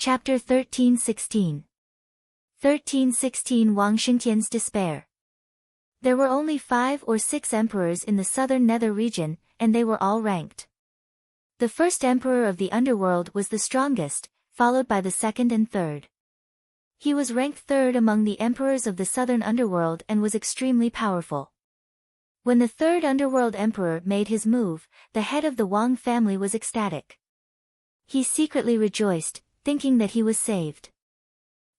Chapter 1316. 1316 Wang Xingtian's Despair. There were only 5 or 6 emperors in the southern nether region, and they were all ranked. The first emperor of the underworld was the strongest, followed by the second and third. He was ranked third among the emperors of the southern underworld and was extremely powerful. When the third underworld emperor made his move, the head of the Wang family was ecstatic. He secretly rejoiced, thinking that he was saved.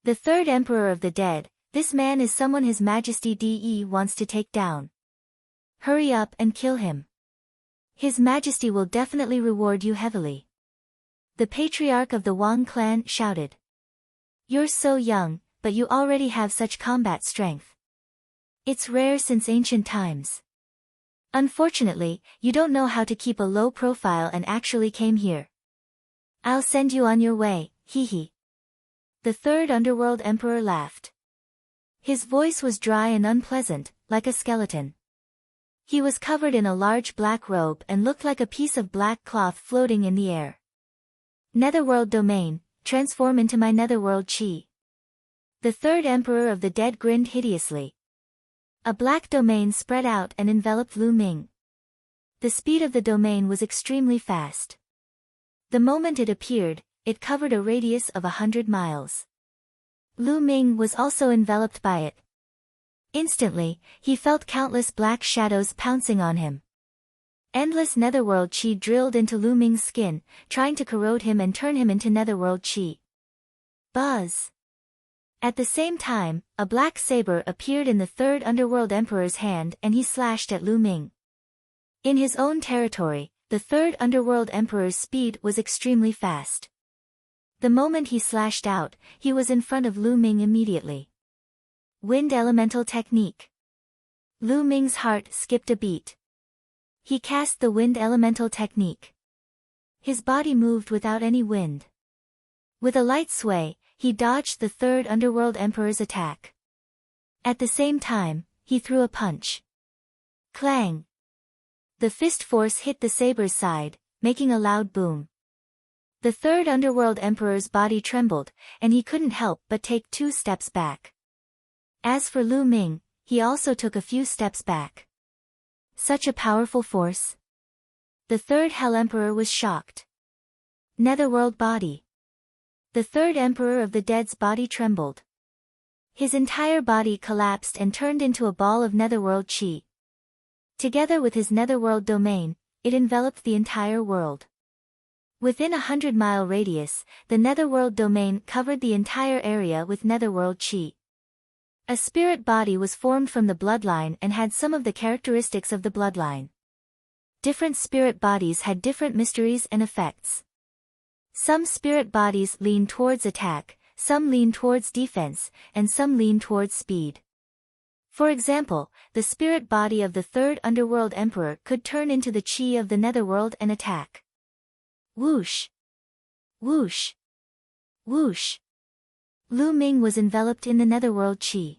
The third emperor of the dead, this man is someone His Majesty De wants to take down. Hurry up and kill him. His Majesty will definitely reward you heavily. The patriarch of the Wang clan shouted. You're so young, but you already have such combat strength. It's rare since ancient times. Unfortunately, you don't know how to keep a low profile and actually came here. I'll send you on your way, hee hee. The third underworld emperor laughed. His voice was dry and unpleasant, like a skeleton. He was covered in a large black robe and looked like a piece of black cloth floating in the air. Netherworld domain, transform into my netherworld chi. The third emperor of the dead grinned hideously. A black domain spread out and enveloped Lu Ming. The speed of the domain was extremely fast. The moment it appeared, it covered a radius of 100 miles. Lu Ming was also enveloped by it. Instantly, he felt countless black shadows pouncing on him. Endless netherworld chi drilled into Lu Ming's skin, trying to corrode him and turn him into netherworld chi. Buzz! At the same time, a black saber appeared in the third underworld emperor's hand and he slashed at Lu Ming. In his own territory, the third underworld emperor's speed was extremely fast. The moment he slashed out, he was in front of Lu Ming immediately. Wind Elemental Technique. Lu Ming's heart skipped a beat. He cast the Wind Elemental Technique. His body moved without any wind. With a light sway, he dodged the third underworld emperor's attack. At the same time, he threw a punch. Clang! The fist force hit the saber's side, making a loud boom. The third underworld emperor's body trembled, and he couldn't help but take 2 steps back. As for Lu Ming, he also took a few steps back. Such a powerful force. The third Hell Emperor was shocked. Netherworld body. The third emperor of the dead's body trembled. His entire body collapsed and turned into a ball of netherworld chi. Together with his netherworld domain, it enveloped the entire world. Within a 100-mile radius, the netherworld domain covered the entire area with netherworld chi. A spirit body was formed from the bloodline and had some of the characteristics of the bloodline. Different spirit bodies had different mysteries and effects. Some spirit bodies lean towards attack, some lean towards defense, and some lean towards speed. For example, the spirit body of the third underworld emperor could turn into the chi of the netherworld and attack. Whoosh! Whoosh! Whoosh! Lu Ming was enveloped in the netherworld chi.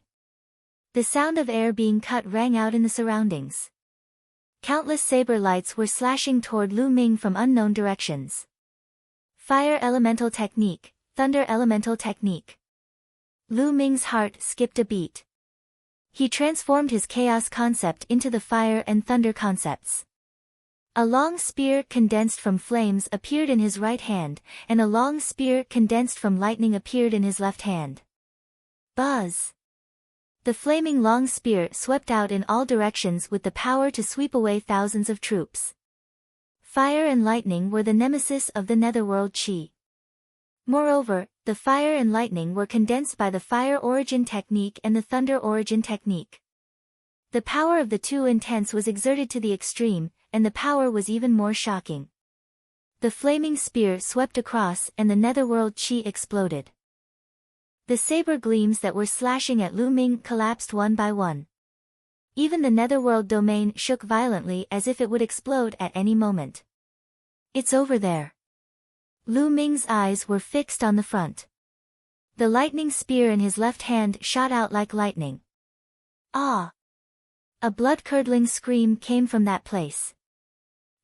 The sound of air being cut rang out in the surroundings. Countless saber lights were slashing toward Lu Ming from unknown directions. Fire Elemental Technique, Thunder Elemental Technique. Lu Ming's heart skipped a beat. He transformed his chaos concept into the fire and thunder concepts. A long spear condensed from flames appeared in his right hand, and a long spear condensed from lightning appeared in his left hand. Buzz! The flaming long spear swept out in all directions with the power to sweep away thousands of troops. Fire and lightning were the nemesis of the netherworld chi. Moreover, the fire and lightning were condensed by the fire origin technique and the thunder origin technique. The power of the two intense was exerted to the extreme, and the power was even more shocking. The flaming spear swept across and the netherworld chi exploded. The saber gleams that were slashing at Lu Ming collapsed one by one. Even the netherworld domain shook violently as if it would explode at any moment. It's over there. Lu Ming's eyes were fixed on the front. The lightning spear in his left hand shot out like lightning. Ah! A blood-curdling scream came from that place.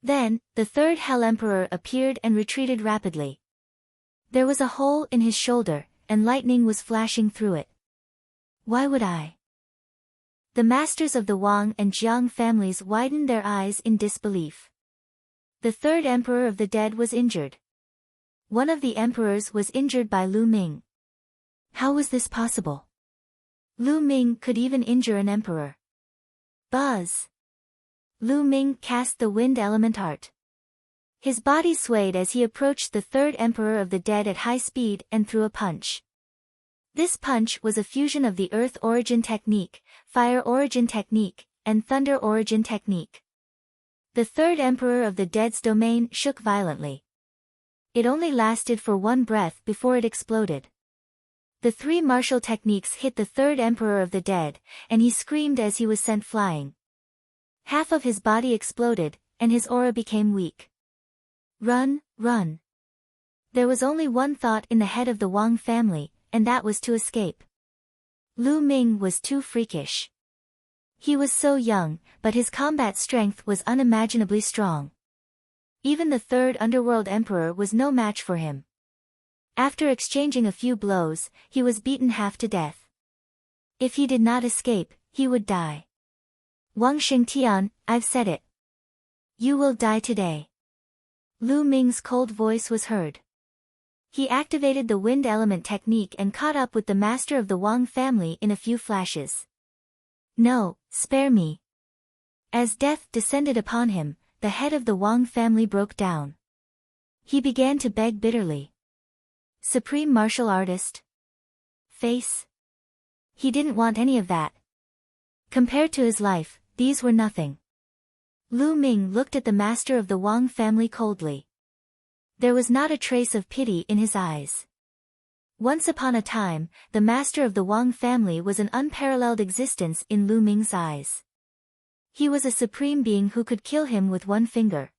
Then, the third Hell Emperor appeared and retreated rapidly. There was a hole in his shoulder, and lightning was flashing through it. Why would I? The masters of the Wang and Jiang families widened their eyes in disbelief. The third emperor of the dead was injured. One of the emperors was injured by Lu Ming. How was this possible? Lu Ming could even injure an emperor. Buzz! Lu Ming cast the wind element art. His body swayed as he approached the third emperor of the dead at high speed and threw a punch. This punch was a fusion of the Earth Origin Technique, Fire Origin Technique, and Thunder Origin Technique. The third emperor of the dead's domain shook violently. It only lasted for one breath before it exploded. The three martial techniques hit the third emperor of the dead, and he screamed as he was sent flying. Half of his body exploded, and his aura became weak. Run, run. There was only one thought in the head of the Wang family, and that was to escape. Lu Ming was too freakish. He was so young, but his combat strength was unimaginably strong. Even the third underworld emperor was no match for him. After exchanging a few blows, he was beaten half to death. If he did not escape, he would die. Wang Xingtian, I've said it. You will die today. Lu Ming's cold voice was heard. He activated the wind element technique and caught up with the master of the Wang family in a few flashes. No, spare me. As death descended upon him, the head of the Wang family broke down. He began to beg bitterly. Supreme martial artist? Face? He didn't want any of that. Compared to his life, these were nothing. Lu Ming looked at the master of the Wang family coldly. There was not a trace of pity in his eyes. Once upon a time, the master of the Wang family was an unparalleled existence in Lu Ming's eyes. He was a supreme being who could kill him with one finger.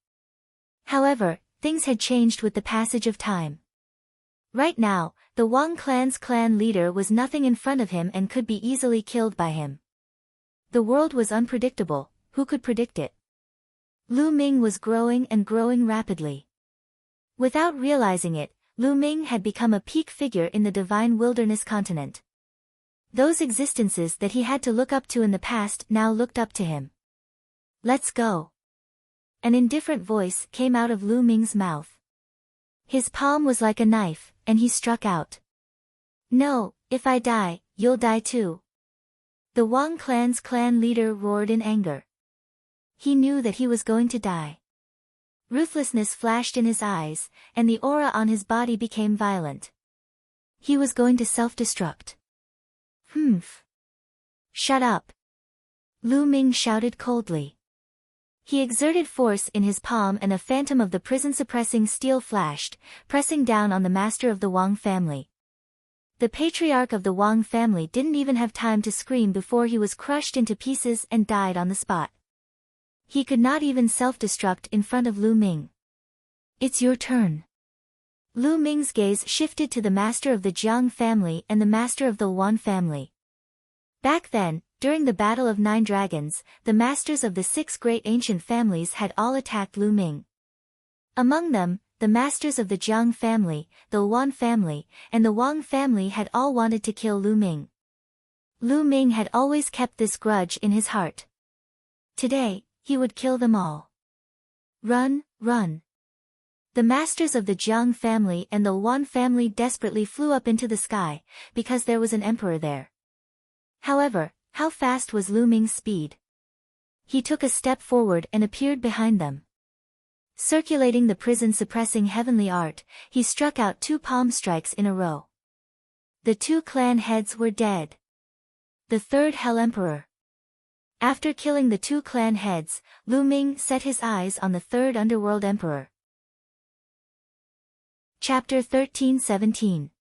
However, things had changed with the passage of time. Right now, the Wang clan's clan leader was nothing in front of him and could be easily killed by him. The world was unpredictable, who could predict it? Lu Ming was growing and growing rapidly. Without realizing it, Lu Ming had become a peak figure in the divine wilderness continent. Those existences that he had to look up to in the past now looked up to him. Let's go. An indifferent voice came out of Lu Ming's mouth. His palm was like a knife, and he struck out. No, if I die, you'll die too. The Wang clan's clan leader roared in anger. He knew that he was going to die. Ruthlessness flashed in his eyes, and the aura on his body became violent. He was going to self-destruct. Humph. Shut up. Lu Ming shouted coldly. He exerted force in his palm and a phantom of the prison-suppressing steel flashed, pressing down on the master of the Wang family. The patriarch of the Wang family didn't even have time to scream before he was crushed into pieces and died on the spot. He could not even self-destruct in front of Lu Ming. It's your turn. Lu Ming's gaze shifted to the master of the Jiang family and the master of the Luan family. Back then, during the Battle of Nine Dragons, the masters of the six great ancient families had all attacked Lu Ming. Among them, the masters of the Jiang family, the Luan family, and the Wang family had all wanted to kill Lu Ming. Lu Ming had always kept this grudge in his heart. Today, he would kill them all. Run, run. The masters of the Jiang family and the Luan family desperately flew up into the sky, because there was an emperor there. However, how fast was Lu Ming's speed? He took a step forward and appeared behind them. Circulating the prison-suppressing heavenly art, he struck out 2 palm strikes in a row. The 2 clan heads were dead. The third Hell Emperor. After killing the 2 clan heads, Lu Ming set his eyes on the third Underworld Emperor. Chapter 1317.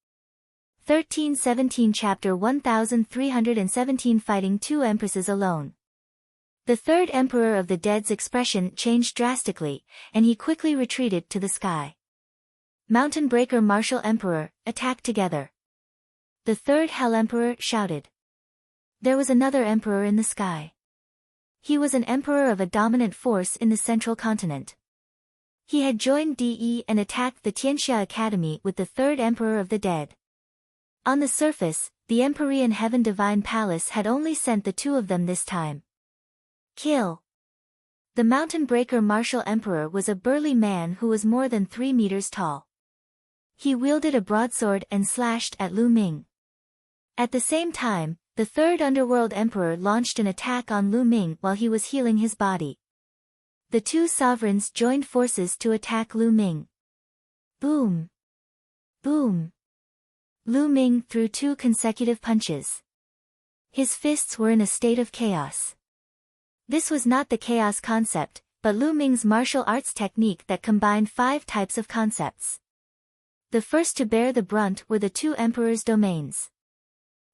1317 Chapter 1317 Fighting 2 Empresses Alone. The third Emperor of the Dead's expression changed drastically, and he quickly retreated to the sky. Mountain Breaker Martial Emperor, attack together. The third Hell Emperor shouted. There was another emperor in the sky. He was an emperor of a dominant force in the central continent. He had joined De and attacked the Tianxia Academy with the third Emperor of the Dead. On the surface, the Empyrean Heaven Divine Palace had only sent the two of them this time. Kill. The Mountain Breaker Martial Emperor was a burly man who was more than 3 meters tall. He wielded a broadsword and slashed at Lu Ming. At the same time, the third Underworld Emperor launched an attack on Lu Ming while he was healing his body. The two sovereigns joined forces to attack Lu Ming. Boom! Boom! Lu Ming threw 2 consecutive punches. His fists were in a state of chaos. This was not the chaos concept, but Lu Ming's martial arts technique that combined 5 types of concepts. The first to bear the brunt were the 2 emperors' domains.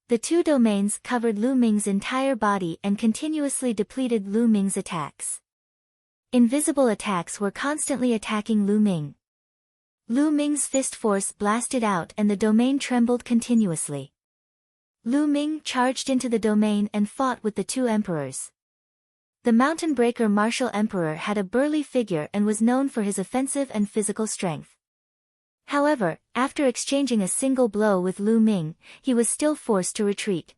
The 2 domains covered Lu Ming's entire body and continuously depleted Lu Ming's attacks. Invisible attacks were constantly attacking Lu Ming. Lu Ming's fist force blasted out and the domain trembled continuously. Lu Ming charged into the domain and fought with the 2 emperors. The Mountain Breaker Martial Emperor had a burly figure and was known for his offensive and physical strength. However, after exchanging a single blow with Lu Ming, he was still forced to retreat.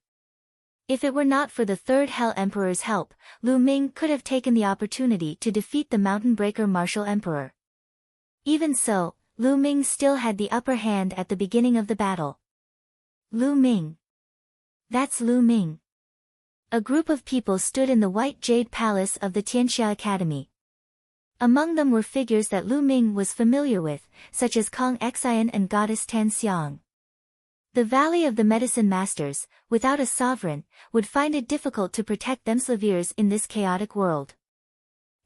If it were not for the third Hell Emperor's help, Lu Ming could have taken the opportunity to defeat the Mountain Breaker Martial Emperor. Even so, Lu Ming still had the upper hand at the beginning of the battle. Lu Ming. That's Lu Ming. A group of people stood in the White Jade Palace of the Tianxia Academy. Among them were figures that Lu Ming was familiar with, such as Kong Xian and Goddess Tan Xiang. The Valley of the Medicine Masters, without a sovereign, would find it difficult to protect themselves in this chaotic world.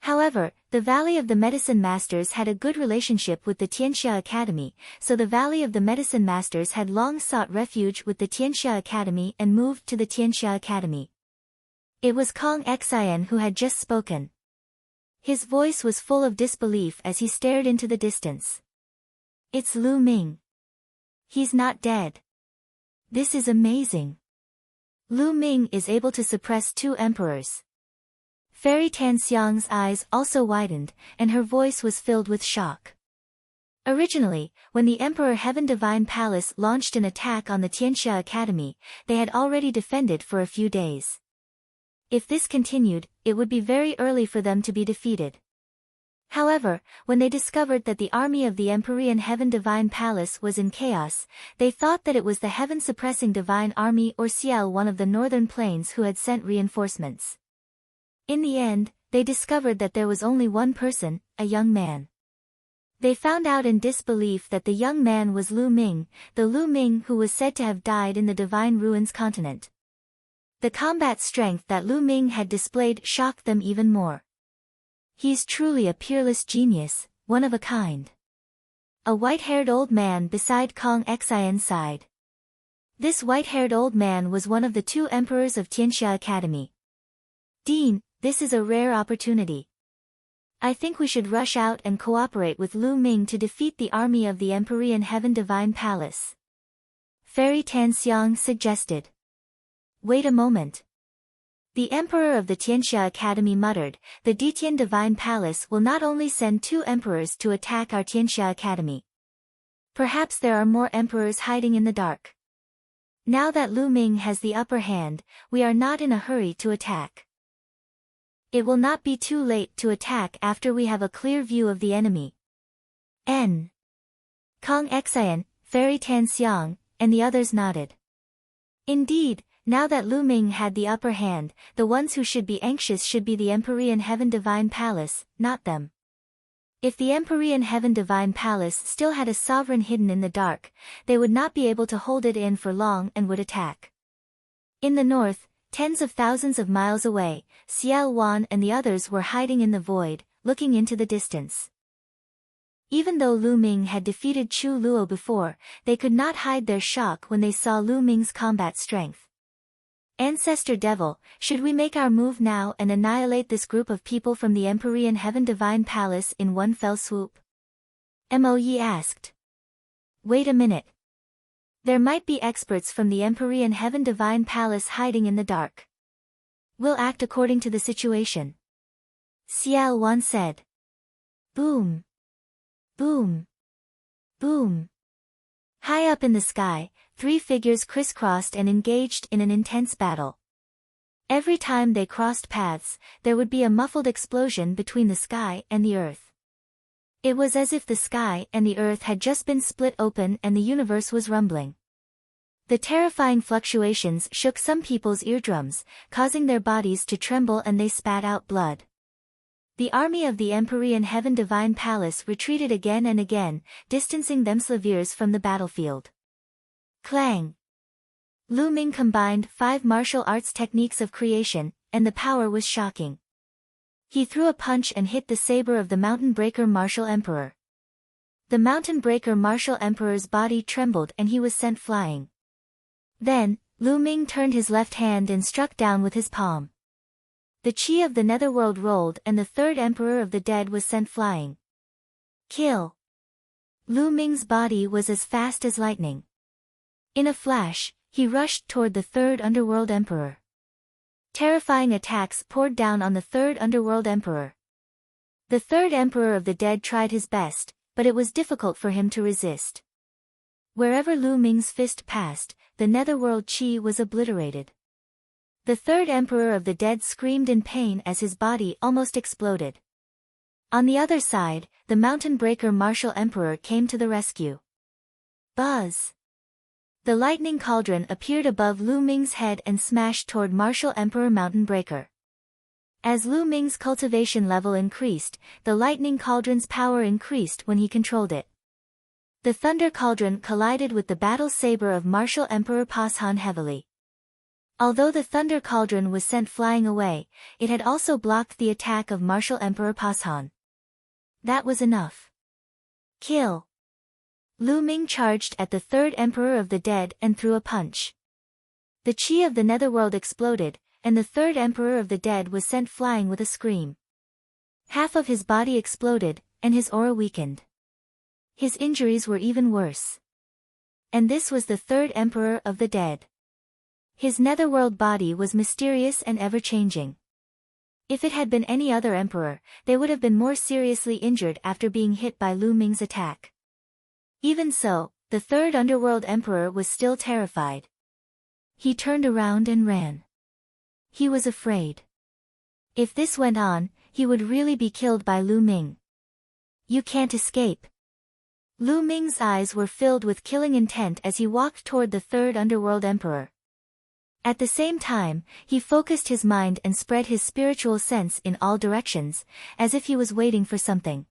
However, the Valley of the Medicine Masters had a good relationship with the Tianxia Academy, so the Valley of the Medicine Masters had long sought refuge with the Tianxia Academy and moved to the Tianxia Academy. It was Kong Xian who had just spoken. His voice was full of disbelief as he stared into the distance. It's Lu Ming. He's not dead. This is amazing. Lu Ming is able to suppress 2 emperors. Fairy Tan Xiang's eyes also widened, and her voice was filled with shock. Originally, when the Emperor Heaven Divine Palace launched an attack on the Tianxia Academy, they had already defended for a few days. If this continued, it would be very early for them to be defeated. However, when they discovered that the army of the Empyrean Heaven Divine Palace was in chaos, they thought that it was the Heaven-suppressing Divine Army or Ciel, one of the northern plains, who had sent reinforcements. In the end, they discovered that there was only one person, a young man. They found out in disbelief that the young man was Lu Ming, the Lu Ming who was said to have died in the Divine Ruins continent. The combat strength that Lu Ming had displayed shocked them even more. He's truly a peerless genius, one of a kind. A white-haired old man beside Kong Xian sighed. This white-haired old man was one of the 2 emperors of Tianxia Academy. Dean, this is a rare opportunity. I think we should rush out and cooperate with Lu Ming to defeat the army of the Empyrean Heaven Divine Palace. Fairy Tan Xiang suggested. Wait a moment. The Emperor of the Tianxia Academy muttered, the Detian Divine Palace will not only send 2 emperors to attack our Tianxia Academy. Perhaps there are more emperors hiding in the dark. Now that Lu Ming has the upper hand, we are not in a hurry to attack. It will not be too late to attack after we have a clear view of the enemy. N. Kong Xian, Fairy Tan Xiang, and the others nodded. Indeed, now that Lu Ming had the upper hand, the ones who should be anxious should be the Empyrean Heaven Divine Palace, not them. If the Empyrean Heaven Divine Palace still had a sovereign hidden in the dark, they would not be able to hold it in for long and would attack. In the north, tens of thousands of miles away, Xiao Wan and the others were hiding in the void, looking into the distance. Even though Lu Ming had defeated Chu Luo before, they could not hide their shock when they saw Lu Ming's combat strength. Ancestor Devil, should we make our move now and annihilate this group of people from the Empyrean Heaven Divine Palace in one fell swoop? Mo Yi asked. Wait a minute. There might be experts from the Empyrean Heaven Divine Palace hiding in the dark. We'll act according to the situation. Xiao Wan said. Boom. Boom! Boom! High up in the sky, three figures crisscrossed and engaged in an intense battle. Every time they crossed paths, there would be a muffled explosion between the sky and the earth. It was as if the sky and the earth had just been split open and the universe was rumbling. The terrifying fluctuations shook some people's eardrums, causing their bodies to tremble, and they spat out blood. The army of the Empyrean Heaven Divine Palace retreated again and again, distancing themselves from the battlefield. Clang! Lu Ming combined 5 martial arts techniques of creation, and the power was shocking. He threw a punch and hit the saber of the Mountain Breaker Martial Emperor. The Mountain Breaker Martial Emperor's body trembled and he was sent flying. Then, Lu Ming turned his left hand and struck down with his palm. The chi of the netherworld rolled and the third Emperor of the Dead was sent flying. Kill! Lu Ming's body was as fast as lightning. In a flash, he rushed toward the third Underworld Emperor. Terrifying attacks poured down on the third Underworld Emperor. The third Emperor of the Dead tried his best, but it was difficult for him to resist. Wherever Lu Ming's fist passed, the netherworld chi was obliterated. The third Emperor of the Dead screamed in pain as his body almost exploded. On the other side, the Mountain Breaker Martial Emperor came to the rescue. Buzz! The lightning cauldron appeared above Lu Ming's head and smashed toward Martial Emperor Mountain Breaker. As Lu Ming's cultivation level increased, the lightning cauldron's power increased when he controlled it. The thunder cauldron collided with the battle saber of Martial Emperor Pashan heavily. Although the thunder cauldron was sent flying away, it had also blocked the attack of Martial Emperor Pashan. That was enough. Kill! Lu Ming charged at the third Emperor of the Dead and threw a punch. The chi of the netherworld exploded, and the third Emperor of the Dead was sent flying with a scream. Half of his body exploded, and his aura weakened. His injuries were even worse. And this was the third Emperor of the Dead. His netherworld body was mysterious and ever-changing. If it had been any other emperor, they would have been more seriously injured after being hit by Lu Ming's attack. Even so, the third underworld emperor was still terrified. He turned around and ran. He was afraid. If this went on, he would really be killed by Lu Ming. You can't escape. Lu Ming's eyes were filled with killing intent as he walked toward the third underworld emperor. At the same time, he focused his mind and spread his spiritual sense in all directions, as if he was waiting for something.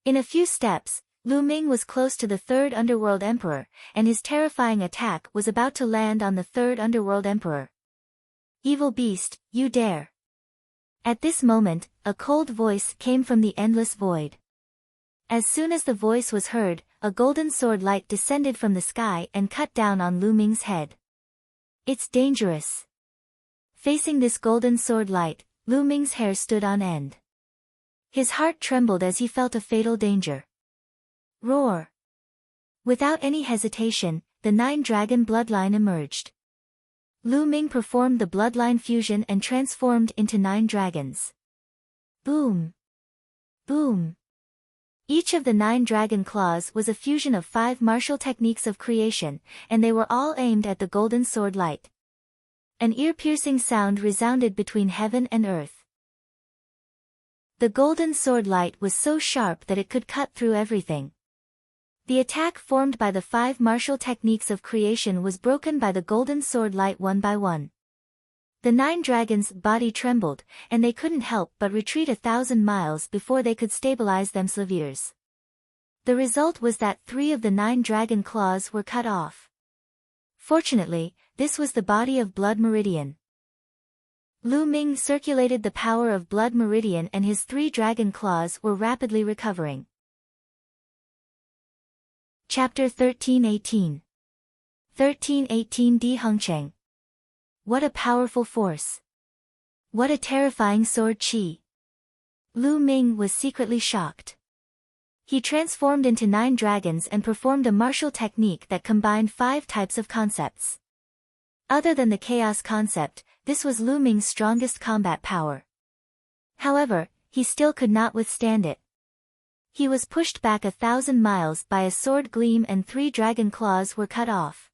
In a few steps, Lu Ming was close to the third underworld emperor, and his terrifying attack was about to land on the third underworld emperor. Evil beast, you dare! At this moment, a cold voice came from the endless void. As soon as the voice was heard, a golden sword light descended from the sky and cut down on Lu Ming's head. It's dangerous. Facing this golden sword light, Lu Ming's hair stood on end. His heart trembled as he felt a fatal danger. Roar! Without any hesitation, the 9-dragon bloodline emerged. Lu Ming performed the bloodline fusion and transformed into 9 dragons. Boom! Boom! Each of the 9 dragon claws was a fusion of 5 martial techniques of creation, and they were all aimed at the golden sword light. An ear-piercing sound resounded between heaven and earth. The golden sword light was so sharp that it could cut through everything. The attack formed by the 5 martial techniques of creation was broken by the golden sword light one by one. The 9 dragons' body trembled, and they couldn't help but retreat 1,000 miles before they could stabilize themselves. The result was that 3 of the 9 dragon claws were cut off. Fortunately, this was the body of Blood Meridian. Lu Ming circulated the power of Blood Meridian and his 3 dragon claws were rapidly recovering. Chapter 1318 1318 Di Hengcheng. What a powerful force! What a terrifying sword chi! Lu Ming was secretly shocked. He transformed into 9 dragons and performed a martial technique that combined 5 types of concepts. Other than the chaos concept, this was Lu Ming's strongest combat power. However, he still could not withstand it. He was pushed back 1,000 miles by a sword gleam and 3 dragon claws were cut off.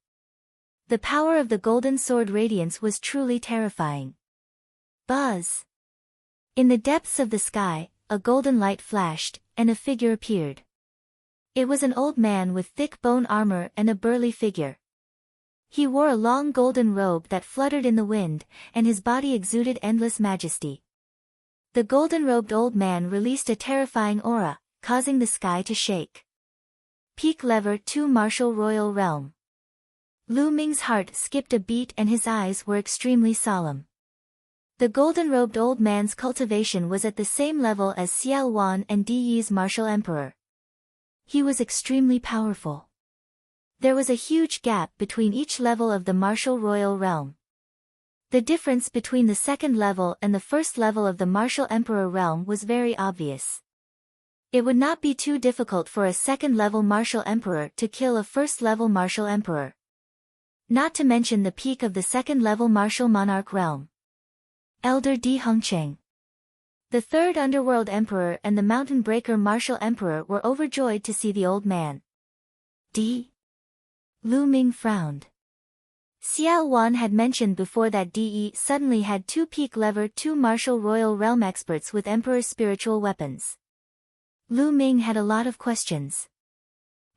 The power of the golden sword radiance was truly terrifying. Buzz! In the depths of the sky, a golden light flashed, and a figure appeared. It was an old man with thick bone armor and a burly figure. He wore a long golden robe that fluttered in the wind, and his body exuded endless majesty. The golden-robed old man released a terrifying aura, causing the sky to shake. Peak Lever 2 Martial Royal Realm. Lu Ming's heart skipped a beat and his eyes were extremely solemn. The golden-robed old man's cultivation was at the same level as Xiao Wan and Di Yi's martial emperor. He was extremely powerful. There was a huge gap between each level of the martial royal realm. The difference between the second level and the first level of the martial emperor realm was very obvious. It would not be too difficult for a second-level martial emperor to kill a first-level martial emperor. Not to mention the peak of the second-level martial monarch realm. Elder Di Hongqing. The third underworld emperor and the mountain breaker martial emperor were overjoyed to see the old man. Di? Lu Ming frowned. Xiao Wan had mentioned before that Di suddenly had 2 Peak Lever 2 martial royal realm experts with emperor's spiritual weapons. Lu Ming had a lot of questions.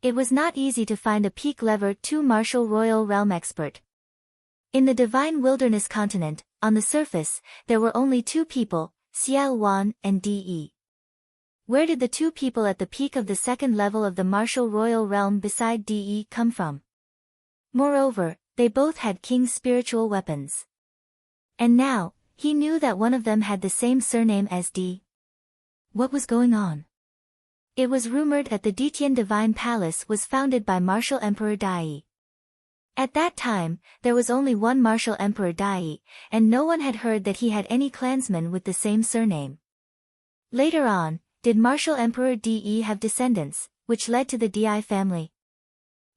It was not easy to find a Peak Lever 2 martial royal realm expert. In the Divine Wilderness continent, on the surface, there were only 2 people, Xiao Wan and Di. Where did the 2 people at the peak of the second level of the martial royal realm beside Di come from? Moreover, they both had king's spiritual weapons. And now, he knew that one of them had the same surname as Di. What was going on? It was rumored that the Ditian Divine Palace was founded by Martial Emperor Dai. At that time, there was only one Martial Emperor Dai, and no one had heard that he had any clansmen with the same surname. Later on, did Martial Emperor Di have descendants, which led to the Di family?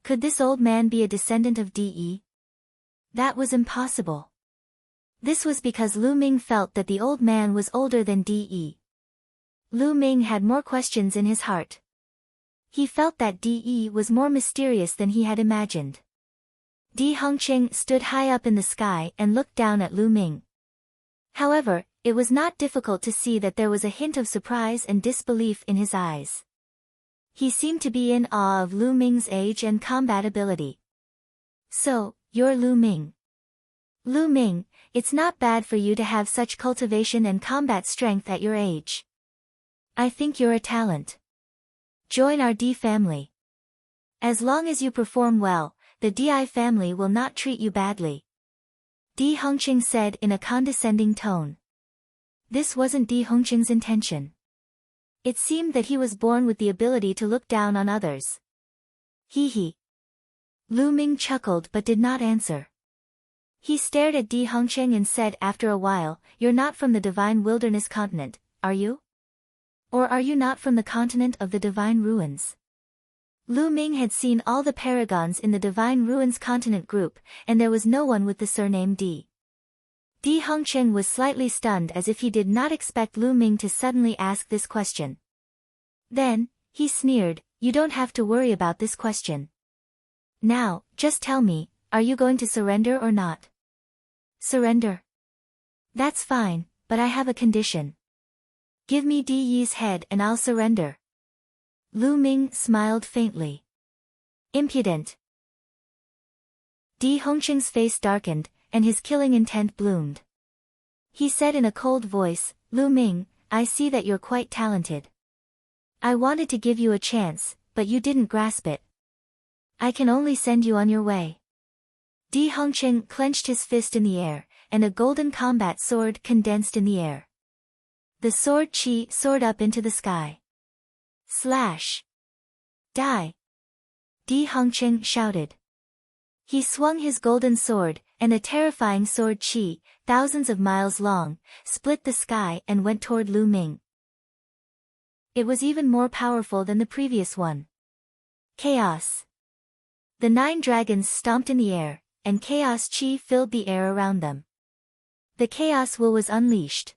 Could this old man be a descendant of Di? That was impossible. This was because Lu Ming felt that the old man was older than Di. Lu Ming had more questions in his heart. He felt that Di was more mysterious than he had imagined. Di Hongqing stood high up in the sky and looked down at Lu Ming. However, it was not difficult to see that there was a hint of surprise and disbelief in his eyes. He seemed to be in awe of Lu Ming's age and combat ability. So, you're Lu Ming. Lu Ming, it's not bad for you to have such cultivation and combat strength at your age. I think you're a talent. Join our Di family. As long as you perform well, the Di family will not treat you badly. Di Hongqing said in a condescending tone. This wasn't Di Hongqing's intention. It seemed that he was born with the ability to look down on others. Hee hee. Lu Ming chuckled but did not answer. He stared at Di Hongqing and said after a while, "You're not from the Divine Wilderness continent, are you? Or are you not from the continent of the Divine Ruins?" Lu Ming had seen all the paragons in the Divine Ruins continent group, and there was no one with the surname Di. Di Hongqing was slightly stunned as if he did not expect Lu Ming to suddenly ask this question. Then, he sneered, "You don't have to worry about this question. Now, just tell me, are you going to surrender or not?" Surrender? That's fine, but I have a condition. Give me Di Yi's head and I'll surrender. Lu Ming smiled faintly. Impudent. Di Hongqing's face darkened, and his killing intent bloomed. He said in a cold voice, "Lu Ming, I see that you're quite talented. I wanted to give you a chance, but you didn't grasp it. I can only send you on your way." Di Hongqing clenched his fist in the air, and a golden combat sword condensed in the air. The sword chi soared up into the sky. Slash! Die! Di Hongqing shouted. He swung his golden sword, and a terrifying sword chi, thousands of miles long, split the sky and went toward Lu Ming. It was even more powerful than the previous one. Chaos! The 9 dragons stomped in the air, and chaos chi filled the air around them. The chaos will was unleashed.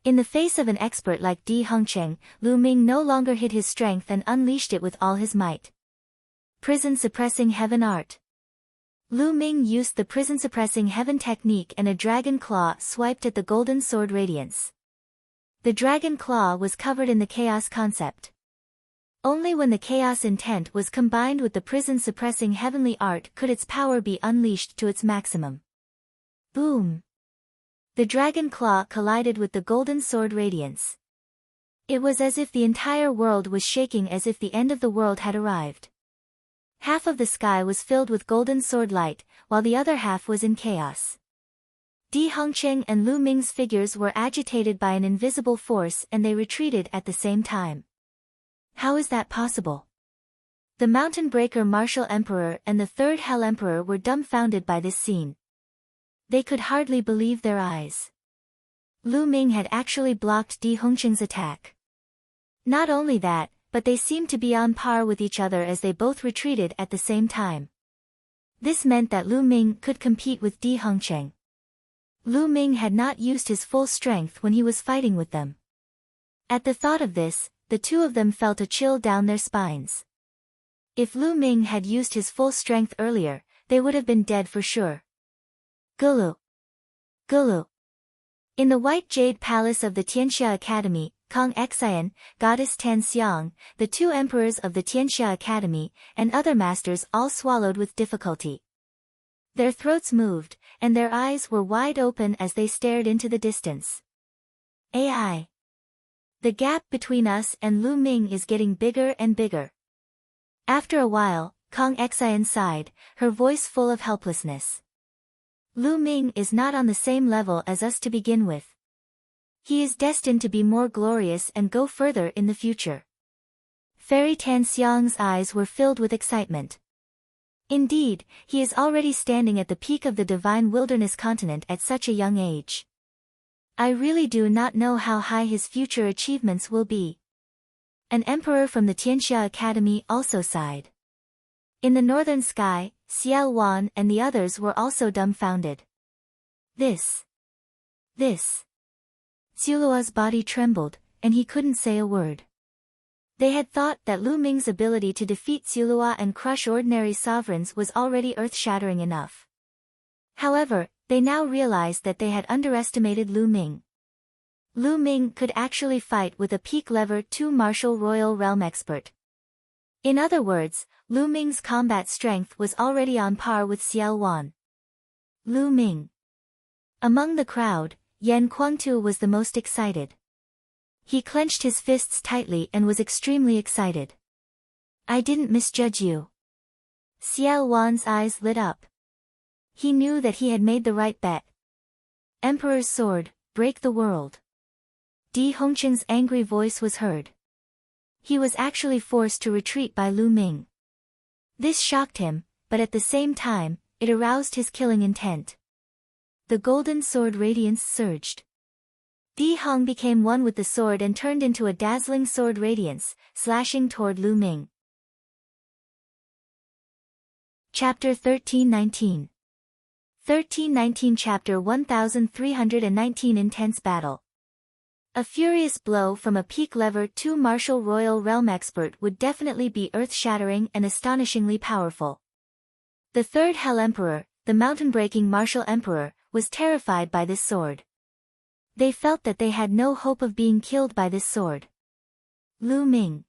In the face of an expert like Di Hongqing, Lu Ming no longer hid his strength and unleashed it with all his might. Prison-suppressing heaven art. Lu Ming used the prison-suppressing heaven technique and a dragon claw swiped at the golden sword radiance. The dragon claw was covered in the chaos concept. Only when the chaos intent was combined with the prison-suppressing heavenly art could its power be unleashed to its maximum. Boom! The dragon claw collided with the golden sword radiance. It was as if the entire world was shaking, as if the end of the world had arrived. Half of the sky was filled with golden sword light, while the other half was in chaos. Di Hongqing and Lu Ming's figures were agitated by an invisible force and they retreated at the same time. How is that possible? The Mountain Breaker Martial Emperor and the Third Hell Emperor were dumbfounded by this scene. They could hardly believe their eyes. Lu Ming had actually blocked Di Hongqing's attack. Not only that, but they seemed to be on par with each other as they both retreated at the same time. This meant that Lu Ming could compete with Di Hongqing. Lu Ming had not used his full strength when he was fighting with them. At the thought of this, the two of them felt a chill down their spines. If Lu Ming had used his full strength earlier, they would have been dead for sure. Gulu! Gulu! In the White Jade Palace of the Tianxia Academy, Kong Xian, Goddess Tan Xiang, the two emperors of the Tianxia Academy, and other masters all swallowed with difficulty. Their throats moved, and their eyes were wide open as they stared into the distance. AI! The gap between us and Lu Ming is getting bigger and bigger. After a while, Kong Xian sighed, her voice full of helplessness. Lu Ming is not on the same level as us to begin with. He is destined to be more glorious and go further in the future. Fairy Tan Xiang's eyes were filled with excitement. Indeed, he is already standing at the peak of the divine wilderness continent at such a young age. I really do not know how high his future achievements will be. An emperor from the Tianxia Academy also sighed. In the northern sky, Xiao Wan and the others were also dumbfounded. This. Xiuluo's body trembled, and he couldn't say a word. They had thought that Lu Ming's ability to defeat Xiuluo and crush ordinary sovereigns was already earth-shattering enough. However, they now realized that they had underestimated Lu Ming. Lu Ming could actually fight with a peak level 2 martial royal realm expert. In other words, Lu Ming's combat strength was already on par with Xiao Wan. Lu Ming. Among the crowd, Yan Kuangtu was the most excited. He clenched his fists tightly and was extremely excited. I didn't misjudge you. Xiao Wan's eyes lit up. He knew that he had made the right bet. Emperor's sword, break the world. Di Hongqing's angry voice was heard. He was actually forced to retreat by Lu Ming. This shocked him, but at the same time, it aroused his killing intent. The golden sword radiance surged. Di Hong became one with the sword and turned into a dazzling sword radiance, slashing toward Lu Ming. Chapter 1319. 1319 Chapter 1319 Intense Battle. A furious blow from a peak level 2 martial royal realm expert would definitely be earth-shattering and astonishingly powerful. The Third Hell Emperor, the mountain-breaking martial emperor, was terrified by this sword. They felt that they had no hope of being killed by this sword. Lu Ming.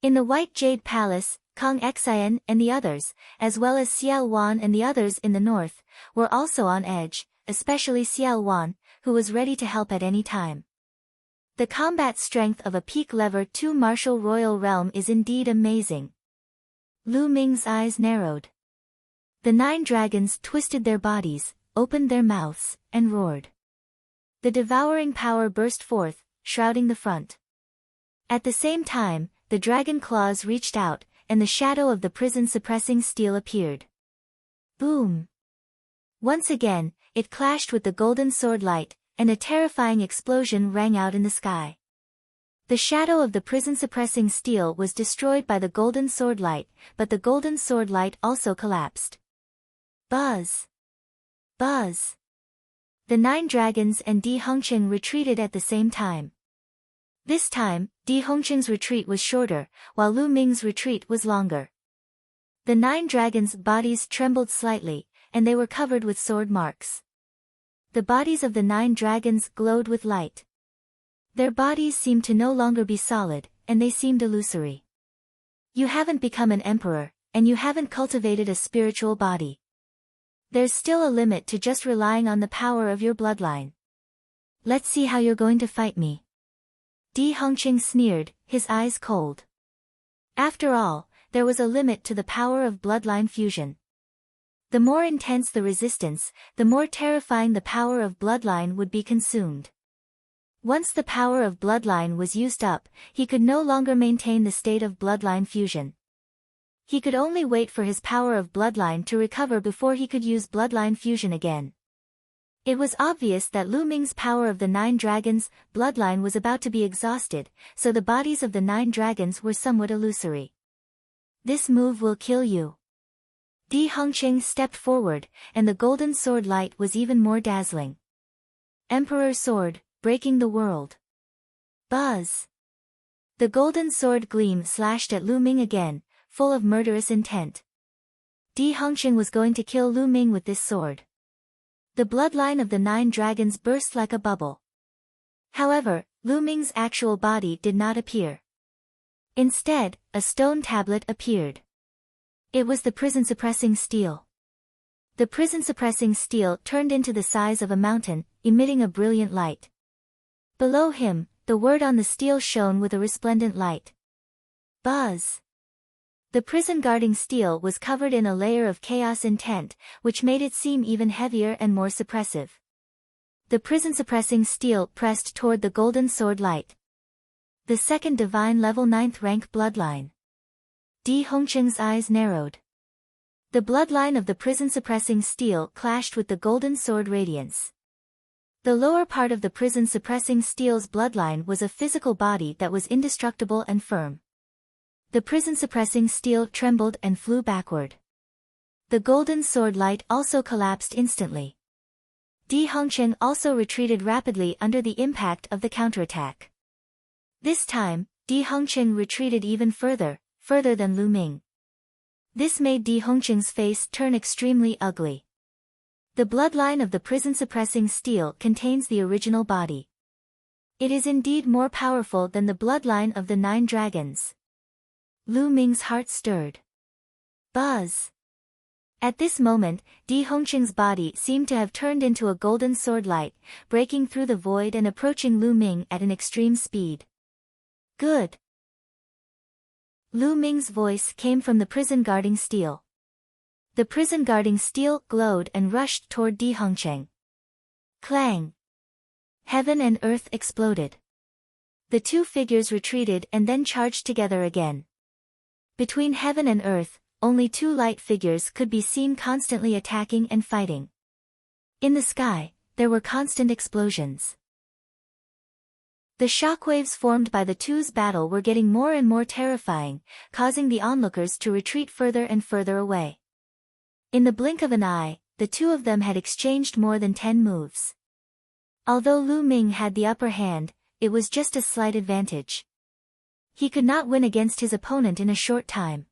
In the White Jade Palace, Kong Xian and the others, as well as Xiao Wan and the others in the north, were also on edge, especially Xiao Wan, who was ready to help at any time. The combat strength of a peak level 2 martial royal realm is indeed amazing. Lu Ming's eyes narrowed. The 9 dragons twisted their bodies, opened their mouths, and roared. The devouring power burst forth, shrouding the front. At the same time, the dragon claws reached out, and the shadow of the prison-suppressing steel appeared. Boom! Once again, it clashed with the golden sword light, and a terrifying explosion rang out in the sky. The shadow of the prison-suppressing steel was destroyed by the golden sword light, but the golden sword light also collapsed. Buzz! Buzz! The 9 dragons and Di Hongqing retreated at the same time. This time, Di Hongqing's retreat was shorter, while Lu Ming's retreat was longer. The 9 dragons' bodies trembled slightly, and they were covered with sword marks. The bodies of the 9 dragons glowed with light. Their bodies seemed to no longer be solid, and they seemed illusory. You haven't become an emperor, and you haven't cultivated a spiritual body. There's still a limit to just relying on the power of your bloodline. Let's see how you're going to fight me. Di Hongqing sneered, his eyes cold. After all, there was a limit to the power of bloodline fusion. The more intense the resistance, the more terrifying the power of bloodline would be consumed. Once the power of bloodline was used up, he could no longer maintain the state of bloodline fusion. He could only wait for his power of bloodline to recover before he could use bloodline fusion again. It was obvious that Lu Ming's power of the 9 dragons' bloodline was about to be exhausted, so the bodies of the 9 dragons were somewhat illusory. This move will kill you. Di Hongqing stepped forward, and the golden sword light was even more dazzling. Emperor Sword, breaking the world. Buzz! The golden sword gleam slashed at Lu Ming again, full of murderous intent. Di Hongqing was going to kill Lu Ming with this sword. The bloodline of the 9 dragons burst like a bubble. However, Lu Ming's actual body did not appear. Instead, a stone tablet appeared. It was the prison-suppressing steel. The prison-suppressing steel turned into the size of a mountain, emitting a brilliant light. Below him, the word on the steel shone with a resplendent light. Buzz! The prison-guarding steel was covered in a layer of chaos intent, which made it seem even heavier and more suppressive. The prison-suppressing steel pressed toward the golden sword light. The second divine level 9th rank bloodline. Di Hongqing's eyes narrowed. The bloodline of the prison-suppressing steel clashed with the golden sword radiance. The lower part of the prison-suppressing steel's bloodline was a physical body that was indestructible and firm. The prison-suppressing steel trembled and flew backward. The golden sword light also collapsed instantly. Di Hongqing also retreated rapidly under the impact of the counterattack. This time, Di Hongqing retreated even further than Lu Ming. This made Di Hongqing's face turn extremely ugly. The bloodline of the prison-suppressing steel contains the original body. It is indeed more powerful than the bloodline of the 9 dragons. Lu Ming's heart stirred. Buzz! At this moment, Di Hongqing's body seemed to have turned into a golden sword light, breaking through the void and approaching Lu Ming at an extreme speed. Good! Lu Ming's voice came from the prison-guarding steel. The prison-guarding steel glowed and rushed toward Di Hongqing. Clang! Heaven and earth exploded. The two figures retreated and then charged together again. Between heaven and earth, only 2 light figures could be seen constantly attacking and fighting. In the sky, there were constant explosions. The shockwaves formed by the two's battle were getting more and more terrifying, causing the onlookers to retreat further and further away. In the blink of an eye, the two of them had exchanged more than 10 moves. Although Lu Ming had the upper hand, it was just a slight advantage. He could not win against his opponent in a short time.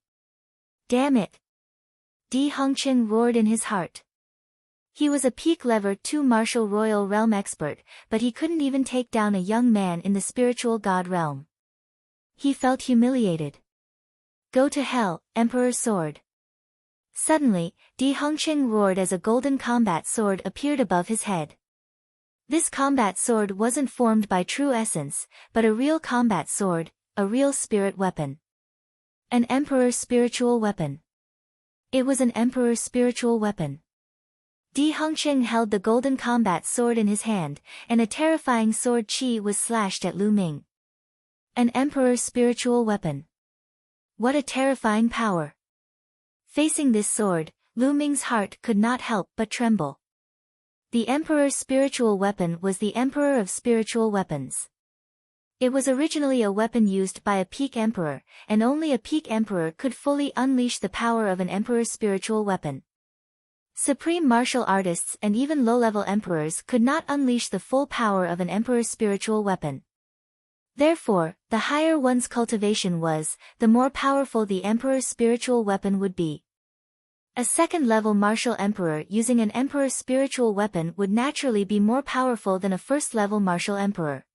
Damn it! Di Hongqing roared in his heart. He was a peak level 2 martial royal realm expert, but he couldn't even take down a young man in the spiritual god realm. He felt humiliated. Go to hell, Emperor Sword! Suddenly, Di Hongqing roared as a golden combat sword appeared above his head. This combat sword wasn't formed by true essence, but a real combat sword, a real spirit weapon. An emperor spiritual weapon. It was an emperor spiritual weapon. Di Hongqing held the golden combat sword in his hand, and a terrifying sword chi was slashed at Lu Ming. An emperor spiritual weapon. What a terrifying power. Facing this sword, Lu Ming's heart could not help but tremble. The emperor's spiritual weapon was the emperor of spiritual weapons. It was originally a weapon used by a peak emperor, and only a peak emperor could fully unleash the power of an emperor's spiritual weapon. Supreme martial artists and even low-level emperors could not unleash the full power of an emperor's spiritual weapon. Therefore, the higher one's cultivation was, the more powerful the emperor's spiritual weapon would be. A second-level martial emperor using an emperor's spiritual weapon would naturally be more powerful than a first-level martial emperor.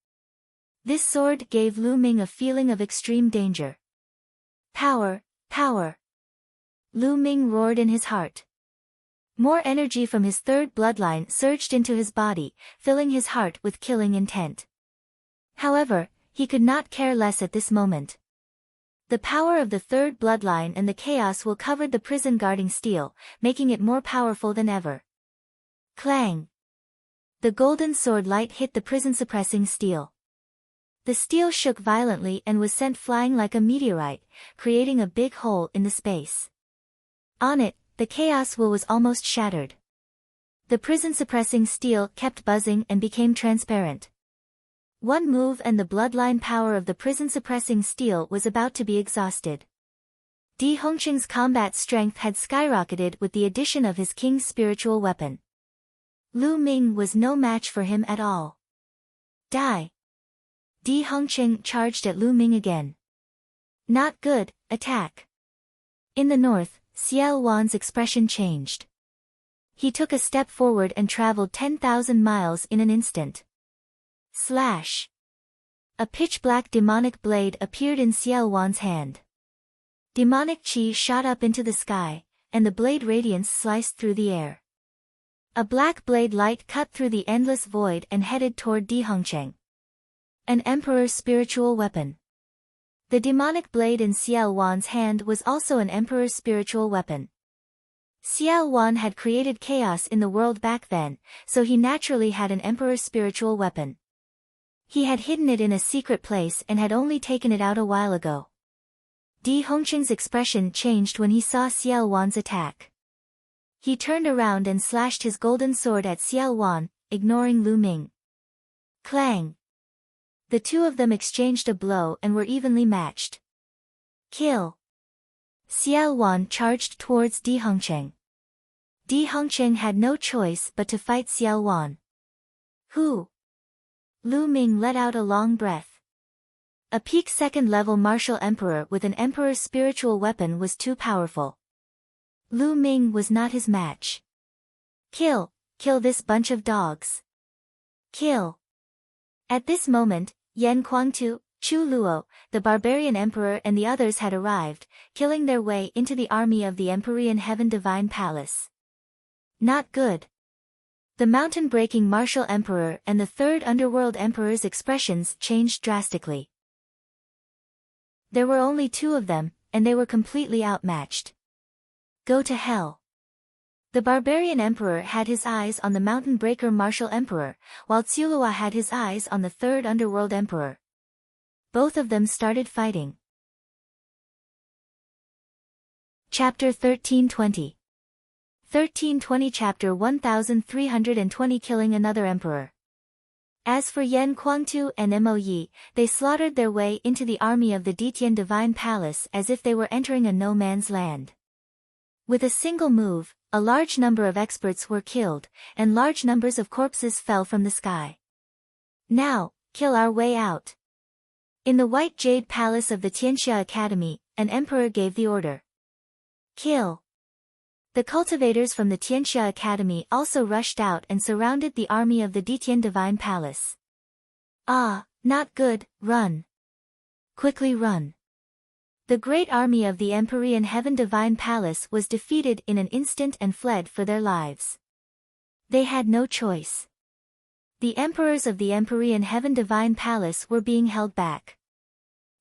This sword gave Lu Ming a feeling of extreme danger. Power, power! Lu Ming roared in his heart. More energy from his third bloodline surged into his body, filling his heart with killing intent. However, he could not care less at this moment. The power of the third bloodline and the chaos will cover the prison guarding steel, making it more powerful than ever. Clang! The golden sword light hit the prison-suppressing steel. The steel shook violently and was sent flying like a meteorite, creating a big hole in the space. On it, the chaos will was almost shattered. The prison-suppressing steel kept buzzing and became transparent. One move and the bloodline power of the prison-suppressing steel was about to be exhausted. Di Hongqing's combat strength had skyrocketed with the addition of his king's spiritual weapon. Lu Ming was no match for him at all. Die! Di Hongqing charged at Lu Ming again. Not good, attack! In the north, Xiao Wan's expression changed. He took a step forward and traveled 10,000 miles in an instant. Slash! A pitch-black demonic blade appeared in Xiao Wan's hand. Demonic qi shot up into the sky, and the blade radiance sliced through the air. A black blade light cut through the endless void and headed toward Di Hongqing. An emperor's spiritual weapon. The demonic blade in Xiao Wan's hand was also an emperor's spiritual weapon. Xiao Wan had created chaos in the world back then, so he naturally had an emperor's spiritual weapon. He had hidden it in a secret place and had only taken it out a while ago. Di Hongqing's expression changed when he saw Xiao Wan's attack. He turned around and slashed his golden sword at Xiao Wan, ignoring Lu Ming. Clang! The two of them exchanged a blow and were evenly matched. Kill! Xiao Wan charged towards Di Hongqing. Di Hongqing had no choice but to fight Xiao Wan. Who? Lu Ming let out a long breath. A peak second-level martial emperor with an emperor's spiritual weapon was too powerful. Lu Ming was not his match. Kill! Kill this bunch of dogs! Kill! At this moment, Yan Kuangtu, Chu Luo, the barbarian emperor and the others had arrived, killing their way into the army of the Empyrean Heaven Divine Palace. Not good. The mountain-breaking martial emperor and the third underworld emperor's expressions changed drastically. There were only two of them, and they were completely outmatched. Go to hell. The barbarian emperor had his eyes on the mountain breaker martial emperor, while Tsulua had his eyes on the third underworld emperor. Both of them started fighting. Chapter 1320. 1320 Chapter 1320 Killing Another Emperor. As for Yan Kuangtu and Mo Yi, they slaughtered their way into the army of the Ditian Divine Palace as if they were entering a no-man's land. With a single move, a large number of experts were killed, and large numbers of corpses fell from the sky. Now, kill our way out. In the White Jade Palace of the Tianxia Academy, an emperor gave the order. Kill. The cultivators from the Tianxia Academy also rushed out and surrounded the army of the Ditian Divine Palace. Ah, not good, run. Quickly run. The great army of the Empyrean Heaven Divine Palace was defeated in an instant and fled for their lives. They had no choice. The emperors of the Empyrean Heaven Divine Palace were being held back.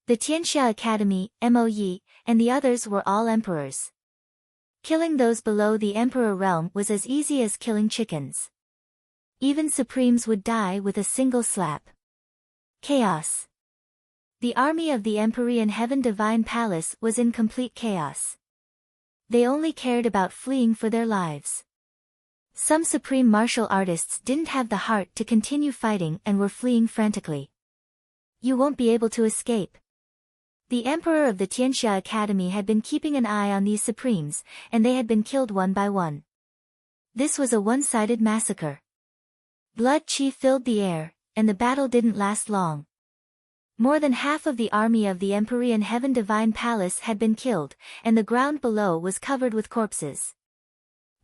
The Tianxia Academy, Mo Yi, and the others were all emperors. Killing those below the emperor realm was as easy as killing chickens. Even supremes would die with a single slap. Chaos. The army of the Empyrean Heaven Divine Palace was in complete chaos. They only cared about fleeing for their lives. Some supreme martial artists didn't have the heart to continue fighting and were fleeing frantically. You won't be able to escape. The emperor of the Tianxia Academy had been keeping an eye on these supremes, and they had been killed one by one. This was a one-sided massacre. Blood chi filled the air, and the battle didn't last long. More than half of the army of the Empyrean Heaven Divine Palace had been killed, and the ground below was covered with corpses.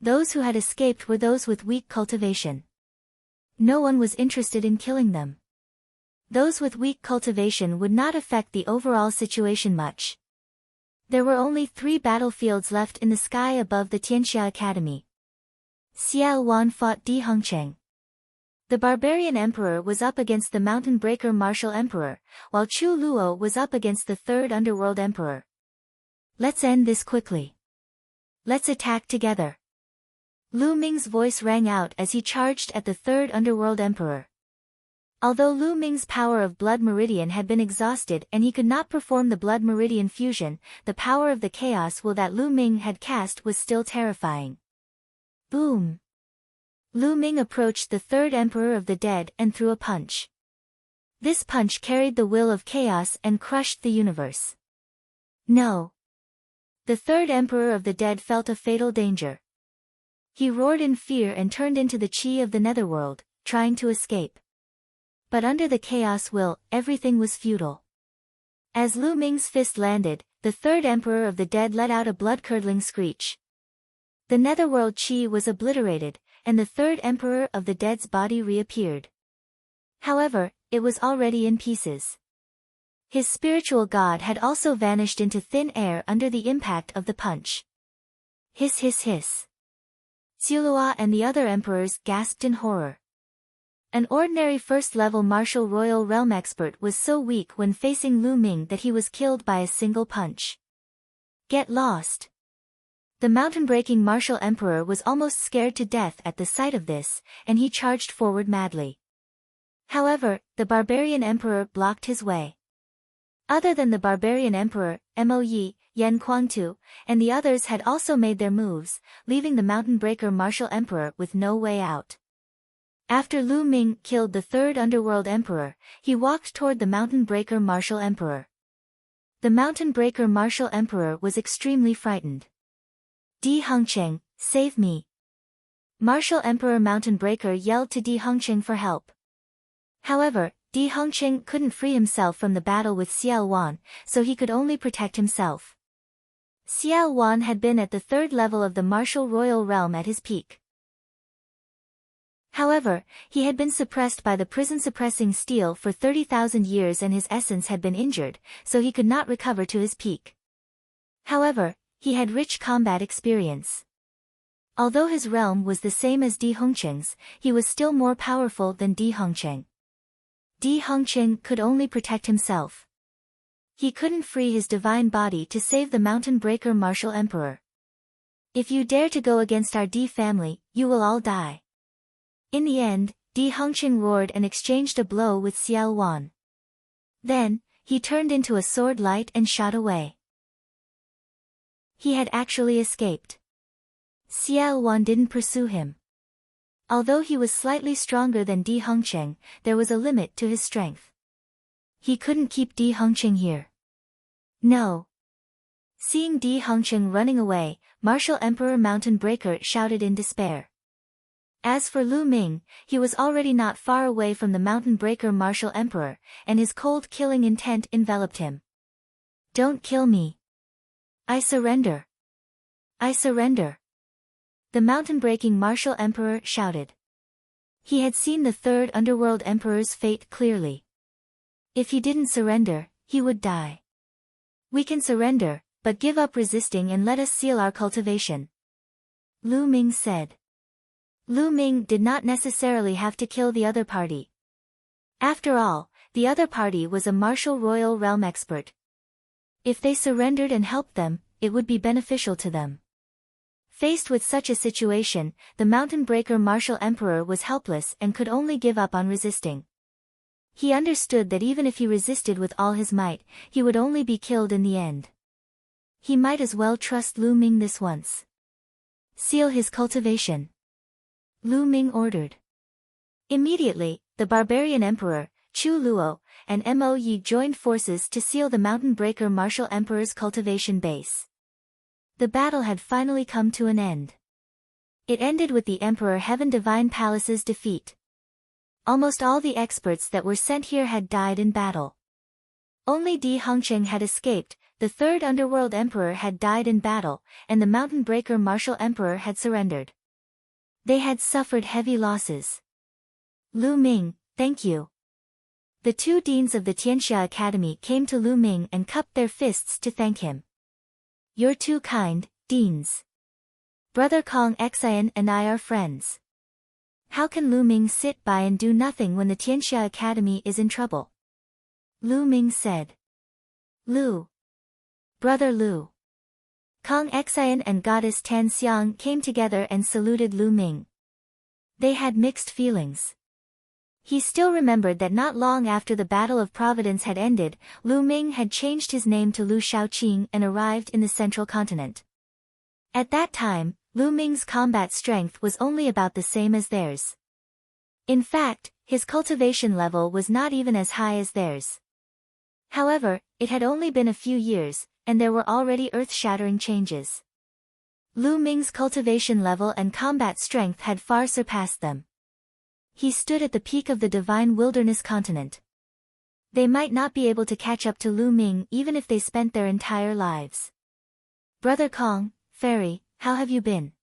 Those who had escaped were those with weak cultivation. No one was interested in killing them. Those with weak cultivation would not affect the overall situation much. There were only 3 battlefields left in the sky above the Tianxia Academy. Xiao Wan fought Di Hongcheng. The barbarian emperor was up against the mountain breaker martial emperor, while Chu Luo was up against the third underworld emperor. Let's end this quickly. Let's attack together. Lu Ming's voice rang out as he charged at the third underworld emperor. Although Lu Ming's power of blood meridian had been exhausted and he could not perform the blood meridian fusion, the power of the chaos will that Lu Ming had cast was still terrifying. Boom! Lu Ming approached the third emperor of the dead and threw a punch. This punch carried the will of chaos and crushed the universe. No! The third emperor of the dead felt a fatal danger. He roared in fear and turned into the chi of the netherworld, trying to escape. But under the chaos will, everything was futile. As Lu Ming's fist landed, the third emperor of the dead let out a blood-curdling screech. The netherworld chi was obliterated, and the third emperor of the dead's body reappeared. However, it was already in pieces. His spiritual god had also vanished into thin air under the impact of the punch. Hiss hiss hiss. Xiulua and the other emperors gasped in horror. An ordinary first-level martial royal realm expert was so weak when facing Lu Ming that he was killed by a single punch. Get lost! The mountain-breaking martial emperor was almost scared to death at the sight of this, and he charged forward madly. However, the barbarian emperor blocked his way. Other than the barbarian emperor, Mo Yi, Yan Kuangtu, and the others had also made their moves, leaving the mountain breaker martial emperor with no way out. After Lu Ming killed the third underworld emperor, he walked toward the mountain breaker martial emperor. The mountain breaker martial emperor was extremely frightened. Di Hongcheng, save me! Martial Emperor Mountain Breaker yelled to Di Hongcheng for help. However, Di Hongcheng couldn't free himself from the battle with Xiao Wan, so he could only protect himself. Xiao Wan had been at the third level of the martial royal realm at his peak. However, he had been suppressed by the prison-suppressing steel for 30,000 years and his essence had been injured, so he could not recover to his peak. However, he had rich combat experience. Although his realm was the same as Di Hongcheng's, he was still more powerful than Di Hongcheng. Di Hongcheng could only protect himself. He couldn't free his divine body to save the mountain breaker martial emperor. If you dare to go against our Di family, you will all die. In the end, Di Hongcheng roared and exchanged a blow with Xiao Wan. Then, he turned into a sword light and shot away. He had actually escaped. Xiao Wan didn't pursue him. Although he was slightly stronger than Di Hongcheng, there was a limit to his strength. He couldn't keep Di Hongcheng here. No. Seeing Di Hongcheng running away, Martial Emperor Mountain Breaker shouted in despair. As for Lu Ming, he was already not far away from the Mountain Breaker Martial Emperor, and his cold killing intent enveloped him. Don't kill me. I surrender. I surrender. The mountain-breaking martial emperor shouted. He had seen the third underworld emperor's fate clearly. If he didn't surrender, he would die. We can surrender, but give up resisting and let us seal our cultivation. Lu Ming said. Lu Ming did not necessarily have to kill the other party. After all, the other party was a martial royal realm expert. If they surrendered and helped them, it would be beneficial to them. Faced with such a situation, the Mountain Breaker Martial Emperor was helpless and could only give up on resisting. He understood that even if he resisted with all his might, he would only be killed in the end. He might as well trust Lu Ming this once. Seal his cultivation. Lu Ming ordered. Immediately, the barbarian emperor, Chu Luo, and Mo Yi joined forces to seal the Mountain Breaker Martial Emperor's cultivation base. The battle had finally come to an end. It ended with the Emperor Heaven Divine Palace's defeat. Almost all the experts that were sent here had died in battle. Only Di Hongcheng had escaped, the third underworld emperor had died in battle, and the mountain breaker martial emperor had surrendered. They had suffered heavy losses. Lu Ming, thank you. The two deans of the Tianxia Academy came to Lu Ming and cupped their fists to thank him. You're too kind, deans. Brother Kong Xian and I are friends. How can Lu Ming sit by and do nothing when the Tianxia Academy is in trouble? Lu Ming said. Lu. Brother Lu. Kong Xian and Goddess Tan Xiang came together and saluted Lu Ming. They had mixed feelings. He still remembered that not long after the Battle of Providence had ended, Lu Ming had changed his name to Lu Shaoqing and arrived in the central continent. At that time, Lu Ming's combat strength was only about the same as theirs. In fact, his cultivation level was not even as high as theirs. However, it had only been a few years, and there were already earth-shattering changes. Lu Ming's cultivation level and combat strength had far surpassed them. He stood at the peak of the divine wilderness continent. They might not be able to catch up to Lu Ming even if they spent their entire lives. Brother Kong, Fairy, how have you been?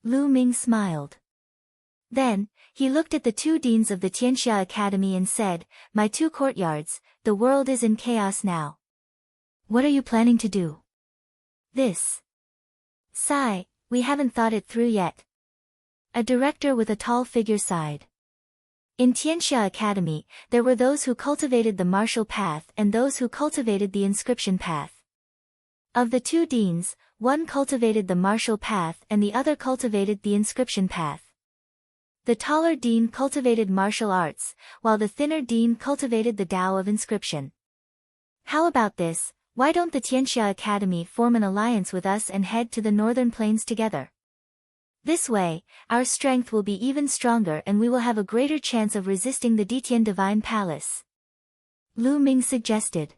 Lu Ming smiled. Then, he looked at the two deans of the Tianxia Academy and said, My two courtyards, the world is in chaos now. What are you planning to do? This. Sigh, we haven't thought it through yet. A director with a tall figure sighed. In Tianxia Academy, there were those who cultivated the martial path and those who cultivated the inscription path. Of the two deans, one cultivated the martial path and the other cultivated the inscription path. The taller dean cultivated martial arts, while the thinner dean cultivated the Tao of inscription. How about this, why don't the Tianxia Academy form an alliance with us and head to the northern plains together? This way, our strength will be even stronger and we will have a greater chance of resisting the Ditian Divine Palace. Lu Ming suggested.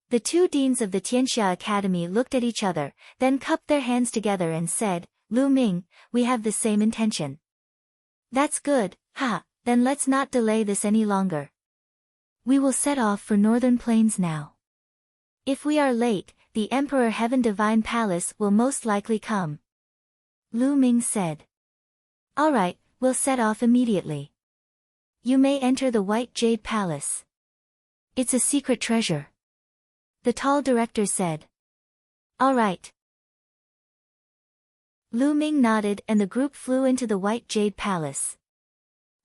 The two deans of the Tianxia Academy looked at each other, then cupped their hands together and said, Lu Ming, we have the same intention. That's good, then let's not delay this any longer. We will set off for northern plains now. If we are late, the Emperor Heaven Divine Palace will most likely come. Lu Ming said. Alright, we'll set off immediately. You may enter the White Jade Palace. It's a secret treasure. The tall director said. Alright. Lu Ming nodded and the group flew into the White Jade Palace.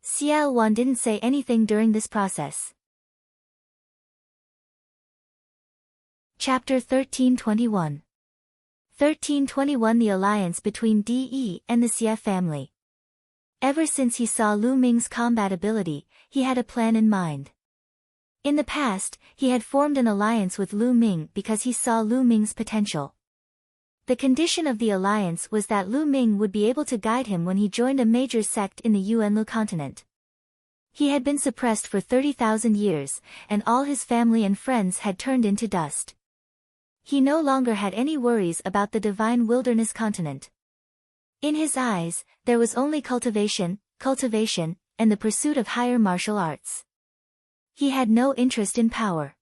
Xiao Wan didn't say anything during this process. Chapter 1321. 1321 The alliance between Di and the Xie family. Ever since he saw Lu Ming's combat ability, he had a plan in mind. In the past, he had formed an alliance with Lu Ming because he saw Lu Ming's potential. The condition of the alliance was that Lu Ming would be able to guide him when he joined a major sect in the Yuanlu continent. He had been suppressed for 30,000 years, and all his family and friends had turned into dust. He no longer had any worries about the divine wilderness continent. In his eyes, there was only cultivation, and the pursuit of higher martial arts. He had no interest in power.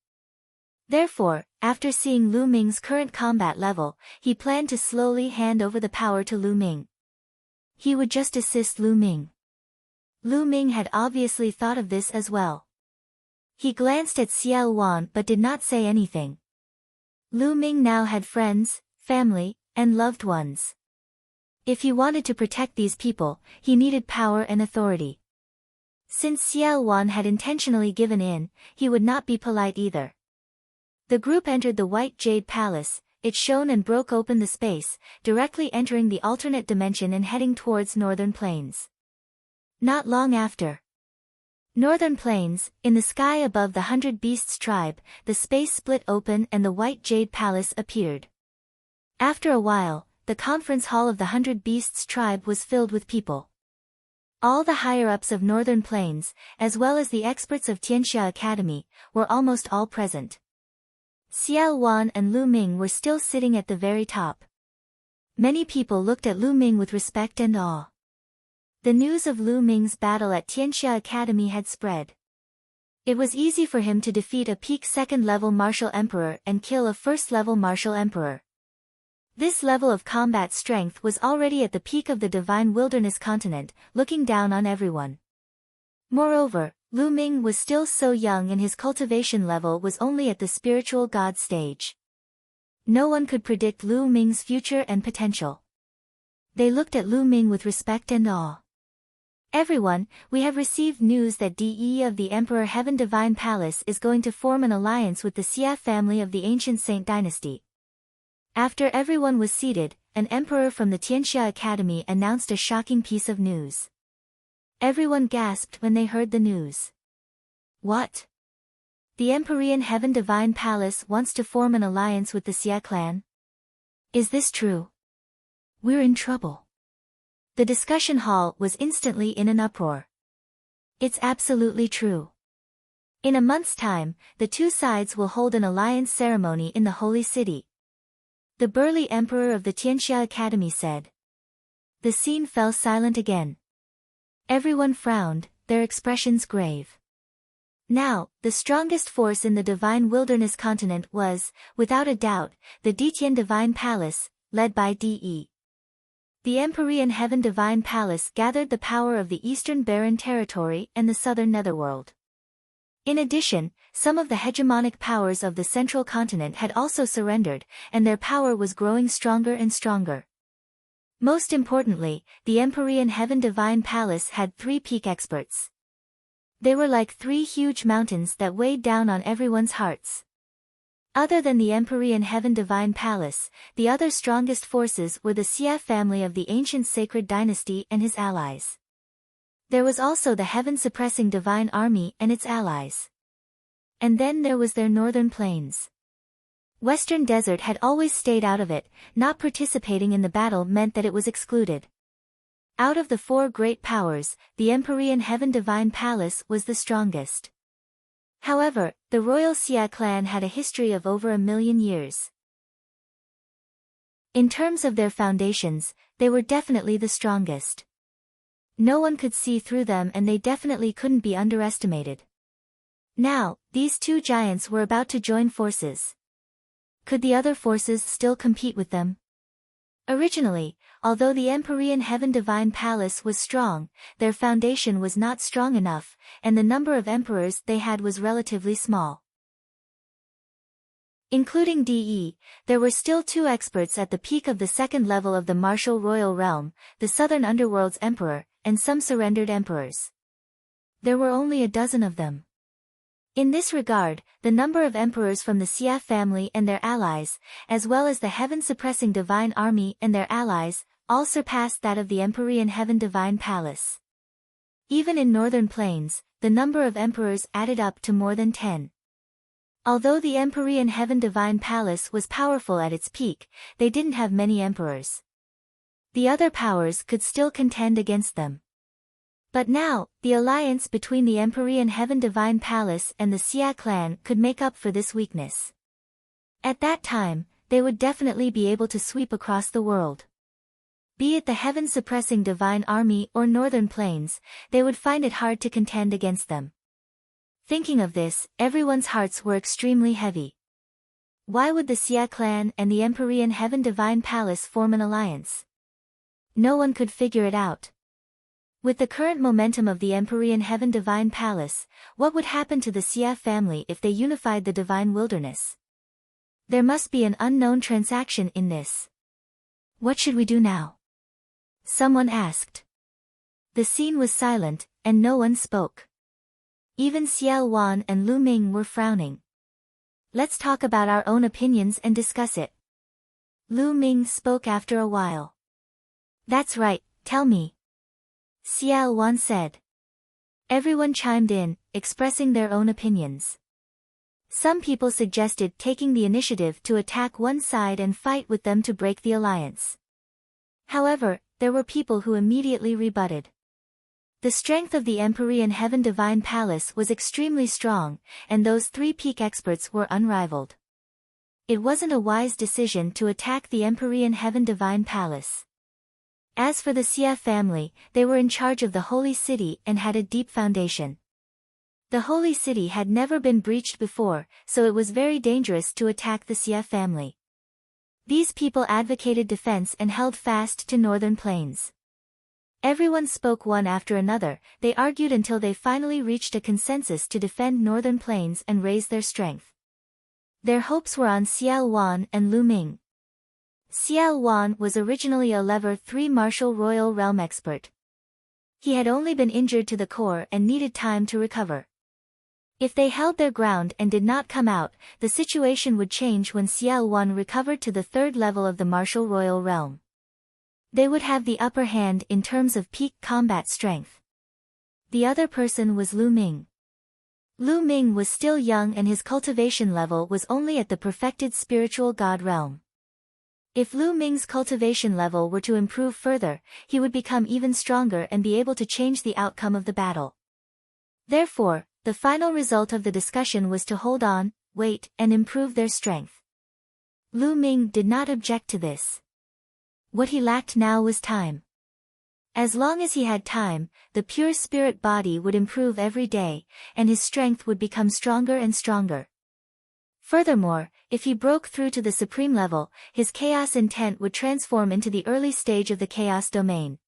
Therefore, after seeing Lu Ming's current combat level, he planned to slowly hand over the power to Lu Ming. He would just assist Lu Ming. Lu Ming had obviously thought of this as well. He glanced at Xiao Wan but did not say anything. Lu Ming now had friends, family, and loved ones. If he wanted to protect these people, he needed power and authority. Since Xiao Wan had intentionally given in, he would not be polite either. The group entered the White Jade Palace, it shone and broke open the space, directly entering the alternate dimension and heading towards Northern Plains. Not long after. Northern Plains, in the sky above the 100 Beasts tribe, the space split open and the White Jade Palace appeared. After a while, the conference hall of the 100 Beasts tribe was filled with people. All the higher-ups of Northern Plains, as well as the experts of Tianxia Academy, were almost all present. Xiao Wan and Lu Ming were still sitting at the very top. Many people looked at Lu Ming with respect and awe. The news of Lu Ming's battle at Tianxia Academy had spread. It was easy for him to defeat a peak second-level martial emperor and kill a first-level martial emperor. This level of combat strength was already at the peak of the divine wilderness continent, looking down on everyone. Moreover, Lu Ming was still so young and his cultivation level was only at the spiritual god stage. No one could predict Lu Ming's future and potential. They looked at Lu Ming with respect and awe. Everyone, we have received news that De of the Emperor Heaven Divine Palace is going to form an alliance with the Xia family of the ancient Saint dynasty. After everyone was seated, an emperor from the Tianxia Academy announced a shocking piece of news. Everyone gasped when they heard the news. What? The Empyrean Heaven Divine Palace wants to form an alliance with the Xia clan? Is this true? We're in trouble. The discussion hall was instantly in an uproar. It's absolutely true. In a month's time, the two sides will hold an alliance ceremony in the holy city. The burly emperor of the Tianxia Academy said. The scene fell silent again. Everyone frowned, their expressions grave. Now, the strongest force in the divine wilderness continent was, without a doubt, the Detian Divine Palace, led by De. The Empyrean Heaven Divine Palace gathered the power of the Eastern Barren Territory and the Southern Netherworld. In addition, some of the hegemonic powers of the Central Continent had also surrendered, and their power was growing stronger and stronger. Most importantly, the Empyrean Heaven Divine Palace had 3 peak experts. They were like 3 huge mountains that weighed down on everyone's hearts. Other than the Empyrean Heaven Divine Palace, the other strongest forces were the Xia family of the ancient sacred dynasty and his allies. There was also the heaven-suppressing divine army and its allies. And then there was their northern plains. Western Desert had always stayed out of it, not participating in the battle meant that it was excluded. Out of the 4 great powers, the Empyrean Heaven Divine Palace was the strongest. However, the royal Xia clan had a history of over 1,000,000 years. In terms of their foundations, they were definitely the strongest. No one could see through them and they definitely couldn't be underestimated. Now, these 2 giants were about to join forces. Could the other forces still compete with them? Originally, although the Empyrean Heaven Divine Palace was strong, their foundation was not strong enough, and the number of emperors they had was relatively small. Including De, there were still 2 experts at the peak of the second level of the martial royal realm, the Southern Underworld's emperor, and some surrendered emperors. There were only a dozen of them. In this regard, the number of emperors from the Xia family and their allies, as well as the heaven-suppressing divine army and their allies, all surpassed that of the Empyrean Heaven Divine Palace. Even in northern plains, the number of emperors added up to more than 10. Although the Empyrean Heaven Divine Palace was powerful at its peak, they didn't have many emperors. The other powers could still contend against them. But now, the alliance between the Empyrean Heaven Divine Palace and the Xia clan could make up for this weakness. At that time, they would definitely be able to sweep across the world. Be it the heaven-suppressing divine army or northern plains, they would find it hard to contend against them. Thinking of this, everyone's hearts were extremely heavy. Why would the Xia clan and the Empyrean Heaven Divine Palace form an alliance? No one could figure it out. With the current momentum of the Empyrean Heaven Divine Palace, what would happen to the Xia family if they unified the divine wilderness? There must be an unknown transaction in this. What should we do now? Someone asked. The scene was silent, and no one spoke. Even Xiao Wan and Lu Ming were frowning. Let's talk about our own opinions and discuss it. Lu Ming spoke after a while. That's right, tell me. Xiao Wan said. Everyone chimed in, expressing their own opinions. Some people suggested taking the initiative to attack one side and fight with them to break the alliance. However, there were people who immediately rebutted. The strength of the Empyrean Heaven Divine Palace was extremely strong, and those 3 peak experts were unrivaled. It wasn't a wise decision to attack the Empyrean Heaven Divine Palace. As for the Xia family, they were in charge of the Holy City and had a deep foundation. The Holy City had never been breached before, so it was very dangerous to attack the Xia family. These people advocated defense and held fast to northern plains. Everyone spoke one after another. They argued until they finally reached a consensus to defend northern plains and raise their strength. Their hopes were on Xiao Wan and Lu Ming. Xiao Wan was originally a level 3 martial royal realm expert. He had only been injured to the core and needed time to recover. If they held their ground and did not come out, the situation would change when Xiao Wan recovered to the 3rd level of the martial royal realm. They would have the upper hand in terms of peak combat strength. The other person was Lu Ming. Lu Ming was still young and his cultivation level was only at the perfected spiritual god realm. If Lu Ming's cultivation level were to improve further, he would become even stronger and be able to change the outcome of the battle. Therefore, the final result of the discussion was to hold on, wait, and improve their strength. Lu Ming did not object to this. What he lacked now was time. As long as he had time, the pure spirit body would improve every day, and his strength would become stronger and stronger. Furthermore, if he broke through to the supreme level, his chaos intent would transform into the early stage of the chaos domain.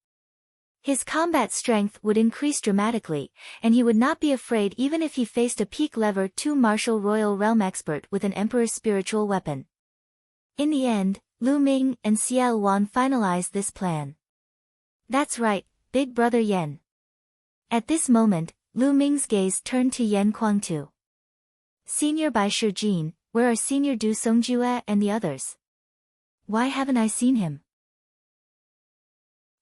His combat strength would increase dramatically, and he would not be afraid even if he faced a peak level 2 martial royal realm expert with an emperor's spiritual weapon. In the end, Lu Ming and Xiao Wan finalized this plan. That's right, Big Brother Yan. At this moment, Lu Ming's gaze turned to Yan Kuangtu. Senior Bai Shijin, where are Senior Du Songjue and the others? Why haven't I seen him?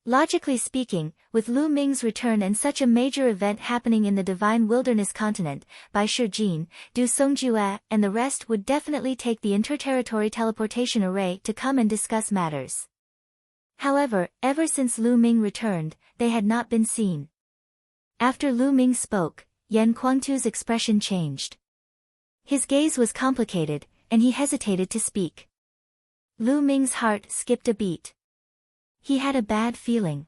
Logically speaking, with Lu Ming's return and such a major event happening in the Divine Wilderness continent, Bai Shijin, Du Songjue, and the rest would definitely take the interterritory teleportation array to come and discuss matters. However, ever since Lu Ming returned, they had not been seen. After Lu Ming spoke, Yan Kuangtu's expression changed. His gaze was complicated, and he hesitated to speak. Lu Ming's heart skipped a beat. He had a bad feeling.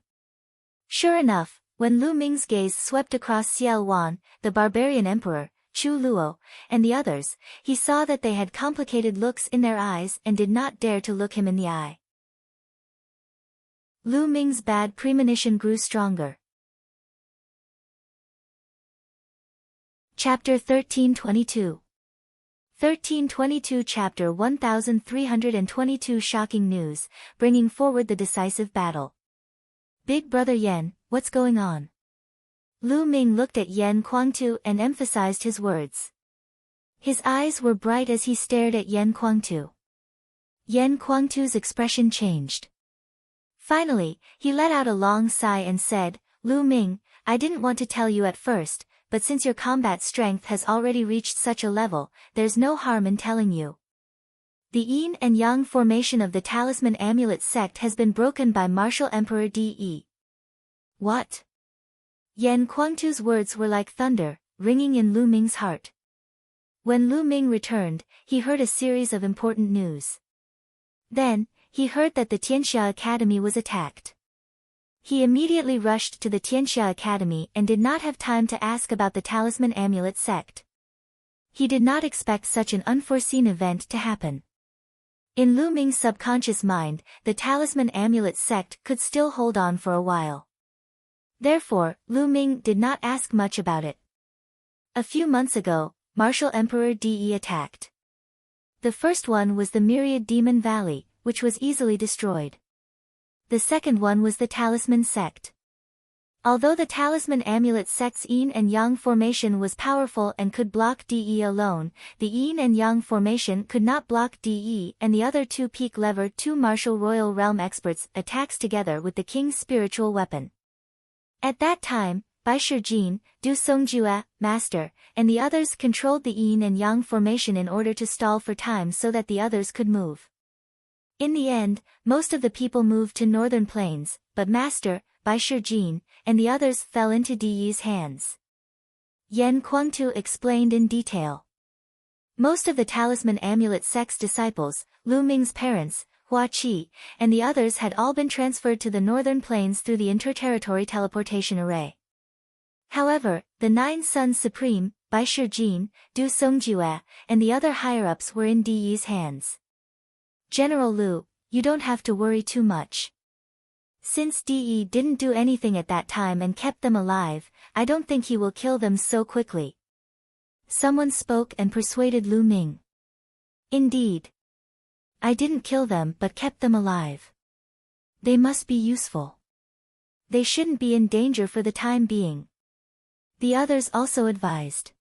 Sure enough, when Lu Ming's gaze swept across Xiao Wan, the barbarian emperor, Chu Luo, and the others, he saw that they had complicated looks in their eyes and did not dare to look him in the eye. Lu Ming's bad premonition grew stronger. Chapter 1322. 1322 Chapter 1322 Shocking news, bringing forward the decisive battle. Big Brother Yan, what's going on? Lu Ming looked at Yan Kuangtu and emphasized his words. His eyes were bright as he stared at Yan Kuangtu. Yan Kuangtu's expression changed. Finally, he let out a long sigh and said, Lu Ming, I didn't want to tell you at first, but since your combat strength has already reached such a level, there's no harm in telling you. The yin and yang formation of the Talisman Amulet sect has been broken by Martial Emperor De. What? Yan Kuangtu's words were like thunder, ringing in Lu Ming's heart. When Lu Ming returned, he heard a series of important news. Then, he heard that the Tianxia Academy was attacked. He immediately rushed to the Tianxia Academy and did not have time to ask about the Talisman Amulet sect. He did not expect such an unforeseen event to happen. In Lu Ming's subconscious mind, the Talisman Amulet sect could still hold on for a while. Therefore, Lu Ming did not ask much about it. A few months ago, Martial Emperor De attacked. The first one was the Myriad Demon Valley, which was easily destroyed. The second one was the Talisman sect. Although the Talisman Amulet sect's yin and yang formation was powerful and could block De alone, the yin and yang formation could not block De and the other two peak level 2 martial royal realm experts' attacks together with the king's spiritual weapon. At that time, Bai Shijin, Du Songjue, Master, and the others controlled the yin and yang formation in order to stall for time so that the others could move. In the end, most of the people moved to northern plains, but Master, Bai Shijin, and the others fell into De's hands. Yan Kuangtu explained in detail. Most of the talisman amulet sect's disciples, Lu Ming's parents, Hua Qi, and the others had all been transferred to the northern plains through the interterritory teleportation array. However, the 9 Sons Supreme, Bai Shijin, Du Songjue, and the other higher-ups were in Di's hands. General Lu, you don't have to worry too much. Since Di didn't do anything at that time and kept them alive, I don't think he will kill them so quickly. Someone spoke and persuaded Lu Ming. Indeed. I didn't kill them but kept them alive. They must be useful. They shouldn't be in danger for the time being. The others also advised.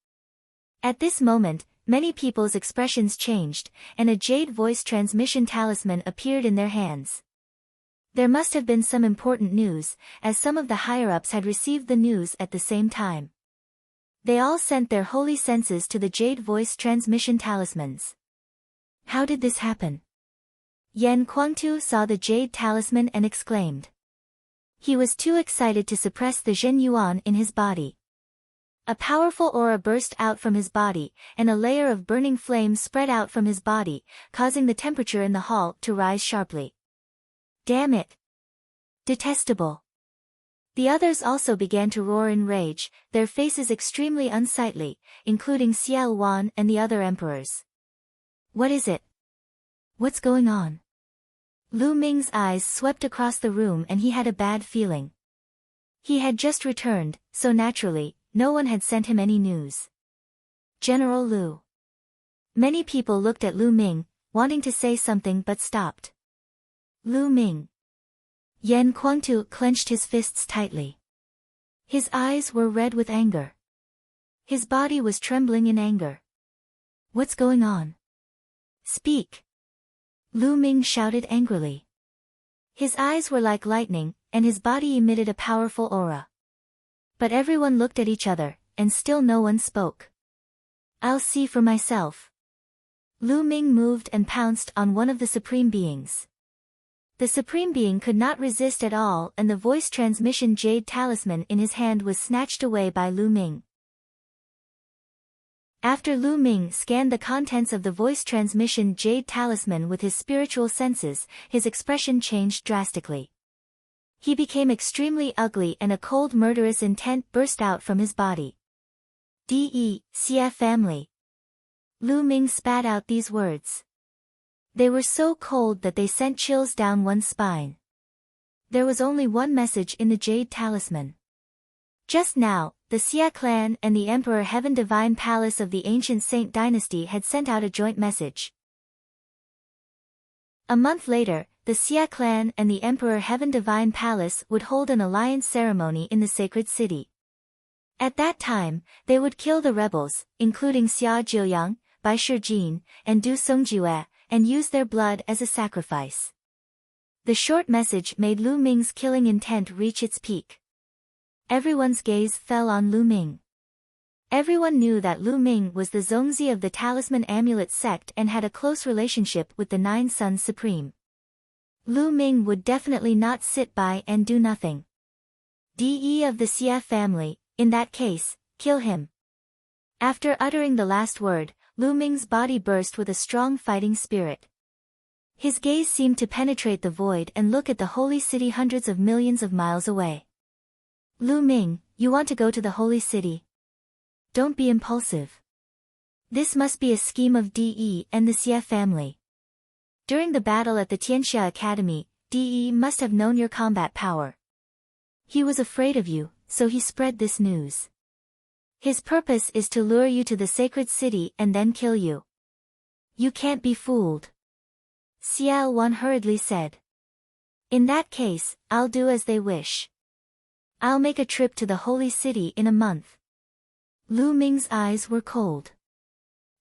At this moment, many people's expressions changed, and a jade voice transmission talisman appeared in their hands. There must have been some important news, as some of the higher-ups had received the news at the same time. They all sent their holy senses to the jade voice transmission talismans. How did this happen? Yan Kuangtu saw the jade talisman and exclaimed. He was too excited to suppress the Zhen Yuan in his body. A powerful aura burst out from his body, and a layer of burning flame spread out from his body, causing the temperature in the hall to rise sharply. Damn it! Detestable! The others also began to roar in rage, their faces extremely unsightly, including Xiao Wan and the other emperors. What is it? What's going on? Lu Ming's eyes swept across the room and he had a bad feeling. He had just returned, so naturally, no one had sent him any news. General Lu. Many people looked at Lu Ming, wanting to say something but stopped. Lu Ming. Yan Kuangtu clenched his fists tightly. His eyes were red with anger. His body was trembling in anger. What's going on? Speak! Lu Ming shouted angrily. His eyes were like lightning, and his body emitted a powerful aura. But everyone looked at each other, and still no one spoke. I'll see for myself. Lu Ming moved and pounced on one of the Supreme Beings. The Supreme Being could not resist at all and the voice transmission jade talisman in his hand was snatched away by Lu Ming. After Lu Ming scanned the contents of the voice transmission jade talisman with his spiritual senses, his expression changed drastically. He became extremely ugly and a cold murderous intent burst out from his body. Xia family. Lu Ming spat out these words. They were so cold that they sent chills down one's spine. There was only one message in the jade talisman. Just now, the Xia clan and the Emperor Heaven Divine Palace of the ancient Saint dynasty had sent out a joint message. A month later, the Xia clan and the Emperor Heaven Divine Palace would hold an alliance ceremony in the sacred city. At that time, they would kill the rebels, including Xia Jiuyang, Bai Shijin, and Du Songjue, and use their blood as a sacrifice. The short message made Lu Ming's killing intent reach its peak. Everyone's gaze fell on Lu Ming. Everyone knew that Lu Ming was the Zongzi of the Talisman Amulet sect and had a close relationship with the 9 Sons Supreme. Lu Ming would definitely not sit by and do nothing. De of the Xia family, in that case, kill him. After uttering the last word, Lu Ming's body burst with a strong fighting spirit. His gaze seemed to penetrate the void and look at the holy city hundreds of millions of miles away. Lu Ming, you want to go to the holy city? Don't be impulsive. This must be a scheme of De and the Xia family. During the battle at the Tianxia Academy, De must have known your combat power. He was afraid of you, so he spread this news. His purpose is to lure you to the sacred city and then kill you. You can't be fooled. Xiao Wan hurriedly said. In that case, I'll do as they wish. I'll make a trip to the holy city in a month. Lu Ming's eyes were cold.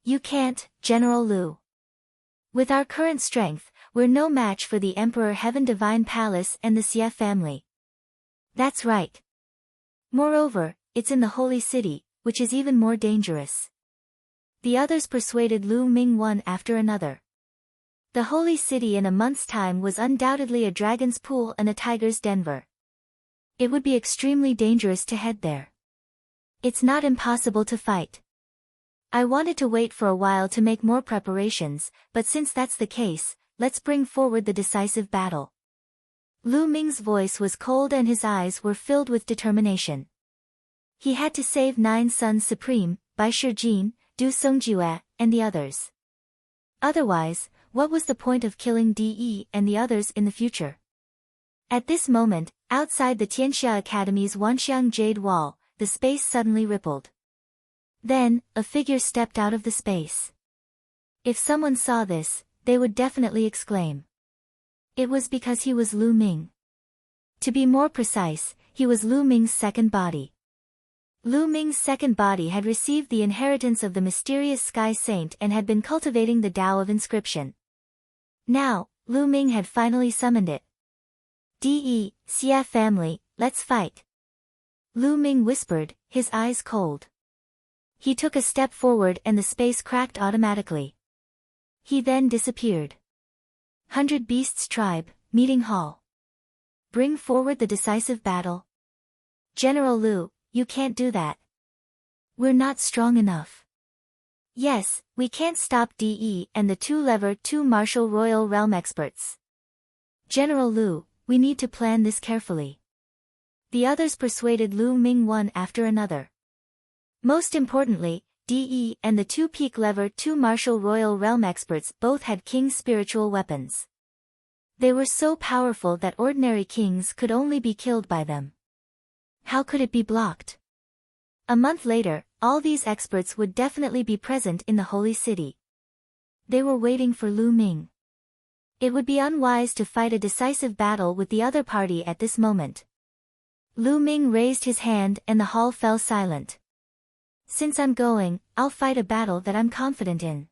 You can't, General Lu. With our current strength, we're no match for the Emperor Heaven Divine Palace and the Xia family. That's right. Moreover, it's in the holy city, which is even more dangerous. The others persuaded Lu Ming one after another. The holy city in a month's time was undoubtedly a dragon's pool and a tiger's denver. It would be extremely dangerous to head there. It's not impossible to fight. I wanted to wait for a while to make more preparations, but since that's the case, let's bring forward the decisive battle. Lu Ming's voice was cold and his eyes were filled with determination. He had to save 9 sons supreme, Bai Shijin, Du Songjue, and the others. Otherwise, what was the point of killing De and the others in the future? At this moment, outside the Tianxia Academy's Wanxiang Jade Wall, the space suddenly rippled. Then, a figure stepped out of the space. If someone saw this, they would definitely exclaim. It was because he was Lu Ming. To be more precise, he was Lu Ming's second body. Lu Ming's second body had received the inheritance of the mysterious Sky Saint and had been cultivating the Tao of inscription. Now, Lu Ming had finally summoned it. De, Xia family, let's fight. Lu Ming whispered, his eyes cold. He took a step forward and the space cracked automatically. He then disappeared. 100 Beasts Tribe, Meeting Hall. Bring forward the decisive battle. General Lu, you can't do that. We're not strong enough. Yes, we can't stop De and the 2 martial royal realm experts. General Lu, we need to plan this carefully. The others persuaded Lu Ming one after another. Most importantly, De and the 2 martial royal realm experts both had king's spiritual weapons. They were so powerful that ordinary kings could only be killed by them. How could it be blocked? A month later, all these experts would definitely be present in the holy city. They were waiting for Lu Ming. It would be unwise to fight a decisive battle with the other party at this moment. Lu Ming raised his hand and the hall fell silent. Since I'm going, I'll fight a battle that I'm confident in.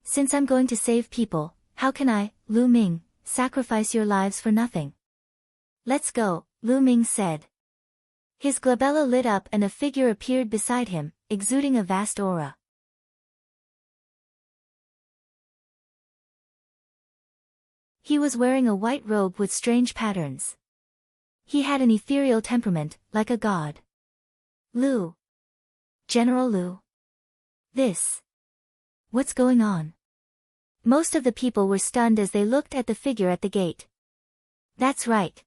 Since I'm going to save people, how can I, Lu Ming, sacrifice your lives for nothing? Let's go, Lu Ming said. His glabella lit up and a figure appeared beside him, exuding a vast aura. He was wearing a white robe with strange patterns. He had an ethereal temperament, like a god. Lu. General Lu. What's going on? Most of the people were stunned as they looked at the figure at the gate. That's right.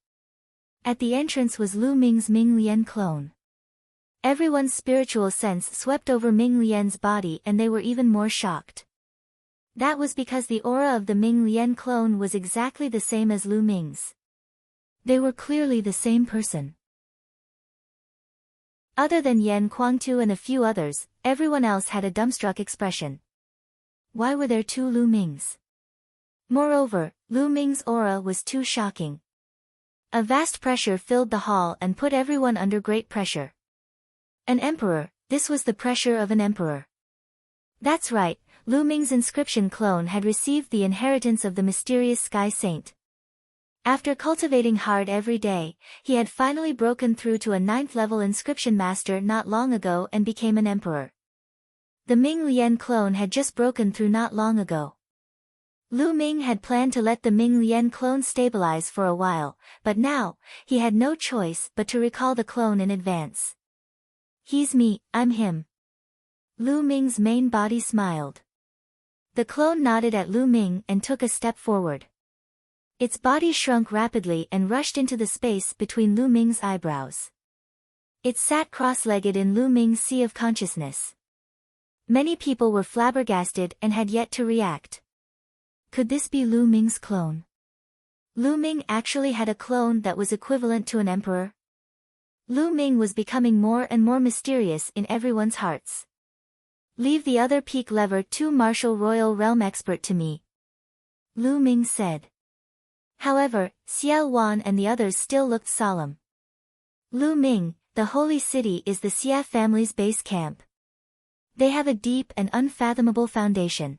At the entrance was Lu Ming's Ming Lian clone. Everyone's spiritual sense swept over Ming Lian's body and they were even more shocked. That was because the aura of the Ming Lian clone was exactly the same as Lu Ming's. They were clearly the same person. Other than Yan Kuangtu and a few others, everyone else had a dumbstruck expression. Why were there 2 Lu Mings? Moreover, Lu Ming's aura was too shocking. A vast pressure filled the hall and put everyone under great pressure. An emperor, this was the pressure of an emperor. That's right, Lu Ming's inscription clone had received the inheritance of the mysterious Sky Saint. After cultivating hard every day, he had finally broken through to a 9th-level inscription master not long ago and became an emperor. The Ming Lian clone had just broken through not long ago. Lu Ming had planned to let the Ming Lian clone stabilize for a while, but now, he had no choice but to recall the clone in advance. He's me, I'm him. Lu Ming's main body smiled. The clone nodded at Lu Ming and took a step forward. Its body shrunk rapidly and rushed into the space between Lu Ming's eyebrows. It sat cross-legged in Lu Ming's sea of consciousness. Many people were flabbergasted and had yet to react. Could this be Lu Ming's clone? Lu Ming actually had a clone that was equivalent to an emperor? Lu Ming was becoming more and more mysterious in everyone's hearts. Leave the other peak lever 2 martial royal realm expert to me, Lu Ming said. However, Xiao Wan and the others still looked solemn. Lu Ming, the holy city is the Xia family's base camp. They have a deep and unfathomable foundation.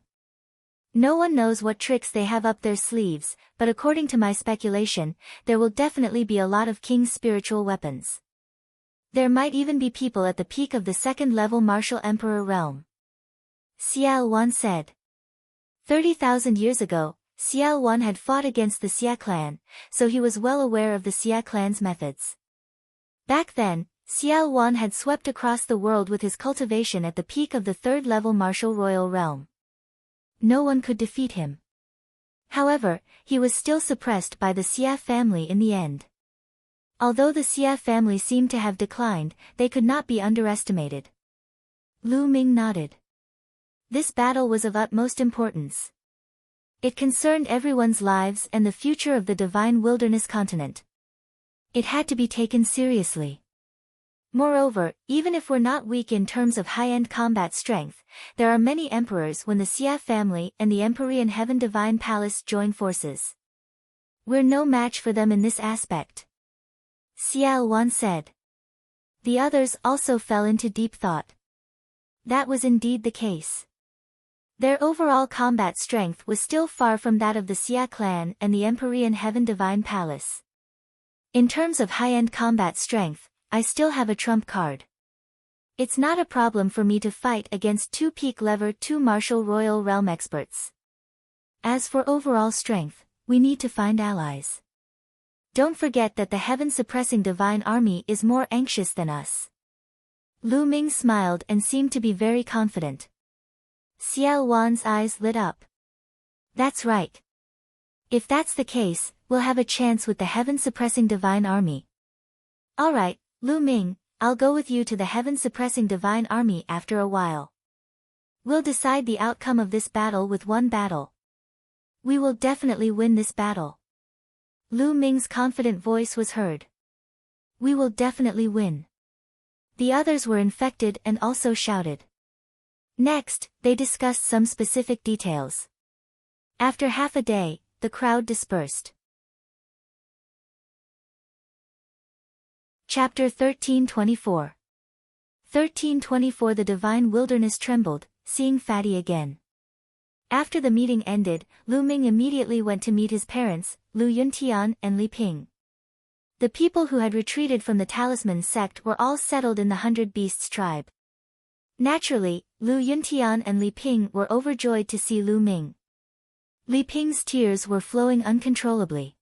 No one knows what tricks they have up their sleeves, but according to my speculation, there will definitely be a lot of king's spiritual weapons. There might even be people at the peak of the 2nd-level martial emperor realm. Xiao Wan said. 30,000 years ago, Xiao Wan had fought against the Xia clan, so he was well aware of the Xia clan's methods. Back then, Xiao Wan had swept across the world with his cultivation at the peak of the third-level martial royal realm. No one could defeat him. However, he was still suppressed by the Xia family in the end. Although the Xia family seemed to have declined, they could not be underestimated. Lu Ming nodded. This battle was of utmost importance. It concerned everyone's lives and the future of the divine wilderness continent. It had to be taken seriously. Moreover, even if we're not weak in terms of high-end combat strength, there are many emperors when the Xia family and the Empyrean Heaven Divine Palace join forces. We're no match for them in this aspect. Xiao Wan said. The others also fell into deep thought. That was indeed the case. Their overall combat strength was still far from that of the Xia clan and the Empyrean Heaven Divine Palace. In terms of high-end combat strength, I still have a trump card. It's not a problem for me to fight against 2 peak level 2 martial royal realm experts. As for overall strength, we need to find allies. Don't forget that the heaven-suppressing divine army is more anxious than us. Lu Ming smiled and seemed to be very confident. Xiao Wan's eyes lit up. That's right. If that's the case, we'll have a chance with the heaven-suppressing divine army. Alright, Lu Ming, I'll go with you to the heaven-suppressing divine army after a while. We'll decide the outcome of this battle with one battle. We will definitely win this battle. Lu Ming's confident voice was heard. We will definitely win. The others were infected and also shouted. Next, they discussed some specific details. After half a day, the crowd dispersed. Chapter 1324. 1324. The divine wilderness trembled, seeing Fatty again. After the meeting ended, Lu Ming immediately went to meet his parents, Lu Yuntian and Li Ping. The people who had retreated from the Talisman sect were all settled in the 100 Beasts tribe. Naturally, Lu Yuntian and Li Ping were overjoyed to see Lu Ming. Li Ping's tears were flowing uncontrollably.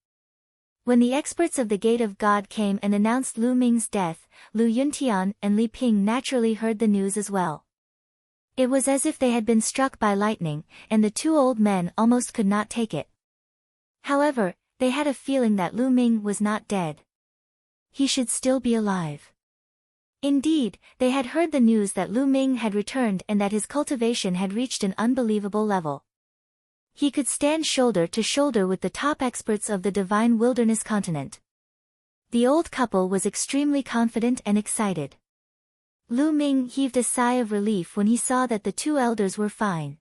When the experts of the Gate of God came and announced Lu Ming's death, Lu Yuntian and Li Ping naturally heard the news as well. It was as if they had been struck by lightning, and the 2 old men almost could not take it. However, they had a feeling that Lu Ming was not dead. He should still be alive. Indeed, they had heard the news that Lu Ming had returned and that his cultivation had reached an unbelievable level. He could stand shoulder to shoulder with the top experts of the divine wilderness continent. The old couple was extremely confident and excited. Lu Ming heaved a sigh of relief when he saw that the 2 elders were fine.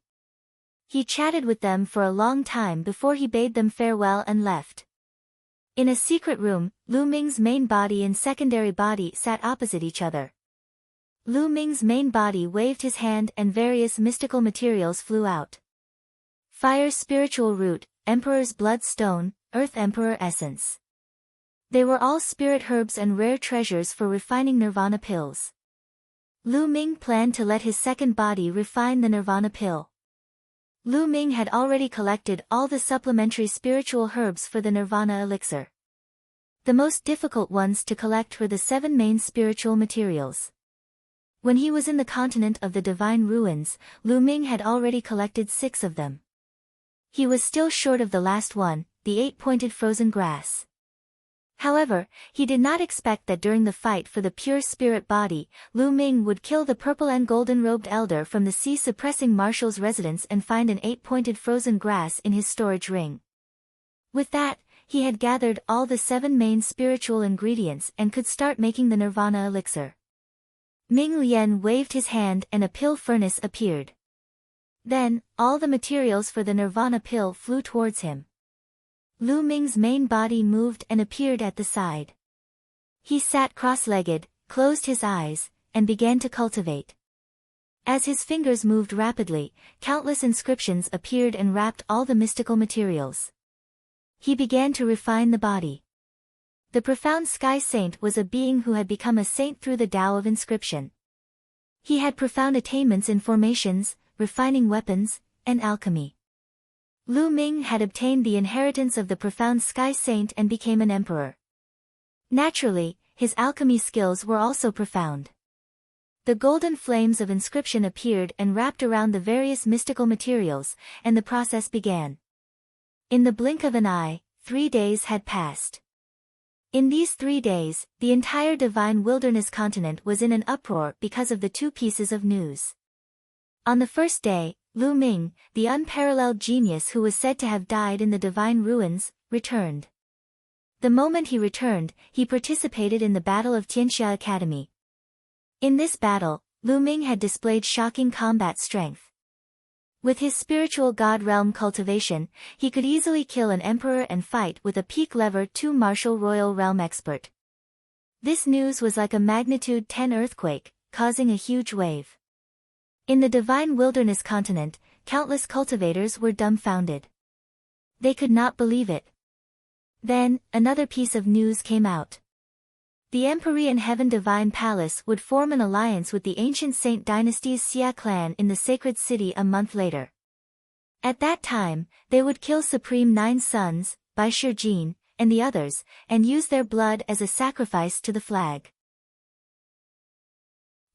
He chatted with them for a long time before he bade them farewell and left. In a secret room, Lu Ming's main body and secondary body sat opposite each other. Lu Ming's main body waved his hand and various mystical materials flew out. Fire spiritual root, Emperor's blood stone, Earth Emperor essence. They were all spirit herbs and rare treasures for refining nirvana pills. Lu Ming planned to let his second body refine the nirvana pill. Lu Ming had already collected all the supplementary spiritual herbs for the nirvana elixir. The most difficult ones to collect were the 7 main spiritual materials. When he was in the continent of the divine ruins, Lu Ming had already collected 6 of them. He was still short of the last one, the 8-pointed frozen grass. However, he did not expect that during the fight for the pure spirit body, Lu Ming would kill the purple and golden-robed elder from the sea-suppressing marshal's residence and find an 8-pointed frozen grass in his storage ring. With that, he had gathered all the 7 main spiritual ingredients and could start making the nirvana elixir. Ming Lian waved his hand and a pill furnace appeared. Then, all the materials for the nirvana pill flew towards him. Lu Ming's main body moved and appeared at the side. He sat cross-legged, closed his eyes, and began to cultivate. As his fingers moved rapidly, countless inscriptions appeared and wrapped all the mystical materials. He began to refine the body. The profound sky saint was a being who had become a saint through the Tao of inscription. He had profound attainments in formations, refining weapons, and alchemy. Lu Ming had obtained the inheritance of the profound sky saint and became an emperor. Naturally, his alchemy skills were also profound. The golden flames of inscription appeared and wrapped around the various mystical materials, and the process began. In the blink of an eye, 3 days had passed. In these 3 days, the entire divine wilderness continent was in an uproar because of the 2 pieces of news. On the first day, Lu Ming, the unparalleled genius who was said to have died in the divine ruins, returned. The moment he returned, he participated in the Battle of Tianxia Academy. In this battle, Lu Ming had displayed shocking combat strength. With his spiritual god realm cultivation, he could easily kill an emperor and fight with a peak lever 2 martial royal realm expert. This news was like a magnitude 10 earthquake, causing a huge wave. In the divine wilderness continent, countless cultivators were dumbfounded. They could not believe it. Then, another piece of news came out. The Empyrean Heaven Divine Palace would form an alliance with the ancient Saint Dynasty's Xia clan in the sacred city a month later. At that time, they would kill Supreme 9 sons, Bai Shijin, and the others, and use their blood as a sacrifice to the flag.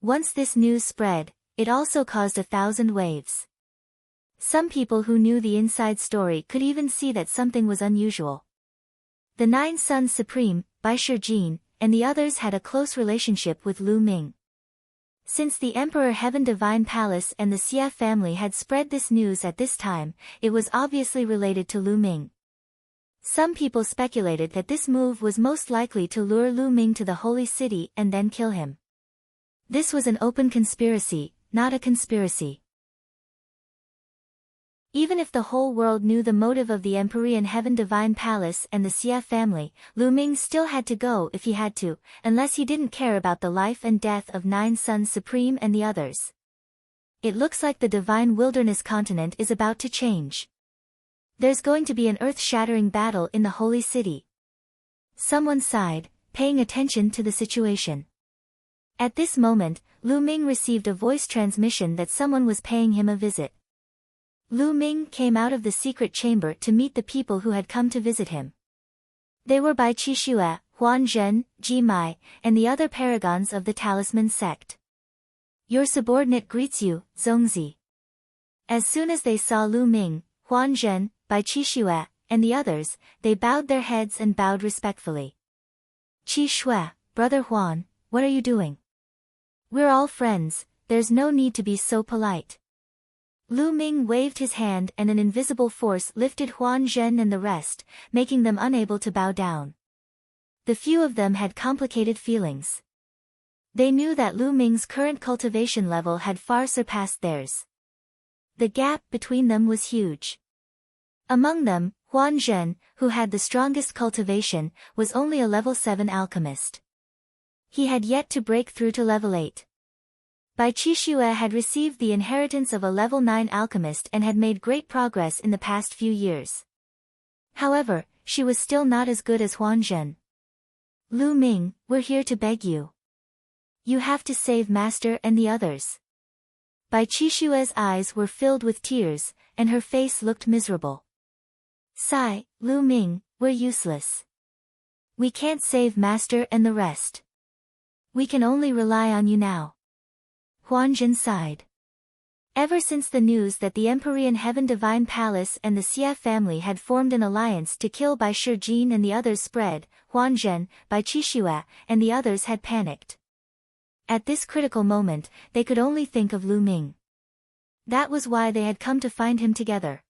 Once this news spread, it also caused 1,000 waves. Some people who knew the inside story could even see that something was unusual. The 9 sons Supreme, Bai Shijin, and the others had a close relationship with Lu Ming. Since the Emperor Heaven Divine Palace and the Xia family had spread this news at this time, it was obviously related to Lu Ming. Some people speculated that this move was most likely to lure Lu Ming to the holy city and then kill him. This was an open conspiracy, not a conspiracy. Even if the whole world knew the motive of the Empyrean Heaven Divine Palace and the Xia family, Lu Ming still had to go if he had to, unless he didn't care about the life and death of 9 sons Supreme and the others. It looks like the divine wilderness continent is about to change. There's going to be an earth-shattering battle in the holy city. Someone sighed, paying attention to the situation. At this moment, Lu Ming received a voice transmission that someone was paying him a visit. Lu Ming came out of the secret chamber to meet the people who had come to visit him. They were Bai Qixue, Huan Zhen, Ji Mai, and the other paragons of the Talisman sect. Your subordinate greets you, Zongzi. As soon as they saw Lu Ming, Huan Zhen, Bai Qixue, and the others, they bowed their heads and bowed respectfully. Qixue, Brother Huan, what are you doing? We're all friends, there's no need to be so polite. Lu Ming waved his hand and an invisible force lifted Huan Zhen and the rest, making them unable to bow down. The few of them had complicated feelings. They knew that Lu Ming's current cultivation level had far surpassed theirs. The gap between them was huge. Among them, Huan Zhen, who had the strongest cultivation, was only a level 7 alchemist. He had yet to break through to level 8. Bai Qixue had received the inheritance of a level 9 alchemist and had made great progress in the past few years. However, she was still not as good as Huan Zhen. Lu Ming, we're here to beg you. You have to save Master and the others. Bai Qixue's eyes were filled with tears, and her face looked miserable. Sigh, Lu Ming, we're useless. We can't save Master and the rest. We can only rely on you now. Huan Zhen sighed. Ever since the news that the Empyrean Heaven Divine Palace and the Xia family had formed an alliance to kill Bai Shijin and the others spread, Huan Zhen, Bai Qixue, and the others had panicked. At this critical moment, they could only think of Lu Ming. That was why they had come to find him together.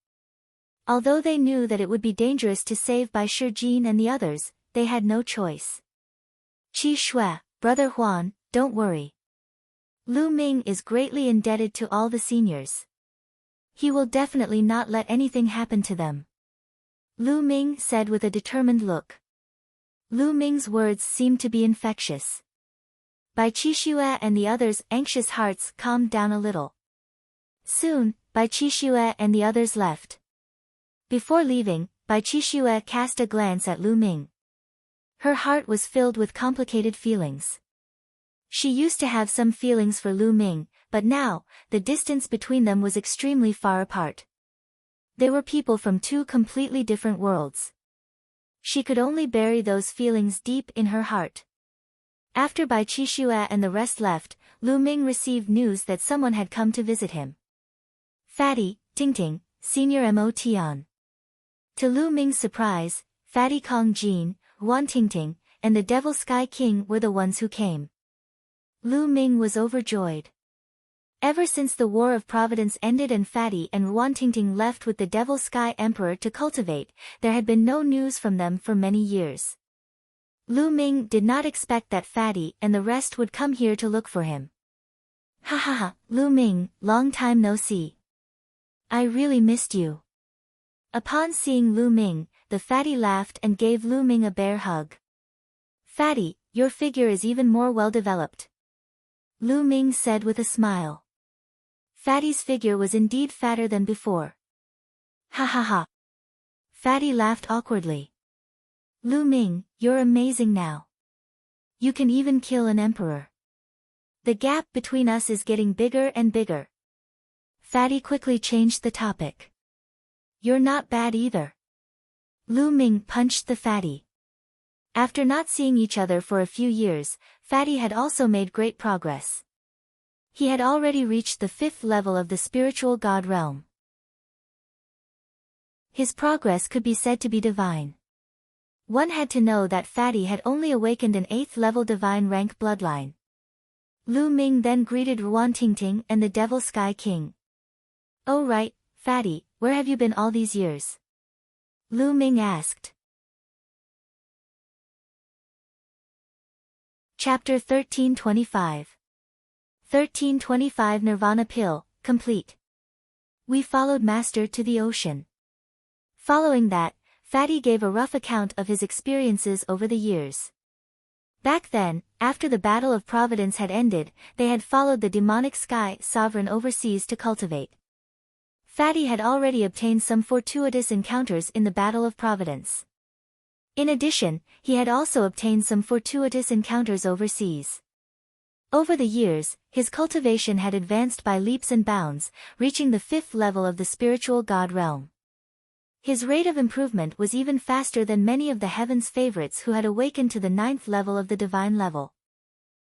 Although they knew that it would be dangerous to save Bai Shijin and the others, they had no choice. Qixue, Brother Huan, don't worry. Lu Ming is greatly indebted to all the seniors. He will definitely not let anything happen to them. Lu Ming said with a determined look. Lu Ming's words seemed to be infectious. Bai Qixue and the others' anxious hearts calmed down a little. Soon, Bai Qixue and the others left. Before leaving, Bai Qixue cast a glance at Lu Ming. Her heart was filled with complicated feelings. She used to have some feelings for Lu Ming, but now, the distance between them was extremely far apart. They were people from 2 completely different worlds. She could only bury those feelings deep in her heart. After Bai Qixue and the rest left, Lu Ming received news that someone had come to visit him. Fatty, Tingting, Senior Mo Tian. To Lu Ming's surprise, Fatty Kong Jin, Wan Tingting, and the Devil Sky King were the ones who came. Lu Ming was overjoyed. Ever since the War of Providence ended and Fatty and Wan Tingting left with the Devil Sky Emperor to cultivate, there had been no news from them for many years. Lu Ming did not expect that Fatty and the rest would come here to look for him. Ha ha ha, Lu Ming, long time no see. I really missed you. Upon seeing Lu Ming, the Fatty laughed and gave Lu Ming a bear hug. Fatty, your figure is even more well developed. Lu Ming said with a smile. Fatty's figure was indeed fatter than before. Ha ha ha. Fatty laughed awkwardly. Lu Ming, you're amazing now. You can even kill an emperor. The gap between us is getting bigger and bigger. Fatty quickly changed the topic. You're not bad either. Lu Ming punched the Fatty. After not seeing each other for a few years, Fatty had also made great progress. He had already reached the 5th level of the spiritual god realm. His progress could be said to be divine. One had to know that Fatty had only awakened an 8th level divine rank bloodline. Lu Ming then greeted Ruan Tingting and the Devil Sky King. Oh right, Fatty, where have you been all these years? Lu Ming asked. Chapter 1325. 1325 Nirvana Pill, complete. We followed Master to the ocean. Following that, Fatty gave a rough account of his experiences over the years. Back then, after the Battle of Providence had ended, they had followed the demonic sky sovereign overseas to cultivate. Fatty had already obtained some fortuitous encounters in the Battle of Providence. In addition, he had also obtained some fortuitous encounters overseas. Over the years, his cultivation had advanced by leaps and bounds, reaching the 5th level of the spiritual god realm. His rate of improvement was even faster than many of the heaven's favorites who had awakened to the 9th level of the divine level.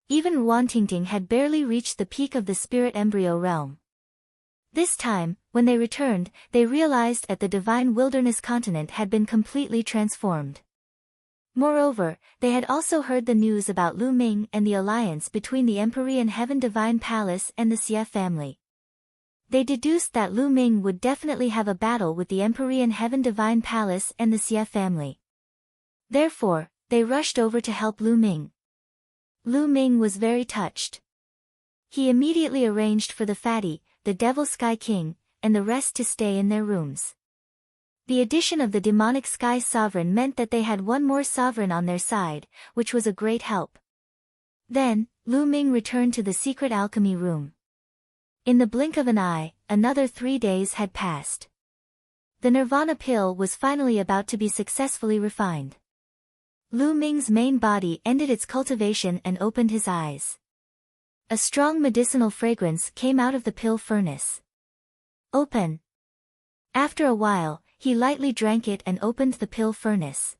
Even Ruan Tingting had barely reached the peak of the spirit embryo realm. This time, when they returned, they realized that the divine wilderness continent had been completely transformed. Moreover, they had also heard the news about Lu Ming and the alliance between the Empyrean Heaven Divine Palace and the Xie family. They deduced that Lu Ming would definitely have a battle with the Empyrean Heaven Divine Palace and the Xie family. Therefore, they rushed over to help Lu Ming. Lu Ming was very touched. He immediately arranged for the Fatty, the Devil Sky King, and the rest to stay in their rooms. The addition of the demonic sky sovereign meant that they had one more sovereign on their side, which was a great help. Then, Lu Ming returned to the secret alchemy room. In the blink of an eye, another 3 days had passed. The Nirvana pill was finally about to be successfully refined. Lu Ming's main body ended its cultivation and opened his eyes. A strong medicinal fragrance came out of the pill furnace. Open. After a while, he lightly drank it and opened the pill furnace.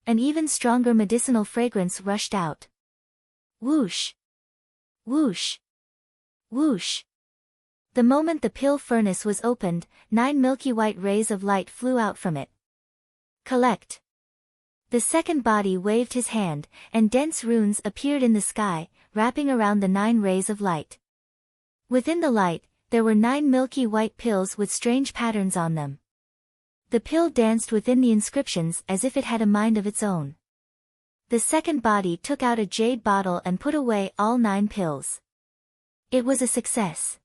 An even stronger medicinal fragrance rushed out. Whoosh! Whoosh! Whoosh! The moment the pill furnace was opened, 9 milky white rays of light flew out from it. Collect! The second body waved his hand, and dense runes appeared in the sky, wrapping around the 9 rays of light. Within the light, there were 9 milky white pills with strange patterns on them. The pill danced within the inscriptions as if it had a mind of its own. The second body took out a jade bottle and put away all 9 pills. It was a success.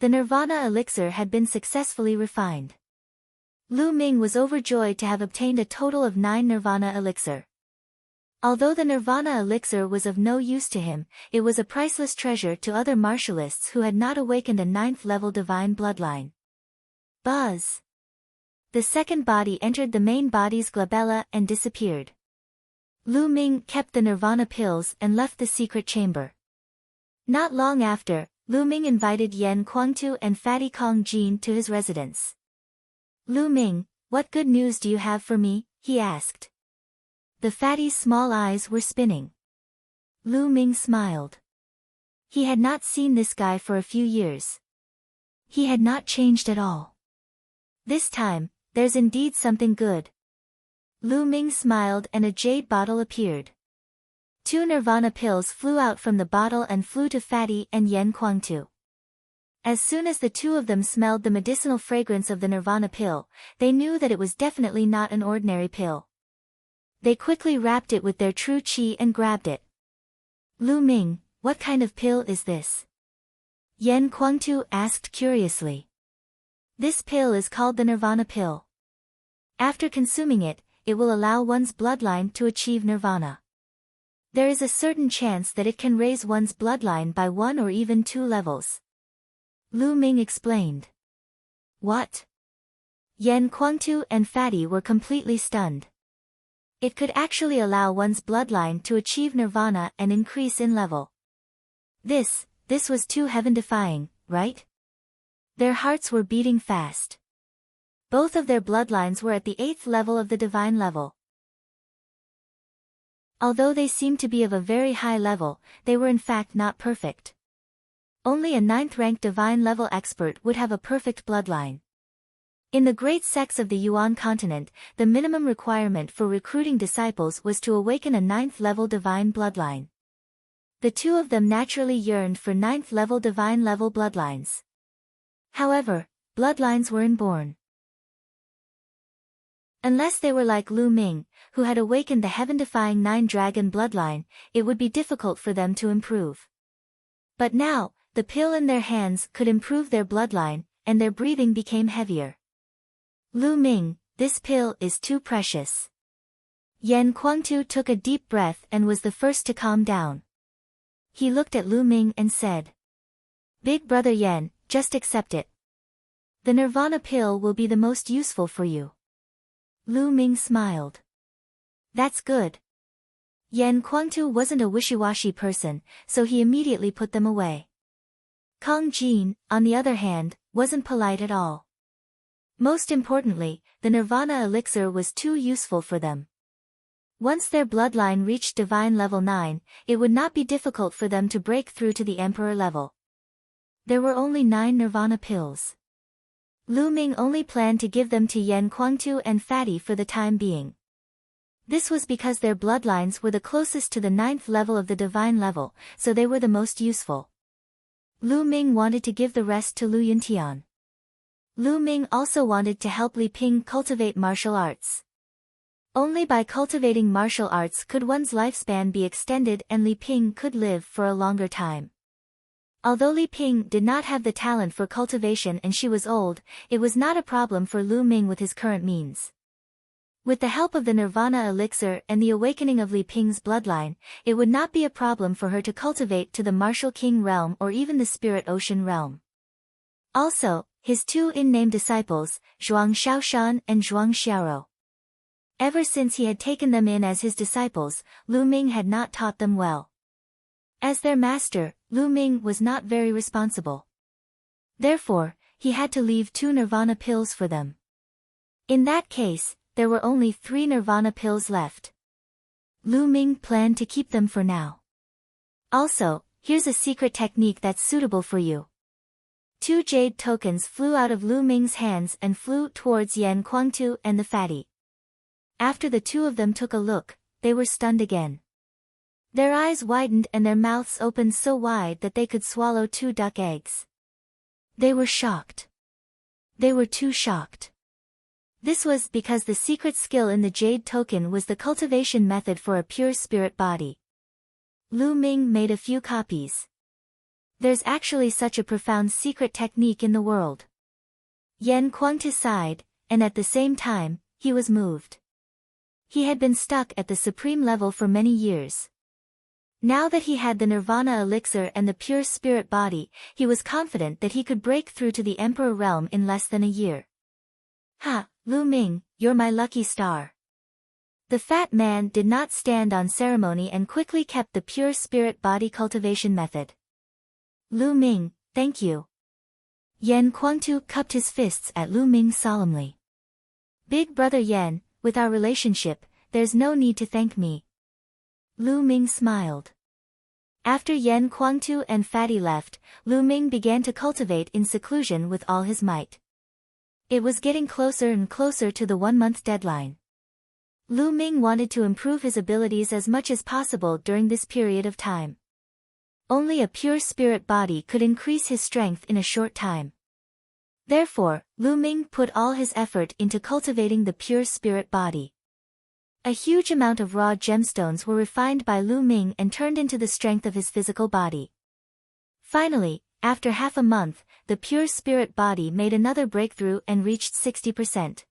The Nirvana elixir had been successfully refined. Lu Ming was overjoyed to have obtained a total of 9 Nirvana elixir. Although the Nirvana elixir was of no use to him, it was a priceless treasure to other martialists who had not awakened a 9th level divine bloodline. Buzz! The second body entered the main body's glabella and disappeared. Lu Ming kept the Nirvana pills and left the secret chamber. Not long after, Lu Ming invited Yan Kuangtu and Fatty Kong Jin to his residence. Lu Ming, what good news do you have for me? He asked. The Fatty's small eyes were spinning. Lu Ming smiled. He had not seen this guy for a few years. He had not changed at all. This time, there's indeed something good. Lu Ming smiled and a jade bottle appeared. 2 nirvana pills flew out from the bottle and flew to Fatty and Yen Kuangtu. As soon as the two of them smelled the medicinal fragrance of the nirvana pill, they knew that it was definitely not an ordinary pill. They quickly wrapped it with their true qi and grabbed it. Lu Ming, what kind of pill is this? Yen Kuangtu asked curiously. This pill is called the nirvana pill. After consuming it, it will allow one's bloodline to achieve nirvana. There is a certain chance that it can raise one's bloodline by 1 or even 2 levels. Lu Ming explained. What? Yen Kuangtu and Fatty were completely stunned. It could actually allow one's bloodline to achieve nirvana and increase in level. This was too heaven-defying, right? Their hearts were beating fast. Both of their bloodlines were at the 8th level of the divine level. Although they seemed to be of a very high level, they were in fact not perfect. Only a 9th-ranked divine level expert would have a perfect bloodline. In the great sects of the Yuan continent, the minimum requirement for recruiting disciples was to awaken a 9th-level divine bloodline. The two of them naturally yearned for 9th-level divine level bloodlines. However, bloodlines were inborn. Unless they were like Lu Ming, who had awakened the heaven-defying 9-dragon bloodline, it would be difficult for them to improve. But now, the pill in their hands could improve their bloodline, and their breathing became heavier. Lu Ming, this pill is too precious. Yen Kuangtu took a deep breath and was the first to calm down. He looked at Lu Ming and said, Big brother Yen, just accept it. The nirvana pill will be the most useful for you. Lu Ming smiled. That's good. Yen Kuangtu wasn't a wishy-washy person, so he immediately put them away. Kong Jin, on the other hand, wasn't polite at all. Most importantly, the nirvana elixir was too useful for them. Once their bloodline reached divine level 9, it would not be difficult for them to break through to the emperor level. There were only 9 nirvana pills. Lu Ming only planned to give them to Yen Kuangtu and Fatty for the time being. This was because their bloodlines were the closest to the 9th level of the divine level, so they were the most useful. Lu Ming wanted to give the rest to Lu Yuntian. Lu Ming also wanted to help Li Ping cultivate martial arts. Only by cultivating martial arts could one's lifespan be extended and Li Ping could live for a longer time. Although Li Ping did not have the talent for cultivation and she was old, it was not a problem for Lu Ming with his current means. With the help of the nirvana elixir and the awakening of Li Ping's bloodline, it would not be a problem for her to cultivate to the martial king realm or even the spirit ocean realm. Also, his 2 in-name disciples, Zhuang Shaoshan and Zhuang Xiaoro. Ever since he had taken them in as his disciples, Lu Ming had not taught them well. As their master, Lu Ming was not very responsible. Therefore, he had to leave 2 nirvana pills for them. In that case, there were only 3 nirvana pills left. Lu Ming planned to keep them for now. Also, here's a secret technique that's suitable for you. 2 jade tokens flew out of Lu Ming's hands and flew towards Yen Kuangtu and the Fatty. After the 2 of them took a look, they were stunned again. Their eyes widened and their mouths opened so wide that they could swallow 2 duck eggs. They were shocked. They were too shocked. This was because the secret skill in the jade token was the cultivation method for a pure spirit body. Lu Ming made a few copies. There's actually such a profound secret technique in the world. Yen Kuangtu sighed, and at the same time, he was moved. He had been stuck at the supreme level for many years. Now that he had the nirvana elixir and the pure spirit body, he was confident that he could break through to the emperor realm in less than a year. Ha, Lu Ming, you're my lucky star. The fat man did not stand on ceremony and quickly kept the pure spirit body cultivation method. Lu Ming, thank you. Yen Kuangtu cupped his fists at Lu Ming solemnly. Big brother Yen, with our relationship, there's no need to thank me. Lu Ming smiled. After Yan Kuangtu and Fatty left, Lu Ming began to cultivate in seclusion with all his might. It was getting closer and closer to the 1-month deadline. Lu Ming wanted to improve his abilities as much as possible during this period of time. Only a pure spirit body could increase his strength in a short time. Therefore, Lu Ming put all his effort into cultivating the pure spirit body. A huge amount of raw gemstones were refined by Lu Ming and turned into the strength of his physical body. Finally, after half a month, the pure spirit body made another breakthrough and reached 60%.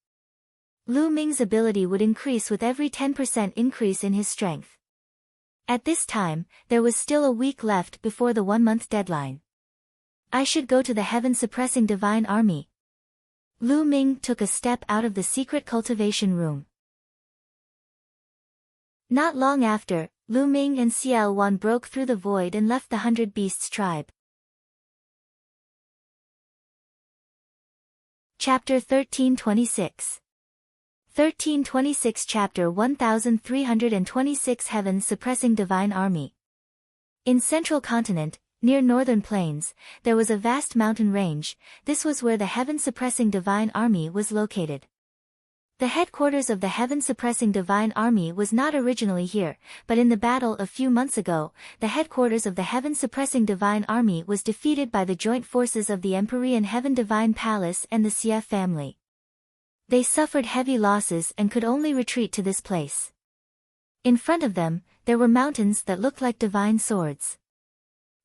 Lu Ming's ability would increase with every 10% increase in his strength. At this time, there was still a week left before the 1-month deadline. I should go to the heaven-suppressing divine army. Lu Ming took a step out of the secret cultivation room. Not long after, Lu Ming and Xiao Wan broke through the void and left the 100 Beasts tribe. Chapter 1326. 1326 Chapter 1326 Heaven-suppressing divine army. In Central Continent, near northern plains, there was a vast mountain range. This was where the heaven-suppressing divine army was located. The headquarters of the heaven-suppressing divine army was not originally here, but in the battle a few months ago, the headquarters of the heaven-suppressing divine army was defeated by the joint forces of the Empyrean Heaven Divine Palace and the Xia family. They suffered heavy losses and could only retreat to this place. In front of them, there were mountains that looked like divine swords.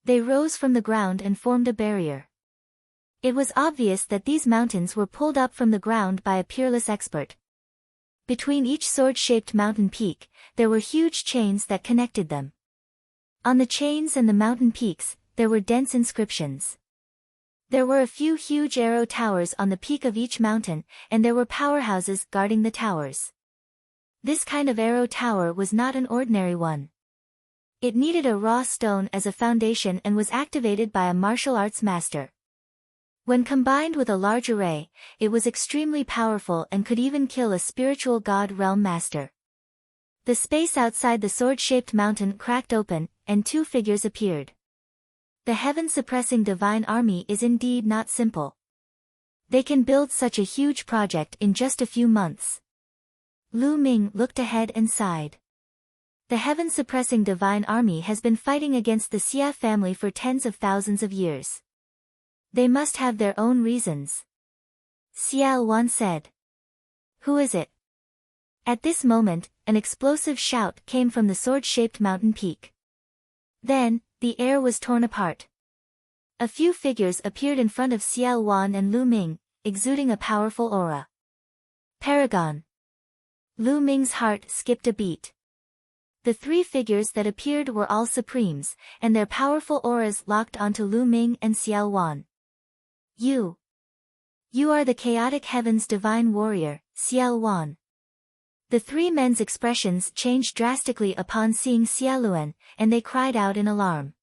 They rose from the ground and formed a barrier. It was obvious that these mountains were pulled up from the ground by a peerless expert. Between each sword-shaped mountain peak, there were huge chains that connected them. On the chains and the mountain peaks, there were dense inscriptions. There were a few huge arrow towers on the peak of each mountain, and there were powerhouses guarding the towers. This kind of arrow tower was not an ordinary one. It needed a raw stone as a foundation and was activated by a martial arts master. When combined with a large array, it was extremely powerful and could even kill a spiritual god realm master. The space outside the sword-shaped mountain cracked open, and 2 figures appeared. The heaven-suppressing divine army is indeed not simple. They can build such a huge project in just a few months. Lu Ming looked ahead and sighed. The heaven-suppressing divine army has been fighting against the Xia family for tens of thousands of years. They must have their own reasons. Xiao Wan said. Who is it? At this moment, an explosive shout came from the sword-shaped mountain peak. Then, the air was torn apart. A few figures appeared in front of Xiao Wan and Lu Ming, exuding a powerful aura. Paragon. Lu Ming's heart skipped a beat. The 3 figures that appeared were all supremes, and their powerful auras locked onto Lu Ming and Xiao Wan. You are the chaotic heaven's divine warrior, Xiao Wan. The 3 men's expressions changed drastically upon seeing Xia Luan, and they cried out in alarm.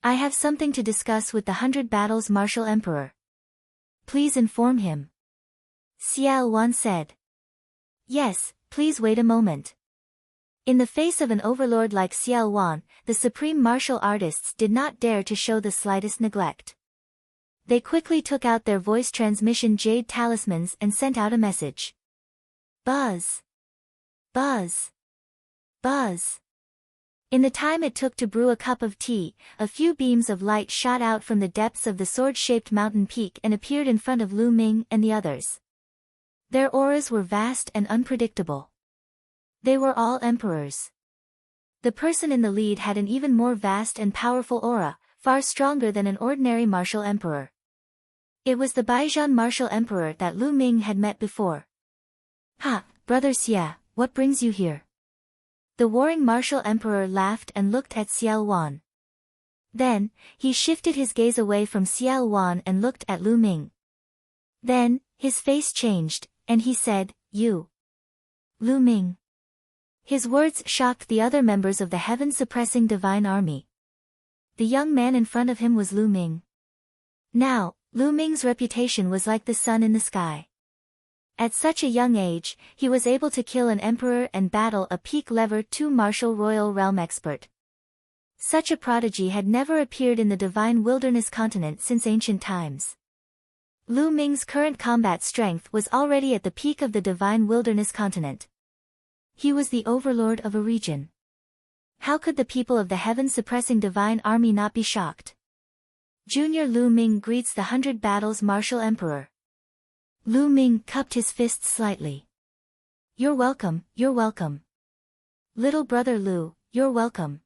I have something to discuss with the 100 Battles Martial Emperor. Please inform him. Xiao Wan said. Yes, please wait a moment. In the face of an overlord like Xiao Wan, the supreme martial artists did not dare to show the slightest neglect. They quickly took out their voice transmission jade talismans and sent out a message. Buzz. Buzz. Buzz. In the time it took to brew a cup of tea, a few beams of light shot out from the depths of the sword-shaped mountain peak and appeared in front of Lu Ming and the others. Their auras were vast and unpredictable. They were all emperors. The person in the lead had an even more vast and powerful aura, far stronger than an ordinary martial emperor. It was the Baijian martial emperor that Lu Ming had met before. Ha, brother Xia, what brings you here? The warring martial emperor laughed and looked at Xiao Wan. Then, he shifted his gaze away from Xiao Wan and looked at Lu Ming. Then, his face changed, and he said, You. Lu Ming. His words shocked the other members of the heaven-suppressing divine army. The young man in front of him was Lu Ming. Now, Lu Ming's reputation was like the sun in the sky. At such a young age, he was able to kill an emperor and battle a peak level 2 martial royal realm expert. Such a prodigy had never appeared in the divine wilderness continent since ancient times. Lu Ming's current combat strength was already at the peak of the divine wilderness continent. He was the overlord of a region. How could the people of the heaven-suppressing divine army not be shocked? Junior Lu Ming greets the 100 battles martial emperor. Lu Ming cupped his fists slightly. You're welcome, you're welcome. Little brother Lu, you're welcome.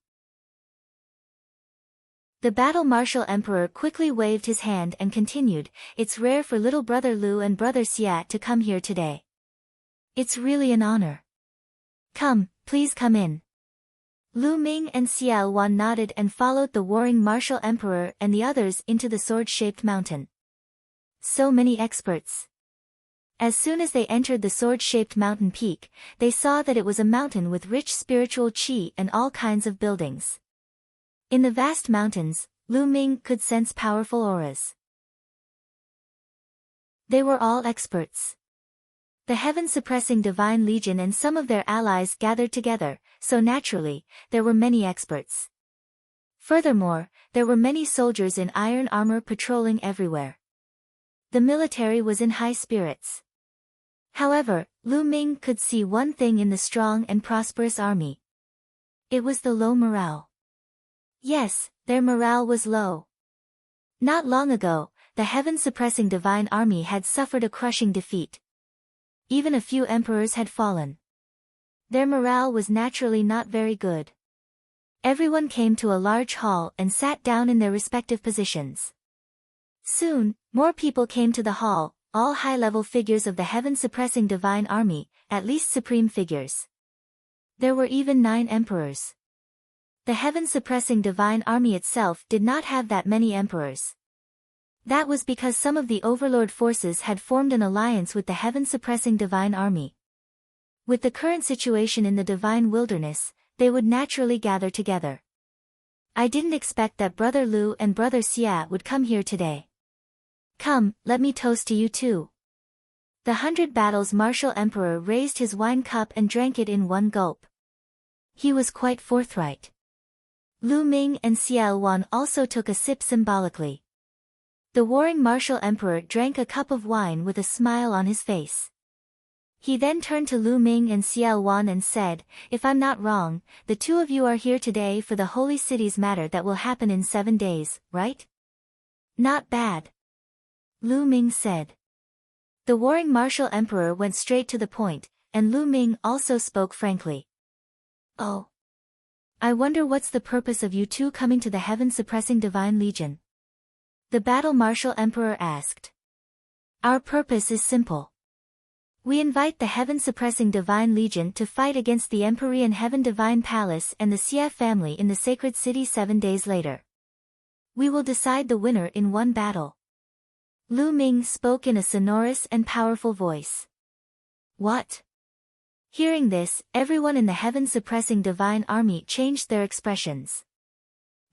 The battle martial emperor quickly waved his hand and continued, it's rare for little brother Lu and brother Xia to come here today. It's really an honor. Come, please come in. Lu Ming and Xiao Wan nodded and followed the warring martial emperor and the others into the sword-shaped mountain. So many experts. As soon as they entered the sword-shaped mountain peak, they saw that it was a mountain with rich spiritual qi and all kinds of buildings. In the vast mountains, Lu Ming could sense powerful auras. They were all experts. The heaven-suppressing divine legion and some of their allies gathered together, so naturally, there were many experts. Furthermore, there were many soldiers in iron armor patrolling everywhere. The military was in high spirits. However, Lu Ming could see one thing in the strong and prosperous army. It was the low morale. Yes, their morale was low. Not long ago, the heaven-suppressing divine army had suffered a crushing defeat. Even a few emperors had fallen. Their morale was naturally not very good. Everyone came to a large hall and sat down in their respective positions. Soon, more people came to the hall, all high-level figures of the heaven-suppressing divine army, at least supreme figures. There were even 9 emperors. The heaven-suppressing divine army itself did not have that many emperors. That was because some of the overlord forces had formed an alliance with the heaven-suppressing divine army. With the current situation in the divine wilderness, they would naturally gather together. I didn't expect that brother Lu and brother Xia would come here today. Come, let me toast to you too. The 100 battles martial emperor raised his wine cup and drank it in one gulp. He was quite forthright. Lu Ming and Xiao Wan also took a sip symbolically. The warring martial emperor drank a cup of wine with a smile on his face. He then turned to Lu Ming and Xiao Wan and said, if I'm not wrong, the two of you are here today for the holy city's matter that will happen in 7 days, right? Not bad. Lu Ming said. The warring martial emperor went straight to the point, and Lu Ming also spoke frankly. Oh. I wonder what's the purpose of you two coming to the heaven-suppressing divine legion? The battle martial emperor asked. Our purpose is simple. We invite the heaven-suppressing divine legion to fight against the Empyrean Heaven Divine Palace and the Xia family in the sacred city 7 days later. We will decide the winner in one battle. Lu Ming spoke in a sonorous and powerful voice. What? Hearing this, everyone in the heaven-suppressing divine army changed their expressions.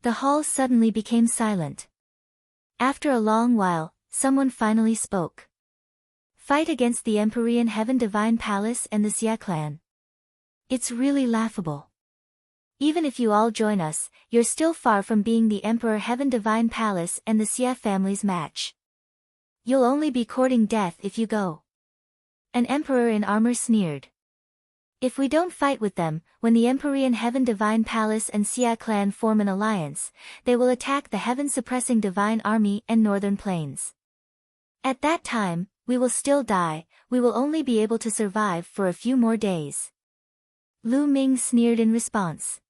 The hall suddenly became silent. After a long while, someone finally spoke. Fight against the Empyrean Heaven Divine Palace and the Xia clan. It's really laughable. Even if you all join us, you're still far from being the Emperor Heaven Divine Palace and the Xia family's match. You'll only be courting death if you go. An emperor in armor sneered. If we don't fight with them, when the Empyrean Heaven Divine Palace and Xia clan form an alliance, they will attack the heaven-suppressing divine army and northern plains. At that time, we will still die, we will only be able to survive for a few more days. Lu Ming sneered in response.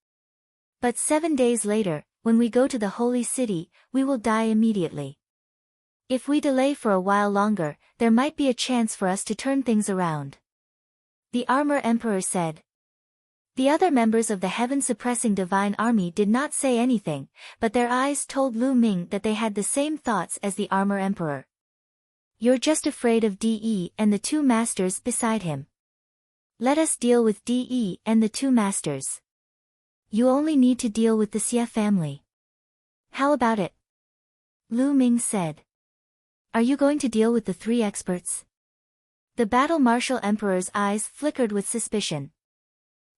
But 7 days later, when we go to the holy city, we will die immediately. If we delay for a while longer, there might be a chance for us to turn things around. The armor emperor said. The other members of the heaven-suppressing divine army did not say anything, but their eyes told Lu Ming that they had the same thoughts as the armor emperor. You're just afraid of De and the 2 masters beside him. Let us deal with De and the 2 masters. You only need to deal with the Xia family. How about it? Lu Ming said. Are you going to deal with the 3 experts? The battle martial emperor's eyes flickered with suspicion.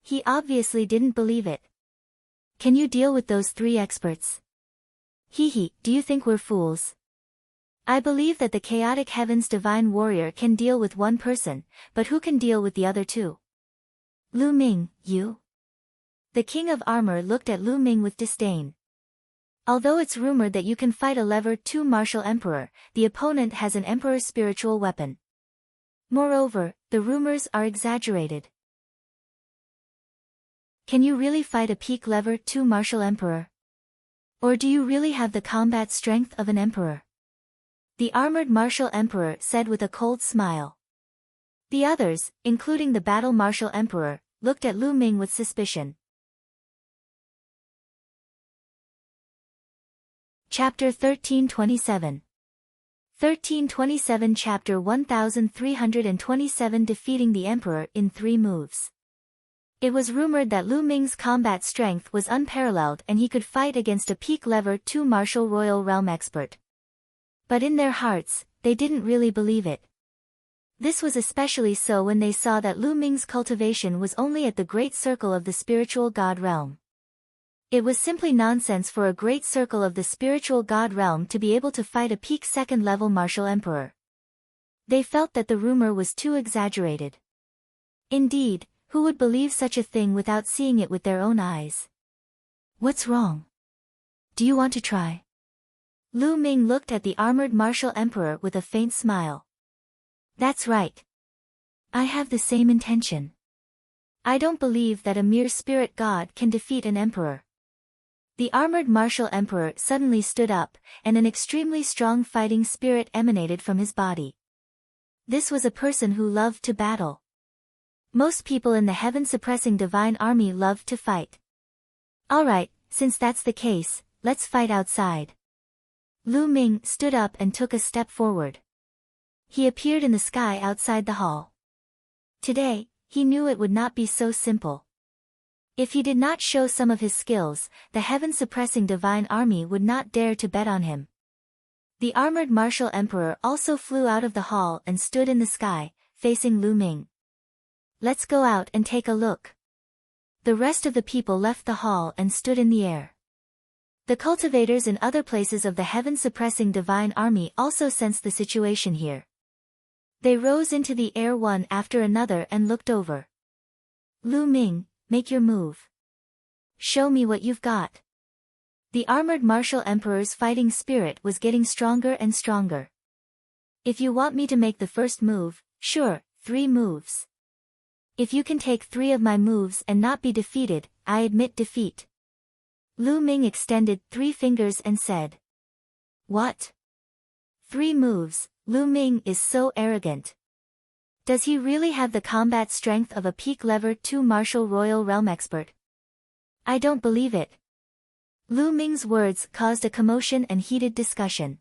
He obviously didn't believe it. Can you deal with those 3 experts? Hee, do you think we're fools? I believe that the chaotic heaven's divine warrior can deal with 1 person, but who can deal with the other 2? Lu Ming, you? The King of Armor looked at Lu Ming with disdain. Although it's rumored that you can fight a level 2 martial emperor, the opponent has an emperor's spiritual weapon. Moreover, the rumors are exaggerated. Can you really fight a peak level 2 martial emperor? Or do you really have the combat strength of an emperor? The armored martial emperor said with a cold smile. The others, including the battle martial emperor, looked at Lu Ming with suspicion. Chapter 1327. 1327 Chapter 1327 Defeating the Emperor in 3 moves. It was rumored that Lu Ming's combat strength was unparalleled and he could fight against a peak level 2 martial royal realm expert. But in their hearts, they didn't really believe it. This was especially so when they saw that Lu Ming's cultivation was only at the great circle of the spiritual god realm. It was simply nonsense for a great circle of the spiritual god realm to be able to fight a peak 2nd level martial emperor. They felt that the rumor was too exaggerated. Indeed, who would believe such a thing without seeing it with their own eyes? What's wrong? Do you want to try? Lu Ming looked at the armored martial emperor with a faint smile. That's right. I have the same intention. I don't believe that a mere spirit god can defeat an emperor. The armored martial emperor suddenly stood up, and an extremely strong fighting spirit emanated from his body. This was a person who loved to battle. Most people in the heaven-suppressing divine army loved to fight. Alright, since that's the case, let's fight outside. Lu Ming stood up and took a step forward. He appeared in the sky outside the hall. Today, he knew it would not be so simple. If he did not show some of his skills, the heaven-suppressing divine army would not dare to bet on him. The armored martial emperor also flew out of the hall and stood in the sky, facing Lu Ming. Let's go out and take a look. The rest of the people left the hall and stood in the air. The cultivators in other places of the heaven-suppressing divine army also sensed the situation here. They rose into the air one after another and looked over. Lu Ming, make your move. Show me what you've got. The armored martial emperor's fighting spirit was getting stronger and stronger. If you want me to make the first move, sure, 3 moves. If you can take 3 of my moves and not be defeated, I admit defeat. Lu Ming extended 3 fingers and said. What? 3 moves, Lu Ming is so arrogant. Does he really have the combat strength of a peak level 2 martial royal realm expert? I don't believe it. Lu Ming's words caused a commotion and heated discussion.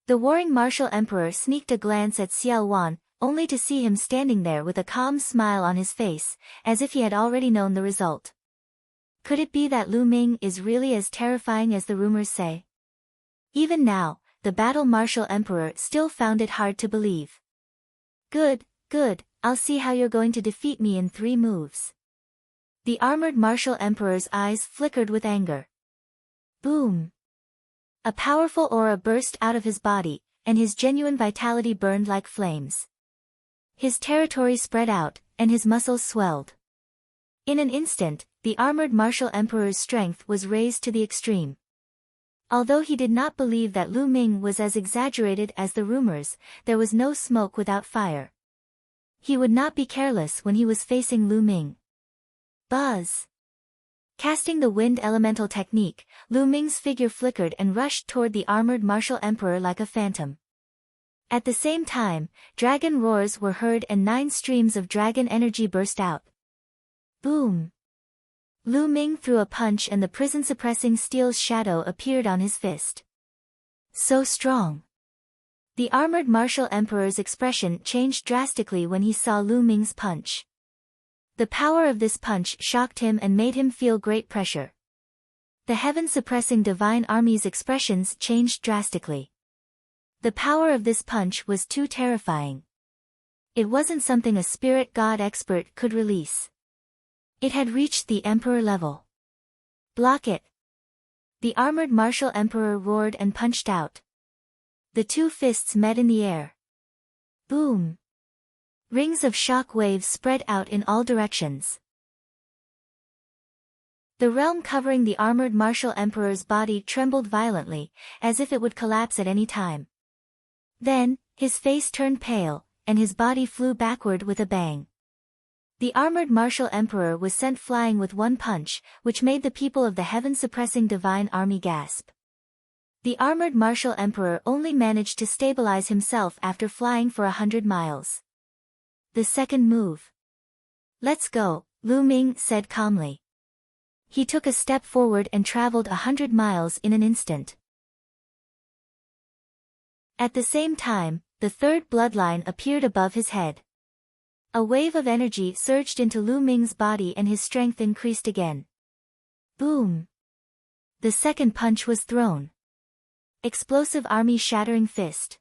The warring martial emperor sneaked a glance at Xiao Wan, only to see him standing there with a calm smile on his face, as if he had already known the result. Could it be that Lu Ming is really as terrifying as the rumors say? Even now, the battle martial emperor still found it hard to believe. Good, I'll see how you're going to defeat me in 3 moves. The armored martial emperor's eyes flickered with anger. Boom! A powerful aura burst out of his body, and his genuine vitality burned like flames. His territory spread out, and his muscles swelled. In an instant, the armored martial emperor's strength was raised to the extreme. Although he did not believe that Lu Ming was as exaggerated as the rumors, there was no smoke without fire. He would not be careless when he was facing Lu Ming. Buzz! Casting the wind elemental technique, Lu Ming's figure flickered and rushed toward the armored martial emperor like a phantom. At the same time, dragon roars were heard and 9 streams of dragon energy burst out. Boom! Lu Ming threw a punch and the prison-suppressing steel's shadow appeared on his fist. So strong! The armored martial emperor's expression changed drastically when he saw Lu Ming's punch. The power of this punch shocked him and made him feel great pressure. The heaven-suppressing divine army's expressions changed drastically. The power of this punch was too terrifying. It wasn't something a spirit god expert could release. It had reached the emperor level. Block it! The armored martial emperor roared and punched out. The two fists met in the air. Boom! Rings of shock waves spread out in all directions. The realm covering the armored martial emperor's body trembled violently, as if it would collapse at any time. Then, his face turned pale, and his body flew backward with a bang. The armored martial emperor was sent flying with one punch, which made the people of the heaven-suppressing divine army gasp. The armored martial emperor only managed to stabilize himself after flying for 100 miles. The second move. Let's go, Lu Ming said calmly. He took a step forward and traveled 100 miles in an instant. At the same time, the third bloodline appeared above his head. A wave of energy surged into Lu Ming's body and his strength increased again. Boom! The second punch was thrown. Explosive army-shattering fist.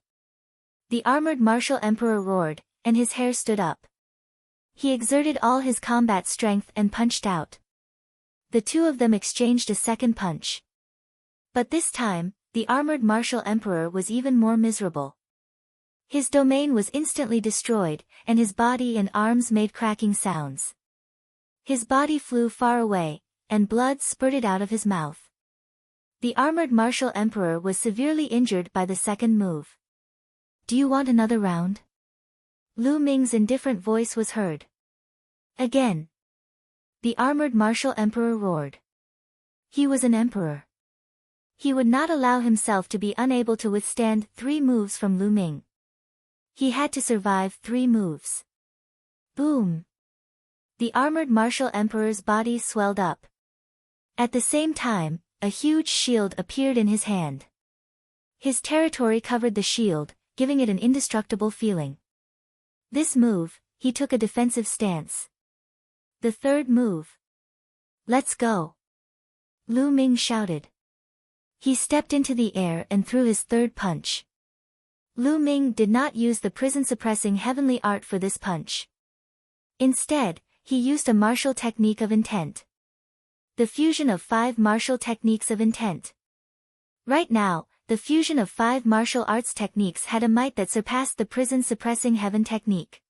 The armored martial emperor roared, and his hair stood up. He exerted all his combat strength and punched out. The two of them exchanged a second punch. But this time, the armored martial emperor was even more miserable. His domain was instantly destroyed, and his body and arms made cracking sounds. His body flew far away, and blood spurted out of his mouth. The armored martial emperor was severely injured by the second move. Do you want another round? Lu Ming's indifferent voice was heard. Again. The armored martial emperor roared. He was an emperor. He would not allow himself to be unable to withstand 3 moves from Lu Ming. He had to survive 3 moves. Boom! The armored martial emperor's body swelled up. At the same time, a huge shield appeared in his hand. His territory covered the shield, giving it an indestructible feeling. This move, he took a defensive stance. The third move. Let's go! Lu Ming shouted. He stepped into the air and threw his third punch. Lu Ming did not use the prison-suppressing heavenly art for this punch. Instead, he used a martial technique of intent. The fusion of 5 martial techniques of intent. Right now, the fusion of 5 martial arts techniques had a might that surpassed the prison-suppressing heaven technique.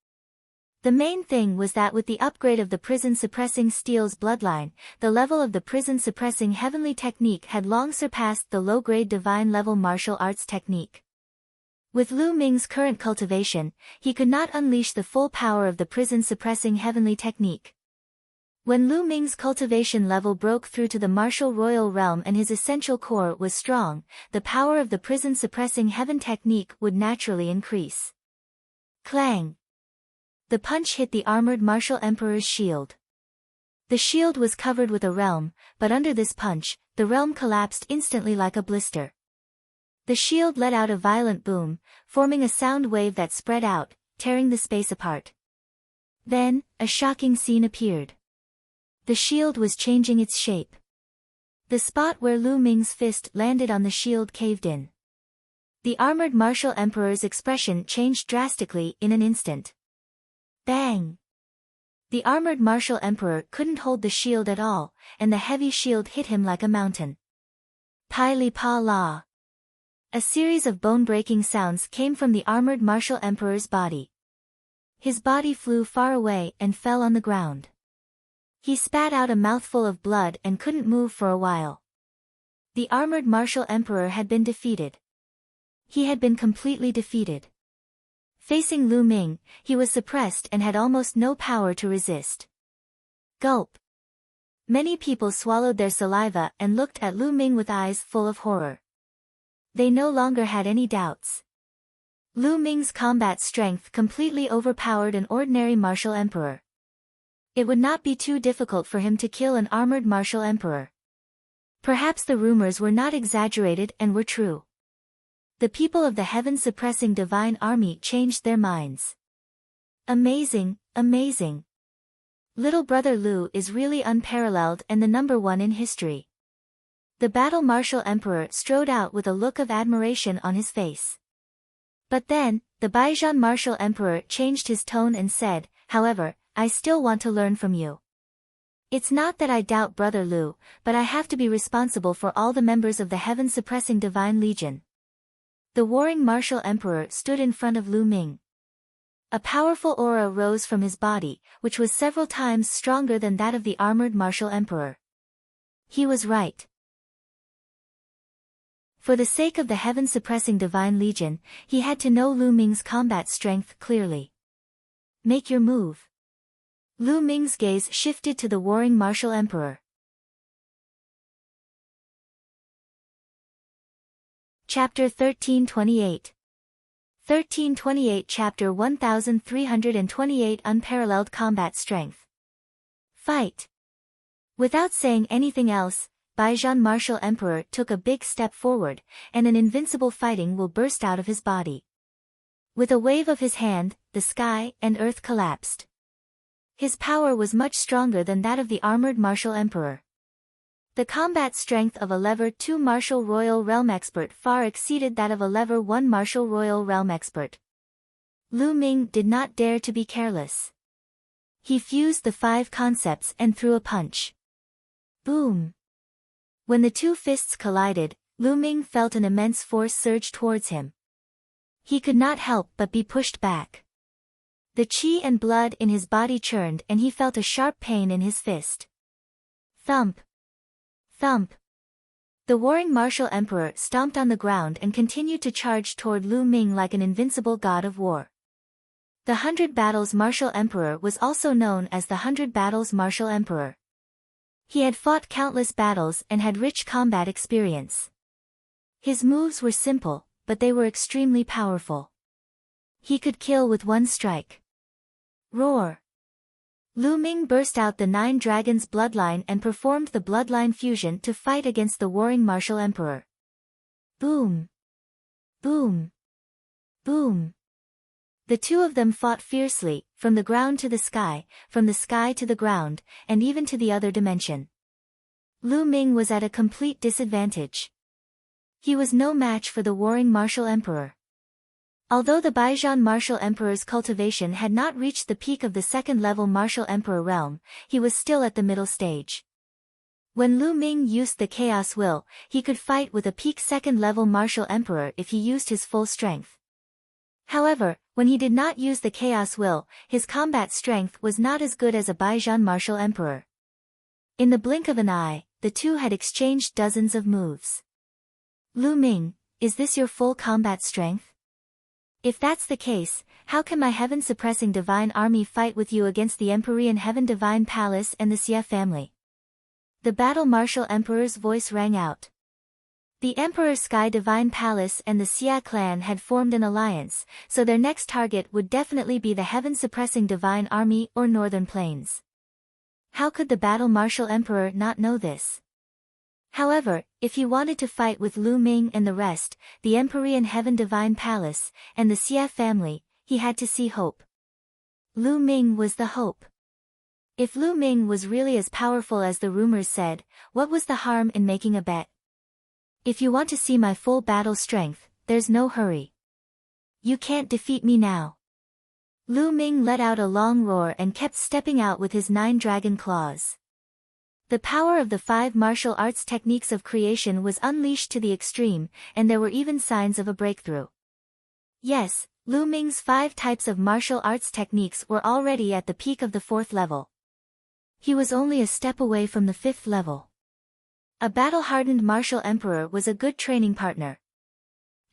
The main thing was that with the upgrade of the prison-suppressing steel's bloodline, the level of the prison-suppressing heavenly technique had long surpassed the low-grade divine-level martial arts technique. With Lu Ming's current cultivation, he could not unleash the full power of the prison-suppressing heavenly technique. When Lu Ming's cultivation level broke through to the martial royal realm and his essential core was strong, the power of the prison-suppressing heaven technique would naturally increase. Clang! The punch hit the armored martial emperor's shield. The shield was covered with a realm, but under this punch, the realm collapsed instantly like a blister. The shield let out a violent boom, forming a sound wave that spread out, tearing the space apart. Then, a shocking scene appeared. The shield was changing its shape. The spot where Lu Ming's fist landed on the shield caved in. The armored martial emperor's expression changed drastically in an instant. Bang! The armored martial emperor couldn't hold the shield at all, and the heavy shield hit him like a mountain. Pai li pa la. A series of bone-breaking sounds came from the armored martial emperor's body. His body flew far away and fell on the ground. He spat out a mouthful of blood and couldn't move for a while. The armored martial emperor had been defeated. He had been completely defeated. Facing Lu Ming, he was suppressed and had almost no power to resist. Gulp! Many people swallowed their saliva and looked at Lu Ming with eyes full of horror. They no longer had any doubts. Lu Ming's combat strength completely overpowered an ordinary martial emperor. It would not be too difficult for him to kill an armored martial emperor. Perhaps the rumors were not exaggerated and were true. The people of the heaven-suppressing divine army changed their minds. Amazing, amazing. Little brother Lu is really unparalleled and the #1 in history. The battle martial emperor strode out with a look of admiration on his face. But then, the Baijian martial emperor changed his tone and said, however, I still want to learn from you. It's not that I doubt Brother Lu, but I have to be responsible for all the members of the heaven-suppressing Divine Legion. The warring martial emperor stood in front of Lu Ming. A powerful aura rose from his body, which was several times stronger than that of the armored martial emperor. He was right. For the sake of the heaven-suppressing Divine Legion, he had to know Lu Ming's combat strength clearly. Make your move. Lu Ming's gaze shifted to the warring martial emperor. Chapter 1328. 1328 Chapter 1328 Unparalleled Combat Strength. Fight. Without saying anything else, Baijian Martial Emperor took a big step forward, and an invincible fighting will burst out of his body. With a wave of his hand, the sky and earth collapsed. His power was much stronger than that of the armored martial emperor. The combat strength of a Level 2 Martial Royal Realm Expert far exceeded that of a Level 1 Martial Royal Realm Expert. Lu Ming did not dare to be careless. He fused the 5 concepts and threw a punch. Boom! When the 2 fists collided, Lu Ming felt an immense force surge towards him. He could not help but be pushed back. The qi and blood in his body churned and he felt a sharp pain in his fist. Thump! Thump! The warring martial emperor stomped on the ground and continued to charge toward Lu Ming like an invincible god of war. The 100 Battles Martial Emperor was also known as the 100 Battles Martial Emperor. He had fought countless battles and had rich combat experience. His moves were simple, but they were extremely powerful. He could kill with one strike. Roar! Lu Ming burst out the 9 Dragons bloodline and performed the bloodline fusion to fight against the warring martial emperor. Boom! Boom! Boom! The 2 of them fought fiercely, from the ground to the sky, from the sky to the ground, and even to the other dimension. Lu Ming was at a complete disadvantage. He was no match for the warring martial emperor. Although the Baijian martial emperor's cultivation had not reached the peak of the second-level martial emperor realm, he was still at the middle stage. When Lu Ming used the chaos will, he could fight with a peak second-level martial emperor if he used his full strength. However, when he did not use the chaos will, his combat strength was not as good as a Baijian martial emperor. In the blink of an eye, the 2 had exchanged dozens of moves. Lu Ming, is this your full combat strength? If that's the case, how can my heaven-suppressing divine army fight with you against the Empyrean Heaven Divine Palace and the Xia family? The Battle Martial Emperor's voice rang out. The Emperor Sky Divine Palace and the Xia clan had formed an alliance, so their next target would definitely be the heaven-suppressing divine army or Northern Plains. How could the Battle Martial Emperor not know this? However, if he wanted to fight with Lu Ming and the rest, the Empyrean Heaven Divine Palace, and the Xia family, he had to see hope. Lu Ming was the hope. If Lu Ming was really as powerful as the rumors said, what was the harm in making a bet? If you want to see my full battle strength, there's no hurry. You can't defeat me now. Lu Ming let out a long roar and kept stepping out with his 9 dragon claws. The power of the 5 martial arts techniques of creation was unleashed to the extreme, and there were even signs of a breakthrough. Yes, Lu Ming's 5 types of martial arts techniques were already at the peak of the 4th level. He was only a step away from the 5th level. A battle-hardened martial emperor was a good training partner.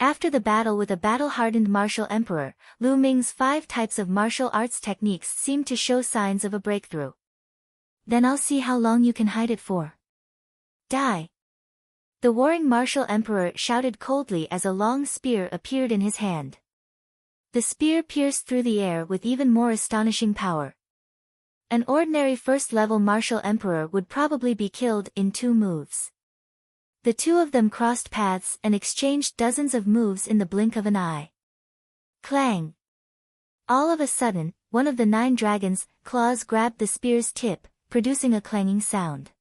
After the battle with a battle-hardened martial emperor, Lu Ming's 5 types of martial arts techniques seemed to show signs of a breakthrough. Then I'll see how long you can hide it for. Die! The warring martial emperor shouted coldly as a long spear appeared in his hand. The spear pierced through the air with even more astonishing power. An ordinary first-level martial emperor would probably be killed in 2 moves. The 2 of them crossed paths and exchanged dozens of moves in the blink of an eye. Clang! All of a sudden, one of the 9 dragons' claws grabbed the spear's tip, producing a clanging sound.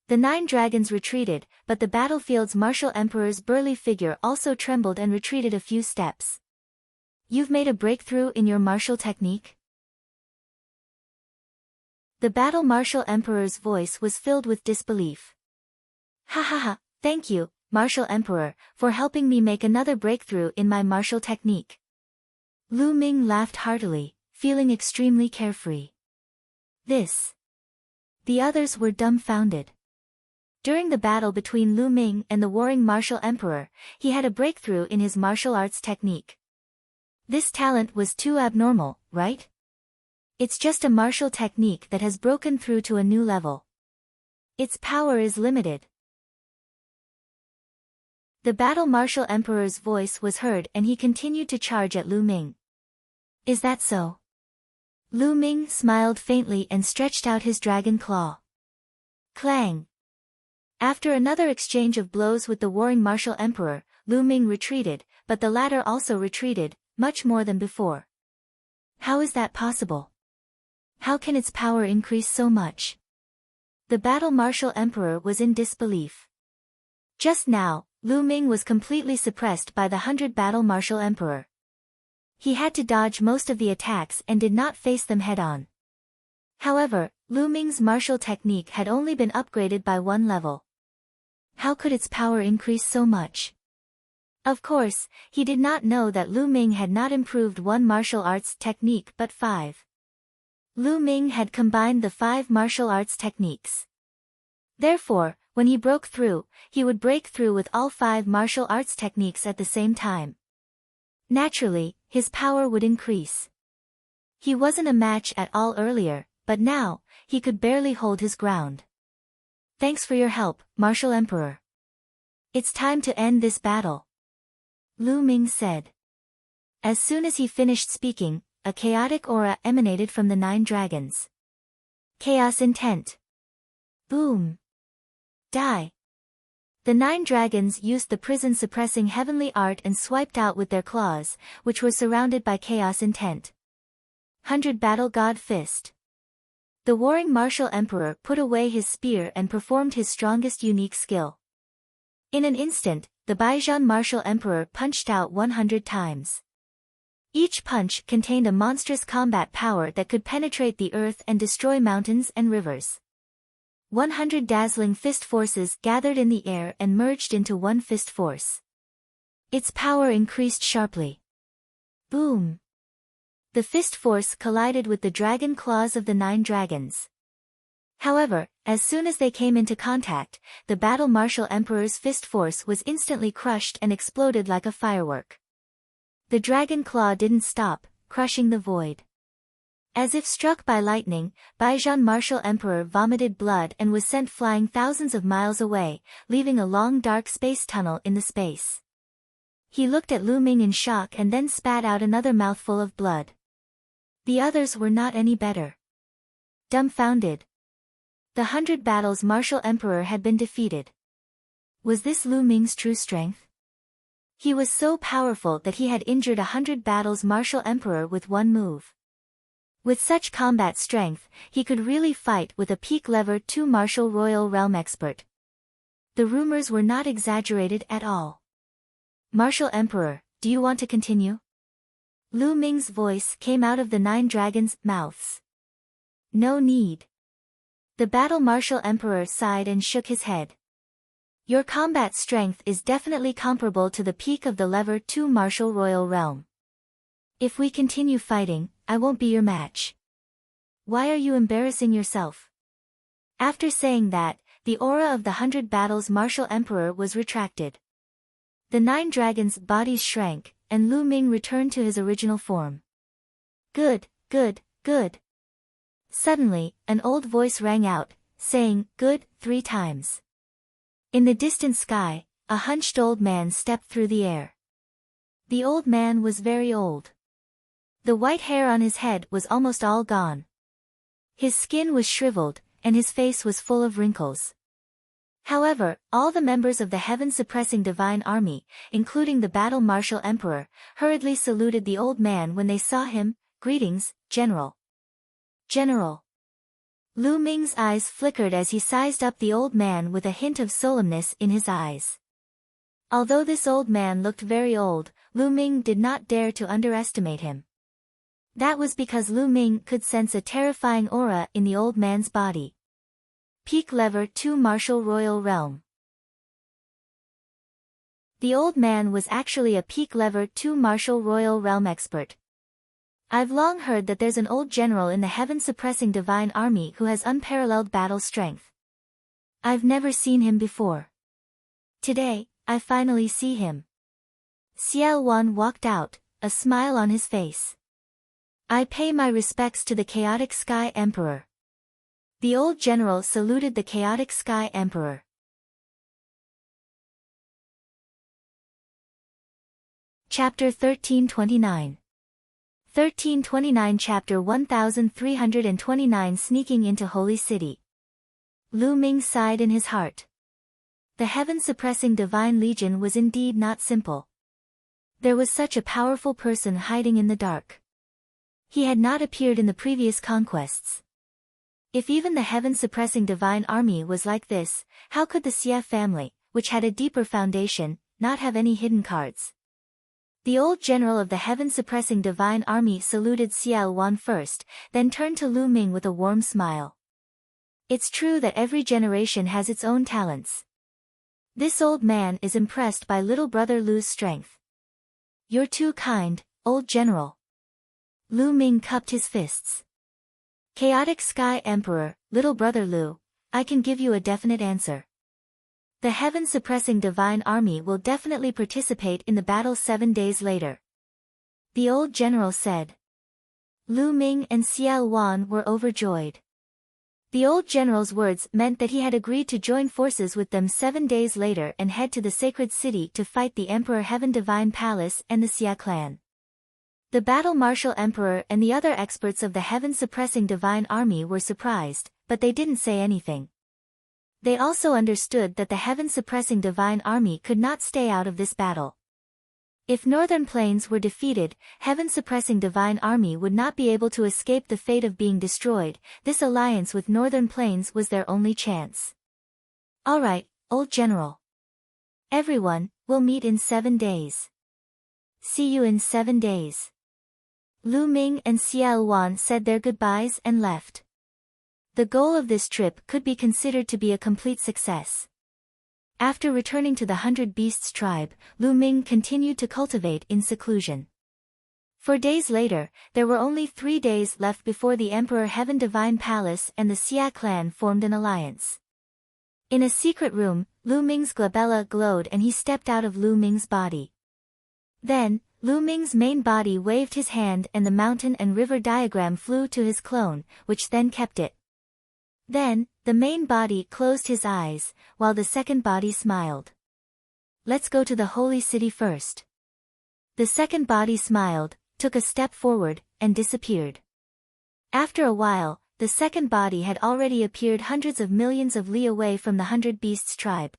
The 9 dragons retreated, but the battlefield's martial emperor's burly figure also trembled and retreated a few steps. You've made a breakthrough in your martial technique? The battle martial emperor's voice was filled with disbelief. Ha ha ha, thank you, martial emperor, for helping me make another breakthrough in my martial technique. Lu Ming laughed heartily, feeling extremely carefree. The others were dumbfounded. During the battle between Lu Ming and the warring martial emperor, he had a breakthrough in his martial arts technique. This talent was too abnormal, right? It's just a martial technique that has broken through to a new level. Its power is limited. The battle martial emperor's voice was heard and he continued to charge at Lu Ming. Is that so? Lu Ming smiled faintly and stretched out his dragon claw. Clang! After another exchange of blows with the warring martial emperor, Lu Ming retreated, but the latter also retreated, much more than before. How is that possible? How can its power increase so much? The battle martial emperor was in disbelief. Just now, Lu Ming was completely suppressed by the 100 battle martial emperor. He had to dodge most of the attacks and did not face them head-on. However, Lu Ming's martial technique had only been upgraded by 1 level. How could its power increase so much? Of course, he did not know that Lu Ming had not improved 1 martial arts technique but 5. Lu Ming had combined the 5 martial arts techniques. Therefore, when he broke through, he would break through with all 5 martial arts techniques at the same time. Naturally, his power would increase. He wasn't a match at all earlier, but now, he could barely hold his ground. Thanks for your help, Martial Emperor. It's time to end this battle. Lu Ming said. As soon as he finished speaking, a chaotic aura emanated from the 9 dragons. Chaos intent. Boom. Die. The 9 dragons used the prison-suppressing heavenly art and swiped out with their claws, which were surrounded by chaos intent. 100 Battle God Fist. The warring martial emperor put away his spear and performed his strongest unique skill. In an instant, the Baijian martial emperor punched out 100 times. Each punch contained a monstrous combat power that could penetrate the earth and destroy mountains and rivers. 100 dazzling fist forces gathered in the air and merged into 1 fist force. Its power increased sharply. Boom! The fist force collided with the dragon claws of the 9 dragons. However, as soon as they came into contact, the battle martial emperor's fist force was instantly crushed and exploded like a firework. The dragon claw didn't stop, crushing the void. As if struck by lightning, Baijian martial emperor vomited blood and was sent flying thousands of miles away, leaving a long dark space tunnel in the space. He looked at Lu Ming in shock and then spat out another mouthful of blood. The others were not any better. Dumbfounded. The 100 battles martial emperor had been defeated. Was this Lu Ming's true strength? He was so powerful that he had injured 100 battles martial emperor with 1 move. With such combat strength, he could really fight with a peak level 2 martial royal realm expert. The rumors were not exaggerated at all. Martial Emperor, do you want to continue? Lu Ming's voice came out of the 9 dragons' mouths. No need. The battle martial emperor sighed and shook his head. Your combat strength is definitely comparable to the peak of the level 2 martial royal realm. If we continue fighting, I won't be your match. Why are you embarrassing yourself? After saying that, the aura of the 100 battles martial emperor was retracted. The 9 dragons' bodies shrank, and Lu Ming returned to his original form. Good, good, good. Suddenly, an old voice rang out, saying, good, 3 times. In the distant sky, a hunched old man stepped through the air. The old man was very old. The white hair on his head was almost all gone. His skin was shriveled, and his face was full of wrinkles. However, all the members of the heaven-suppressing divine army, including the battle martial emperor, hurriedly saluted the old man when they saw him. Greetings, General. General. Lu Ming's eyes flickered as he sized up the old man with a hint of solemnness in his eyes. Although this old man looked very old, Lu Ming did not dare to underestimate him. That was because Lu Ming could sense a terrifying aura in the old man's body. Peak Lever 2 Martial Royal Realm. The old man was actually a Peak Lever 2 Martial Royal Realm expert. I've long heard that there's an old general in the heaven-suppressing divine army who has unparalleled battle strength. I've never seen him before. Today, I finally see him. Xiao Wan walked out, a smile on his face. I pay my respects to the Chaotic Sky Emperor. The old general saluted the Chaotic Sky Emperor. Chapter 1329. 1329 Chapter 1329 Sneaking into Holy City. Lu Ming sighed in his heart. The heaven-suppressing divine legion was indeed not simple. There was such a powerful person hiding in the dark. He had not appeared in the previous conquests. If even the heaven-suppressing divine army was like this, how could the Xia family, which had a deeper foundation, not have any hidden cards? The old general of the heaven-suppressing divine army saluted Xiao Wan first, then turned to Lu Ming with a warm smile. It's true that every generation has its own talents. This old man is impressed by little brother Lu's strength. You're too kind, old general. Lu Ming cupped his fists. Chaotic Sky Emperor, little brother Lu, I can give you a definite answer. The heaven-suppressing divine army will definitely participate in the battle 7 days later. The old general said. Lu Ming and Xiao Wan were overjoyed. The old general's words meant that he had agreed to join forces with them 7 days later and head to the sacred city to fight the Emperor Heaven Divine Palace and the Xia clan. The battle martial emperor and the other experts of the heaven-suppressing divine army were surprised, but they didn't say anything. They also understood that the heaven-suppressing divine army could not stay out of this battle. If Northern Plains were defeated, heaven-suppressing divine army would not be able to escape the fate of being destroyed. This alliance with Northern Plains was their only chance. All right, old general. Everyone, we'll meet in 7 days. See you in 7 days. Lu Ming and Xiao Wan said their goodbyes and left. The goal of this trip could be considered to be a complete success. After returning to the 100 Beasts tribe, Lu Ming continued to cultivate in seclusion. 4 days later, there were only 3 days left before the Emperor Heaven Divine Palace and the Xia clan formed an alliance. In a secret room, Lu Ming's glabella glowed and he stepped out of Lu Ming's body. Then, Lu Ming's main body waved his hand and the mountain and river diagram flew to his clone, which then kept it. Then, the main body closed his eyes, while the second body smiled. Let's go to the holy city first. The second body smiled, took a step forward, and disappeared. After a while, the second body had already appeared hundreds of millions of li away from the 100 Beasts tribe.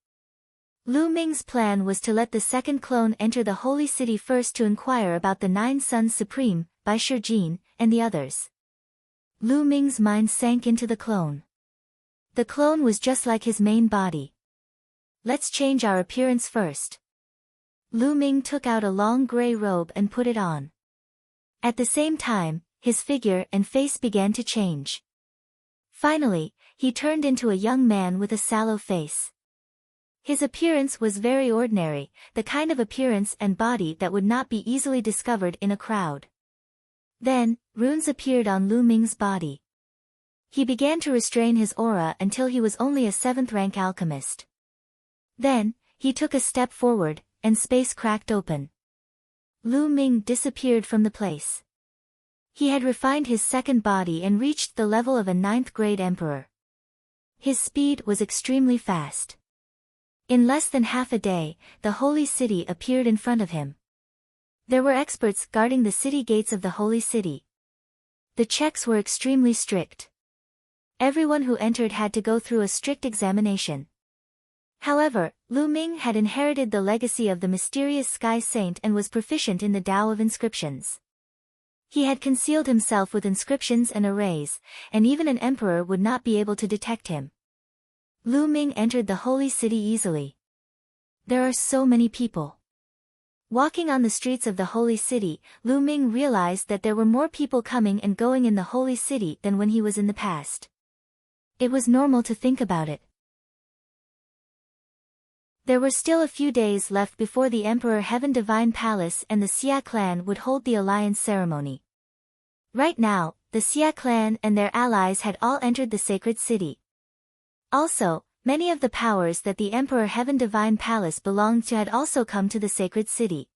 Lu Ming's plan was to let the second clone enter the holy city first to inquire about the 9 Sons Supreme, Bai Shijin, and the others. Lu Ming's mind sank into the clone. The clone was just like his main body. Let's change our appearance first. Lu Ming took out a long gray robe and put it on. At the same time, his figure and face began to change. Finally, he turned into a young man with a sallow face. His appearance was very ordinary, the kind of appearance and body that would not be easily discovered in a crowd. Then, runes appeared on Lu Ming's body. He began to restrain his aura until he was only a 7th-rank alchemist. Then, he took a step forward, and space cracked open. Lu Ming disappeared from the place. He had refined his second body and reached the level of a 9th-grade emperor. His speed was extremely fast. In less than half a day, the holy city appeared in front of him. There were experts guarding the city gates of the holy city. The checks were extremely strict. Everyone who entered had to go through a strict examination. However, Lu Ming had inherited the legacy of the mysterious Sky Saint and was proficient in the Tao of inscriptions. He had concealed himself with inscriptions and arrays, and even an emperor would not be able to detect him. Lu Ming entered the holy city easily. There are so many people. Walking on the streets of the holy city, Lu Ming realized that there were more people coming and going in the holy city than when he was in the past. It was normal to think about it. There were still a few days left before the Emperor Heaven Divine Palace and the Xia clan would hold the alliance ceremony. Right now, the Xia clan and their allies had all entered the sacred city. Also, many of the powers that the Emperor Heaven Divine Palace belonged to had also come to the sacred city.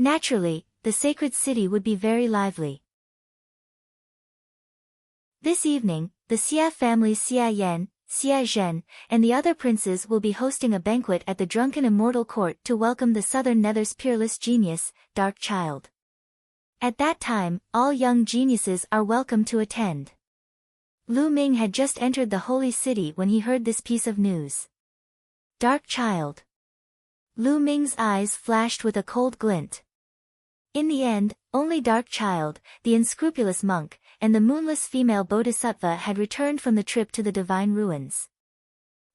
Naturally, the sacred city would be very lively. This evening, the Xia family's Xia Yan, Xia Zhen, and the other princes will be hosting a banquet at the drunken immortal court to welcome the Southern Nether's peerless genius, Dark Child. At that time, all young geniuses are welcome to attend. Lu Ming had just entered the holy city when he heard this piece of news. Dark Child. Lu Ming's eyes flashed with a cold glint. In the end, only Dark Child, the unscrupulous monk, and the moonless female bodhisattva had returned from the trip to the divine ruins.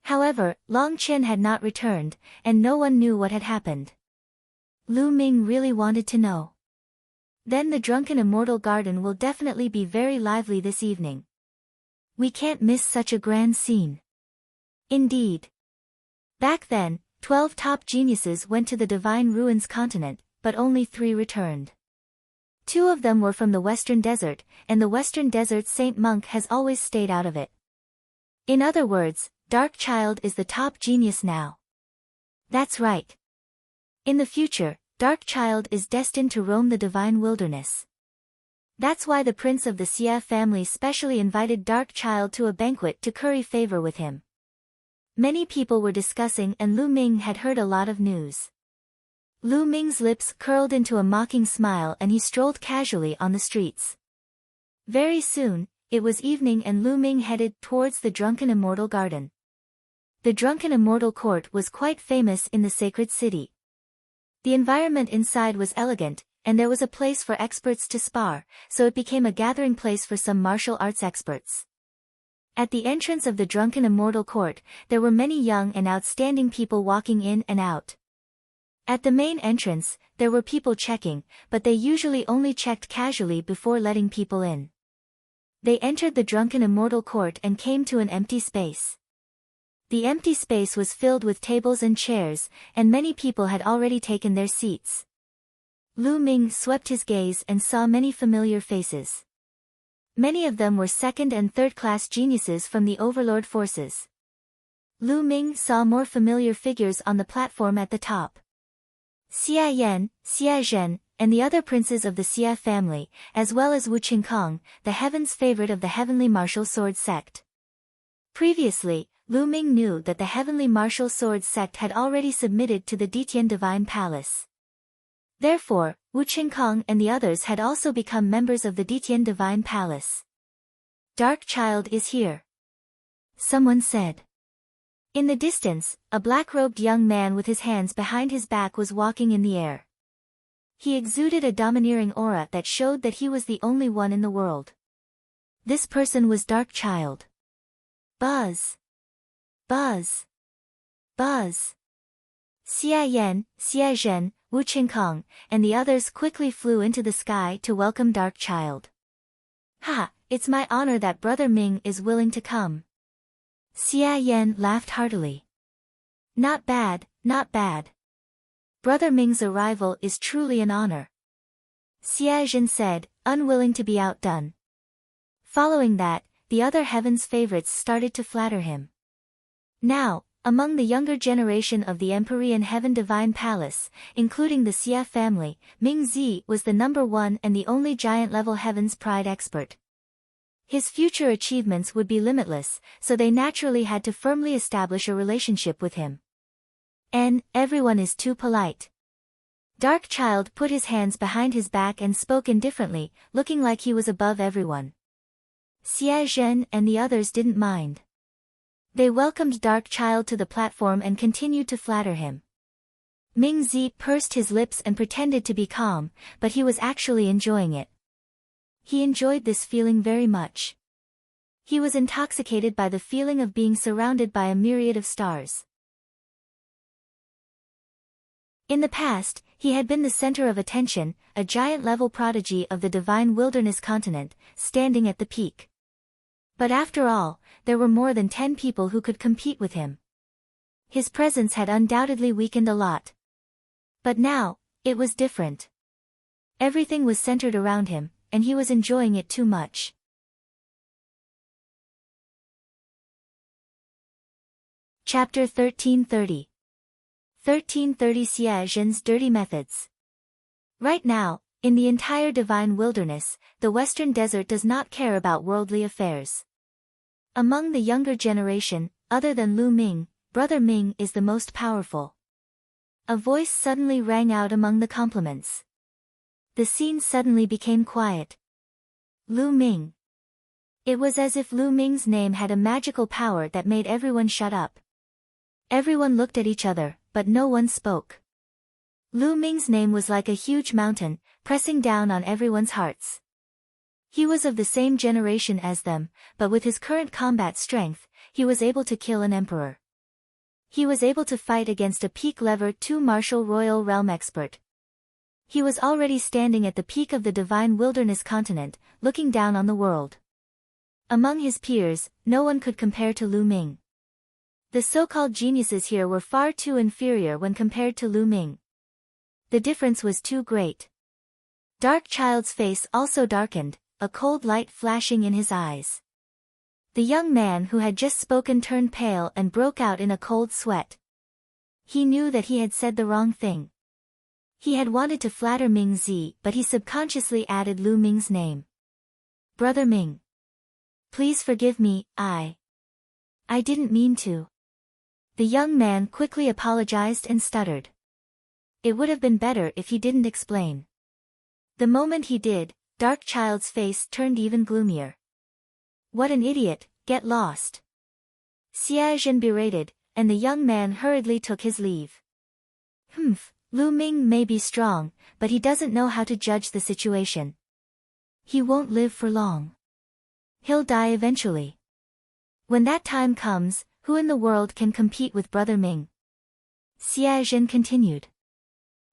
However, Long Qin had not returned, and no one knew what had happened. Lu Ming really wanted to know. Then the drunken immortal garden will definitely be very lively this evening. We can't miss such a grand scene. Indeed. Back then, 12 top geniuses went to the divine ruins continent, but only 3 returned. 2 of them were from the Western Desert, and the Western Desert Saint Monk has always stayed out of it. In other words, Dark Child is the top genius now. That's right. In the future, Dark Child is destined to roam the divine wilderness. That's why the prince of the Xia family specially invited Dark Child to a banquet to curry favor with him. Many people were discussing and Lu Ming had heard a lot of news. Lu Ming's lips curled into a mocking smile and he strolled casually on the streets. Very soon, it was evening and Lu Ming headed towards the drunken immortal garden. The drunken immortal court was quite famous in the sacred city. The environment inside was elegant, and there was a place for experts to spar, so it became a gathering place for some martial arts experts. At the entrance of the drunken immortal court, there were many young and outstanding people walking in and out. At the main entrance, there were people checking, but they usually only checked casually before letting people in. They entered the drunken immortal court and came to an empty space. The empty space was filled with tables and chairs, and many people had already taken their seats. Lu Ming swept his gaze and saw many familiar faces. Many of them were second and third-class geniuses from the overlord forces. Lu Ming saw more familiar figures on the platform at the top. Xia Yan, Xia Zhen, and the other princes of the Xia family, as well as Wu Qingkong, the heaven's favorite of the heavenly martial sword sect. Previously, Lu Ming knew that the heavenly martial sword sect had already submitted to the Ditian divine palace. Therefore, Wu Qingkong and the others had also become members of the Ditian divine palace. Dark Child is here. Someone said. In the distance, a black-robed young man with his hands behind his back was walking in the air. He exuded a domineering aura that showed that he was the only one in the world. This person was Dark Child. Buzz. Buzz. Buzz. Xia Yan, Xia Zhen, Wu Qingkong, and the others quickly flew into the sky to welcome Dark Child. Ha, it's my honor that Brother Ming is willing to come. Xia Yan laughed heartily. Not bad, not bad. Brother Ming's arrival is truly an honor. Xia Zhen said, unwilling to be outdone. Following that, the other heaven's favorites started to flatter him. Now, among the younger generation of the Empyrean Heaven Divine Palace, including the Xia family, Ming Zi was the number 1 and the only giant-level Heaven's Pride expert. His future achievements would be limitless, so they naturally had to firmly establish a relationship with him. Everyone is too polite. Dark Child put his hands behind his back and spoke indifferently, looking like he was above everyone. Xia Zhen and the others didn't mind. They welcomed Dark Child to the platform and continued to flatter him. Ming Zi pursed his lips and pretended to be calm, but he was actually enjoying it. He enjoyed this feeling very much. He was intoxicated by the feeling of being surrounded by a myriad of stars. In the past, He had been the center of attention, a giant-level prodigy of the divine wilderness continent, standing at the peak. But after all, there were more than 10 people who could compete with him. His presence had undoubtedly weakened a lot. But now, it was different. Everything was centered around him, and he was enjoying it too much. Chapter 1330. 1330 Xie Zhen's Dirty Methods. Right now, in the entire divine wilderness, the western desert does not care about worldly affairs. Among the younger generation, other than Lu Ming, Brother Ming is the most powerful. A voice suddenly rang out among the compliments. The scene suddenly became quiet. Lu Ming. It was as if Lu Ming's name had a magical power that made everyone shut up. Everyone looked at each other, but no one spoke. Lu Ming's name was like a huge mountain, pressing down on everyone's hearts. He was of the same generation as them, but with his current combat strength, he was able to kill an emperor. He was able to fight against a peak level 2 martial royal realm expert. He was already standing at the peak of the divine wilderness continent, looking down on the world. Among his peers, no one could compare to Lu Ming. The so-called geniuses here were far too inferior when compared to Lu Ming. The difference was too great. Dark Child's face also darkened, a cold light flashing in his eyes. The young man who had just spoken turned pale and broke out in a cold sweat. He knew that he had said the wrong thing. He had wanted to flatter Ming Zi, but he subconsciously added Lu Ming's name. Brother Ming. Please forgive me, I didn't mean to. The young man quickly apologized and stuttered. It would have been better if he didn't explain. The moment he did, Dark Child's face turned even gloomier. What an idiot, get lost. Xie Zhen berated, and the young man hurriedly took his leave. Lu Ming may be strong, but he doesn't know how to judge the situation. He won't live for long. He'll die eventually. When that time comes, who in the world can compete with Brother Ming? Xie Zhen continued.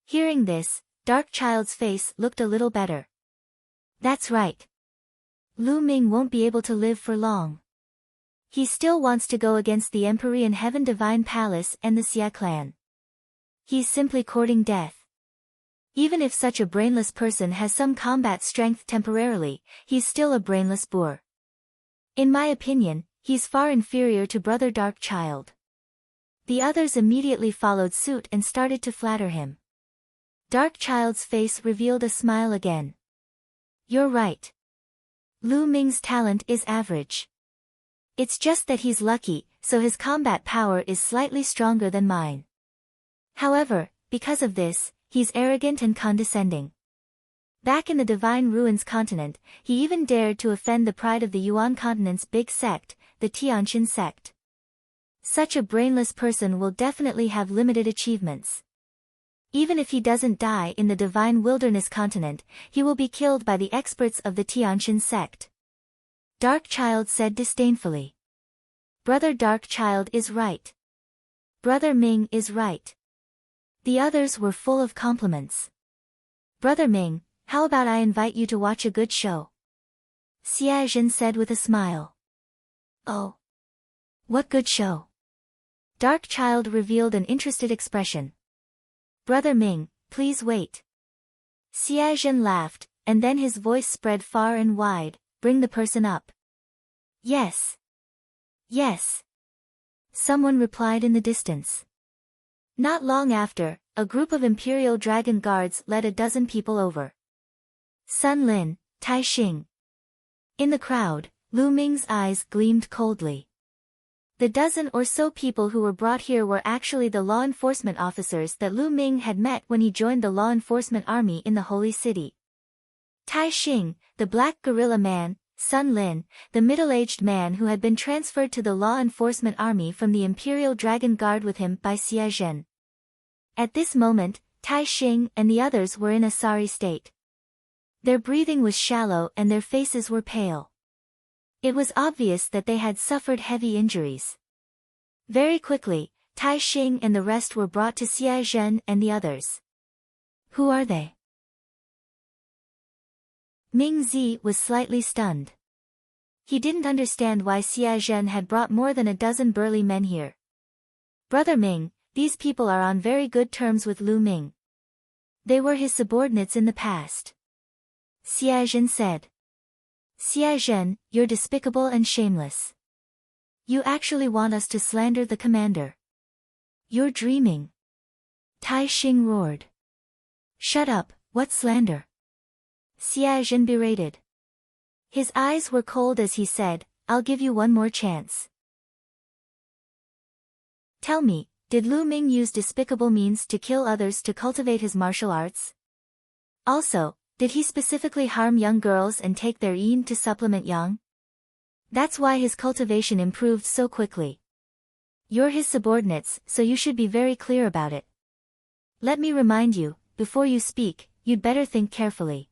Hearing this, Dark Child's face looked a little better. That's right. Lu Ming won't be able to live for long. He still wants to go against the Empyrean Heaven Divine Palace and the Xia clan. He's simply courting death. Even if such a brainless person has some combat strength temporarily, he's still a brainless boor. In my opinion, he's far inferior to Brother Dark Child. The others immediately followed suit and started to flatter him. Dark Child's face revealed a smile again. You're right. Lu Ming's talent is average. It's just that he's lucky, so his combat power is slightly stronger than mine. However, because of this, he's arrogant and condescending. Back in the Divine Ruins continent, he even dared to offend the pride of the Yuan continent's big sect, the Tianqin sect. Such a brainless person will definitely have limited achievements. Even if he doesn't die in the Divine Wilderness continent, he will be killed by the experts of the Tianqin sect. Dark Child said disdainfully. Brother Dark Child is right. Brother Ming is right. The others were full of compliments. Brother Ming, how about I invite you to watch a good show? Xie Zhen said with a smile. Oh. What good show? Dark Child revealed an interested expression. Brother Ming, please wait. Xie Zhen laughed, and then his voice spread far and wide, bring the person up. Yes. Yes. Someone replied in the distance. Not long after, a group of Imperial Dragon Guards led a dozen people over. Sun Lin, Tai Xing. In the crowd, Lu Ming's eyes gleamed coldly. The dozen or so people who were brought here were actually the law enforcement officers that Lu Ming had met when he joined the law enforcement army in the Holy City. Tai Xing, the black gorilla man, Sun Lin, the middle-aged man who had been transferred to the law enforcement army from the Imperial Dragon Guard with him by Xie Zhen. At this moment, Tai Xing and the others were in a sorry state. Their breathing was shallow and their faces were pale. It was obvious that they had suffered heavy injuries. Very quickly, Tai Xing and the rest were brought to Xie Zhen and the others. Who are they? Ming Zi was slightly stunned. He didn't understand why Xia Zhen had brought more than a dozen burly men here. Brother Ming, these people are on very good terms with Lu Ming. They were his subordinates in the past. Xia Zhen said. Xia Zhen, you're despicable and shameless. You actually want us to slander the commander. You're dreaming. Tai Xing roared. Shut up, what slander? Xia Zhen berated. His eyes were cold as he said, I'll give you one more chance. Tell me, did Lu Ming use despicable means to kill others to cultivate his martial arts? Also, did he specifically harm young girls and take their yin to supplement yang? That's why his cultivation improved so quickly. You're his subordinates, so you should be very clear about it. Let me remind you, before you speak, you'd better think carefully.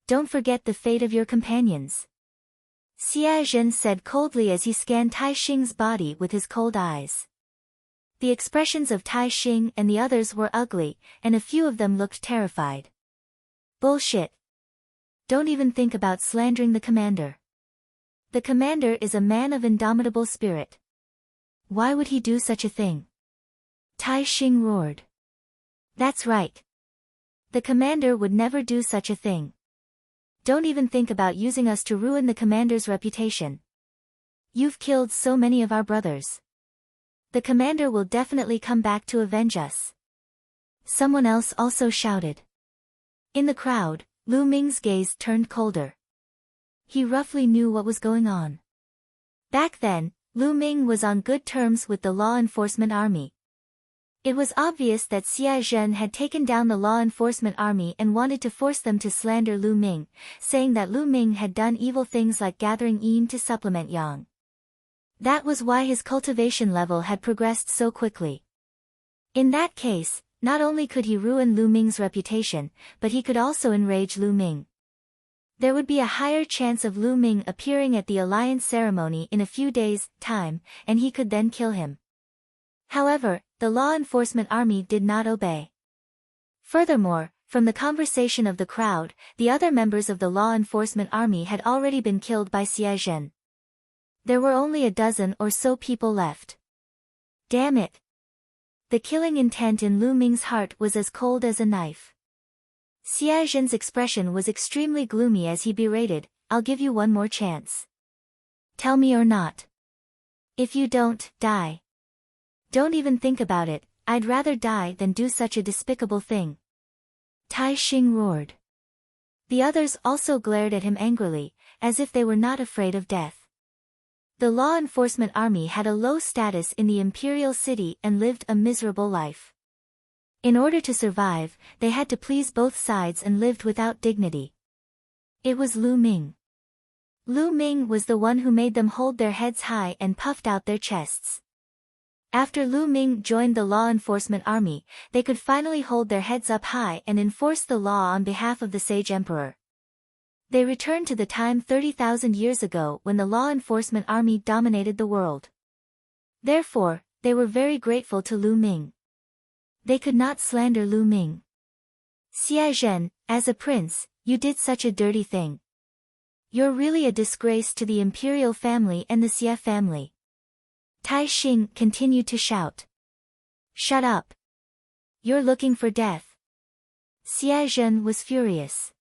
Don't forget the fate of your companions. Xia Zhen said coldly as he scanned Tai Xing's body with his cold eyes. The expressions of Tai Xing and the others were ugly, and a few of them looked terrified. Bullshit. Don't even think about slandering the commander. The commander is a man of indomitable spirit. Why would he do such a thing? Tai Xing roared. That's right. The commander would never do such a thing. Don't even think about using us to ruin the commander's reputation. You've killed so many of our brothers. The commander will definitely come back to avenge us. Someone else also shouted. In the crowd, Lu Ming's gaze turned colder. He roughly knew what was going on. Back then, Lu Ming was on good terms with the law enforcement army. It was obvious that Xia Zhen had taken down the law enforcement army and wanted to force them to slander Lu Ming, saying that Lu Ming had done evil things like gathering yin to supplement yang. That was why his cultivation level had progressed so quickly. In that case, not only could he ruin Lu Ming's reputation, but he could also enrage Lu Ming. There would be a higher chance of Lu Ming appearing at the alliance ceremony in a few days' time, and he could then kill him. However, the law enforcement army did not obey. Furthermore, from the conversation of the crowd, the other members of the law enforcement army had already been killed by Xia Zhen. There were only a dozen or so people left. Damn it! The killing intent in Lu Ming's heart was as cold as a knife. Xia Zhen's expression was extremely gloomy as he berated, I'll give you one more chance. Tell me or not. If you don't, die. Don't even think about it, I'd rather die than do such a despicable thing. Tai Xing roared. The others also glared at him angrily, as if they were not afraid of death. The law enforcement army had a low status in the imperial city and lived a miserable life. In order to survive, they had to please both sides and lived without dignity. It was Lu Ming. Lu Ming was the one who made them hold their heads high and puffed out their chests. After Lu Ming joined the law enforcement army, they could finally hold their heads up high and enforce the law on behalf of the sage emperor. They returned to the time 30,000 years ago when the law enforcement army dominated the world. Therefore, they were very grateful to Lu Ming. They could not slander Lu Ming. Xia Zhen, as a prince, you did such a dirty thing. You're really a disgrace to the imperial family and the Xia family. Tai Xing continued to shout. Shut up. You're looking for death. Xia Zhen was furious.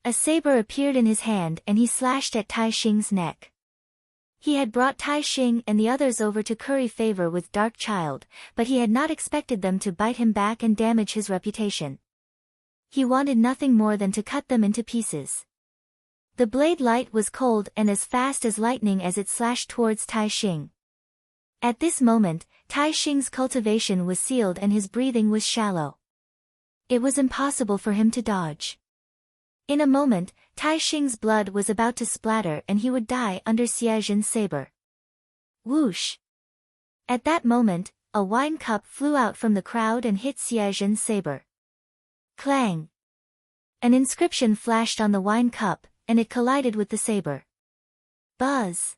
A saber appeared in his hand and he slashed at Tai Xing's neck. He had brought Tai Xing and the others over to curry favor with Dark Child, but he had not expected them to bite him back and damage his reputation. He wanted nothing more than to cut them into pieces. The blade light was cold and as fast as lightning as it slashed towards Tai Xing. At this moment, Tai Xing's cultivation was sealed and his breathing was shallow. It was impossible for him to dodge. In a moment, Tai Xing's blood was about to splatter and he would die under Xia Zhen's saber. Whoosh! At that moment, a wine cup flew out from the crowd and hit Xia Zhen's saber. Clang! An inscription flashed on the wine cup, and it collided with the saber. Buzz!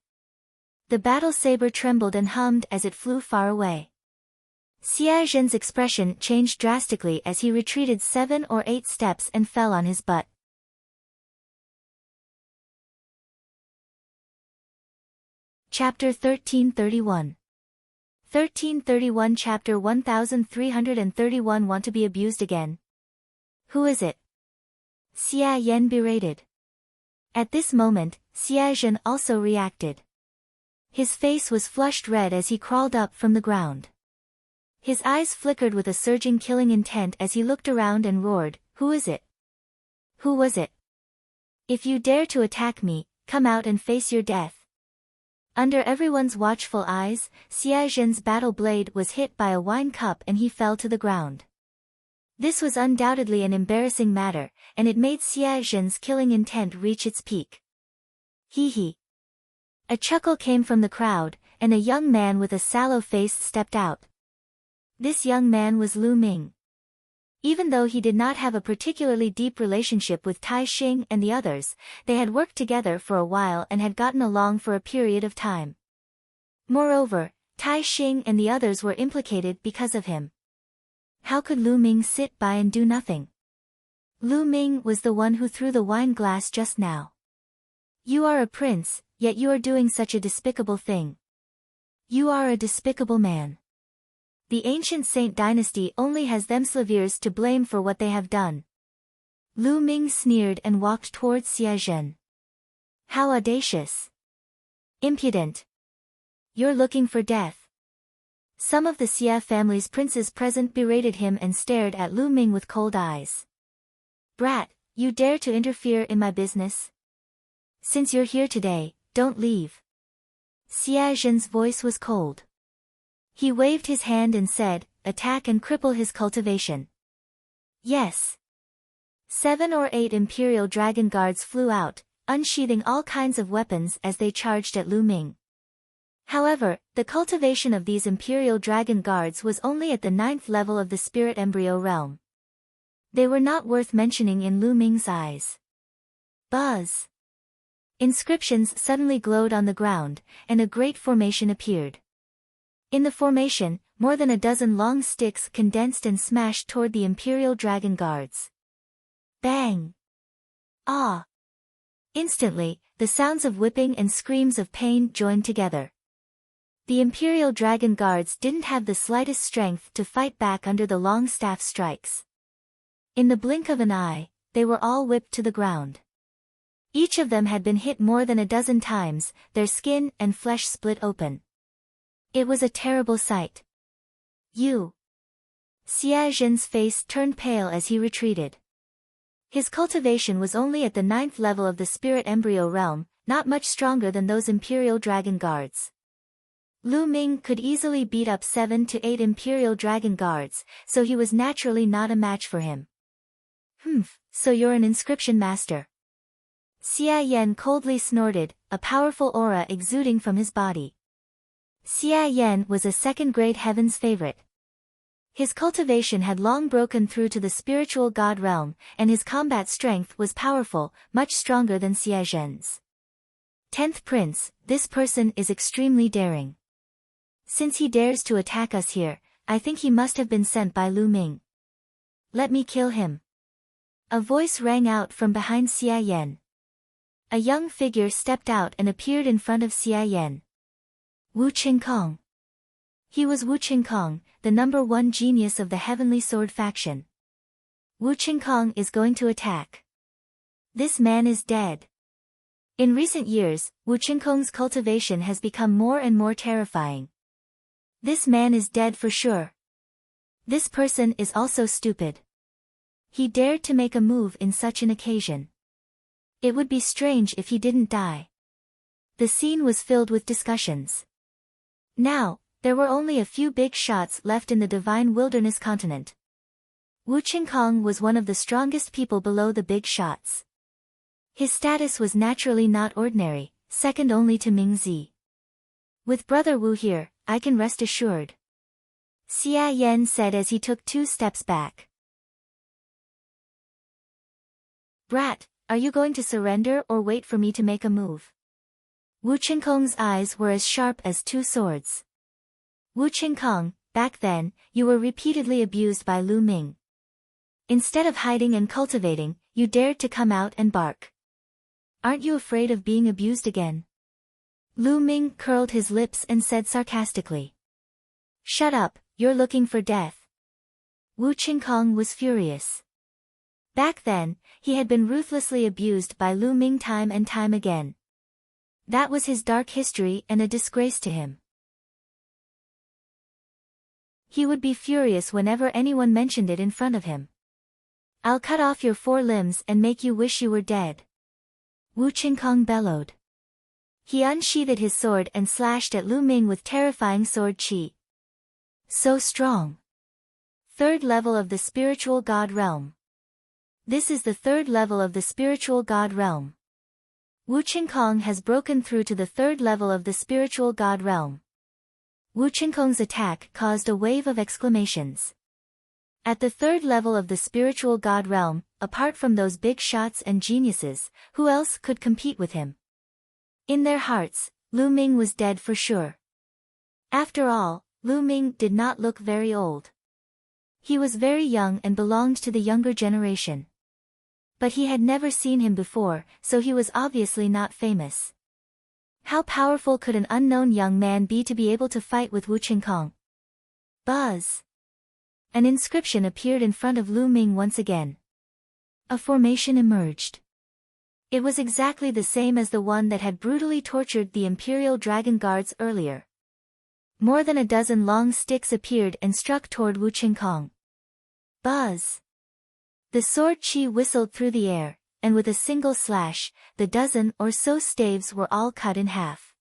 The battle saber trembled and hummed as it flew far away. Xia Zhen's expression changed drastically as he retreated 7 or 8 steps and fell on his butt. Chapter 1331. 1331 Chapter 1331 Want to be abused again? Who is it? Xia Yan berated. At this moment, Xia Zhen also reacted. His face was flushed red as he crawled up from the ground. His eyes flickered with a surging killing intent as he looked around and roared, "Who is it? Who was it? If you dare to attack me, come out and face your death." Under everyone's watchful eyes, Xia Zhen's battle blade was hit by a wine cup and he fell to the ground. This was undoubtedly an embarrassing matter, and it made Xia Zhen's killing intent reach its peak. Hee hee. A chuckle came from the crowd, and a young man with a sallow face stepped out. This young man was Lu Ming. Even though he did not have a particularly deep relationship with Tai Xing and the others, they had worked together for a while and had gotten along for a period of time. Moreover, Tai Xing and the others were implicated because of him. How could Lu Ming sit by and do nothing? Lu Ming was the one who threw the wine glass just now. You are a prince, yet you are doing such a despicable thing. You are a despicable man. The ancient Saint dynasty only has themselves to blame for what they have done. Lu Ming sneered and walked towards Xia Zhen. How audacious! Impudent! You're looking for death. Some of the Xia family's princes present berated him and stared at Lu Ming with cold eyes. Brat, you dare to interfere in my business? Since you're here today, don't leave. Xia Zhen's voice was cold. He waved his hand and said, "Attack and cripple his cultivation." Yes. 7 or 8 Imperial Dragon Guards flew out, unsheathing all kinds of weapons as they charged at Lu Ming. However, the cultivation of these Imperial Dragon Guards was only at the 9th level of the Spirit Embryo realm. They were not worth mentioning in Lu Ming's eyes. Buzz! Inscriptions suddenly glowed on the ground, and a great formation appeared. In the formation, more than a dozen long sticks condensed and smashed toward the Imperial Dragon Guards. Bang! Ah! Instantly, the sounds of whipping and screams of pain joined together. The Imperial Dragon Guards didn't have the slightest strength to fight back under the long staff strikes. In the blink of an eye, they were all whipped to the ground. Each of them had been hit more than a dozen times, their skin and flesh split open. It was a terrible sight. You! Xia Zhen's face turned pale as he retreated. His cultivation was only at the 9th level of the Spirit Embryo realm, not much stronger than those Imperial Dragon Guards. Lu Ming could easily beat up 7 to 8 Imperial Dragon Guards, so he was naturally not a match for him. So you're an inscription master. Xia Yan coldly snorted, a powerful aura exuding from his body. Xia Yan was a second-grade heaven's favorite. His cultivation had long broken through to the spiritual god realm, and his combat strength was powerful, much stronger than Xia Zhen's. 10th Prince, this person is extremely daring. Since he dares to attack us here, I think he must have been sent by Lu Ming. Let me kill him. A voice rang out from behind Xia Yan. A young figure stepped out and appeared in front of Xia Yan. Wu Qingkong. He was Wu Qingkong, the #1 genius of the Heavenly Sword faction. Wu Qingkong is going to attack. This man is dead. In recent years, Wu Qingkong's cultivation has become more and more terrifying. This man is dead for sure. This person is also stupid. He dared to make a move in such an occasion. It would be strange if he didn't die. The scene was filled with discussions. Now, there were only a few big shots left in the Divine Wilderness continent. Wu Qingkong was one of the strongest people below the big shots. His status was naturally not ordinary, second only to Ming Zi. With Brother Wu here, I can rest assured. Xia Yan said as he took 2 steps back. Brat, are you going to surrender or wait for me to make a move? Wu Qingkong's eyes were as sharp as 2 swords. Wu Qingkong, back then, you were repeatedly abused by Lu Ming. Instead of hiding and cultivating, you dared to come out and bark. Aren't you afraid of being abused again? Lu Ming curled his lips and said sarcastically. Shut up, you're looking for death. Wu Qingkong was furious. Back then, he had been ruthlessly abused by Lu Ming time and time again. That was his dark history and a disgrace to him. He would be furious whenever anyone mentioned it in front of him. I'll cut off your 4 limbs and make you wish you were dead. Wu Qingkong bellowed. He unsheathed his sword and slashed at Lu Ming with terrifying sword qi. So strong. 3rd level of the spiritual god realm. This is the 3rd level of the spiritual god realm. Wu Qingkong has broken through to the 3rd level of the spiritual god realm. Wu Qingkong's attack caused a wave of exclamations. At the 3rd level of the spiritual god realm, apart from those big shots and geniuses, who else could compete with him? In their hearts, Lu Ming was dead for sure. After all, Lu Ming did not look very old. He was very young and belonged to the younger generation. But he had never seen him before, so he was obviously not famous. How powerful could an unknown young man be to be able to fight with Wu Qingkong? Buzz! An inscription appeared in front of Lu Ming once again. A formation emerged. It was exactly the same as the one that had brutally tortured the Imperial Dragon Guards earlier. More than a dozen long sticks appeared and struck toward Wu Qingkong. Buzz! The sword qi whistled through the air, and with a single slash, the dozen or so staves were all cut in half.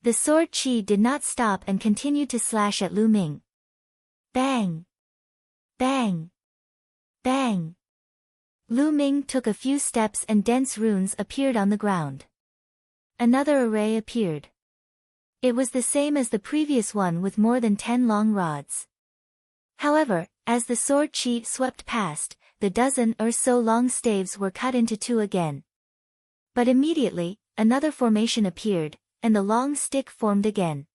The sword qi did not stop and continued to slash at Lu Ming. Bang! Bang! Bang! Lu Ming took a few steps and dense runes appeared on the ground. Another array appeared. It was the same as the previous one with more than 10 long rods. However, as the sword qi swept past, the dozen or so long staves were cut into 2 again. But immediately, another formation appeared, and the long stick formed again.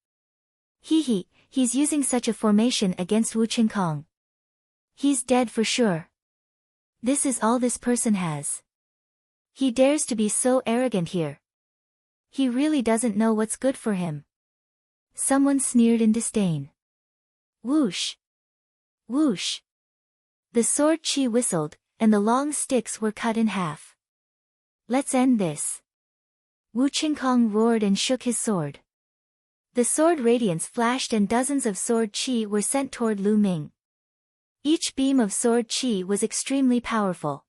He's using such a formation against Wu Qingkong. He's dead for sure. This is all this person has. He dares to be so arrogant here. He really doesn't know what's good for him. Someone sneered in disdain. Whoosh! Whoosh! The sword qi whistled, and the long sticks were cut in half. Let's end this. Wu Qingkong roared and shook his sword. The sword radiance flashed and dozens of sword qi were sent toward Lu Ming. Each beam of sword qi was extremely powerful.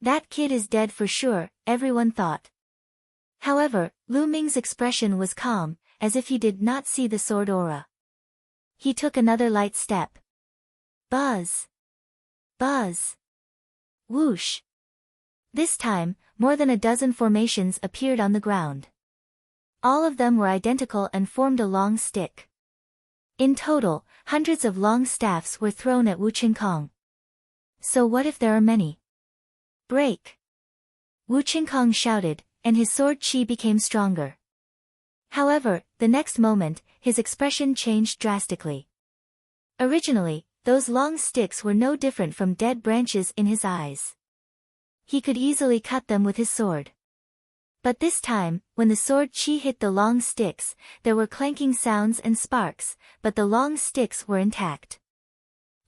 That kid is dead for sure, everyone thought. However, Lu Ming's expression was calm, as if he did not see the sword aura. He took another light step. Buzz! Buzz! Whoosh! This time, more than a dozen formations appeared on the ground. All of them were identical and formed a long stick. In total, hundreds of long staffs were thrown at Wu Qingkong. So what if there are many? Break! Wu Qingkong shouted, and his sword qi became stronger. However, the next moment, his expression changed drastically. Originally, those long sticks were no different from dead branches in his eyes. He could easily cut them with his sword. But this time, when the sword qi hit the long sticks, there were clanking sounds and sparks, but the long sticks were intact.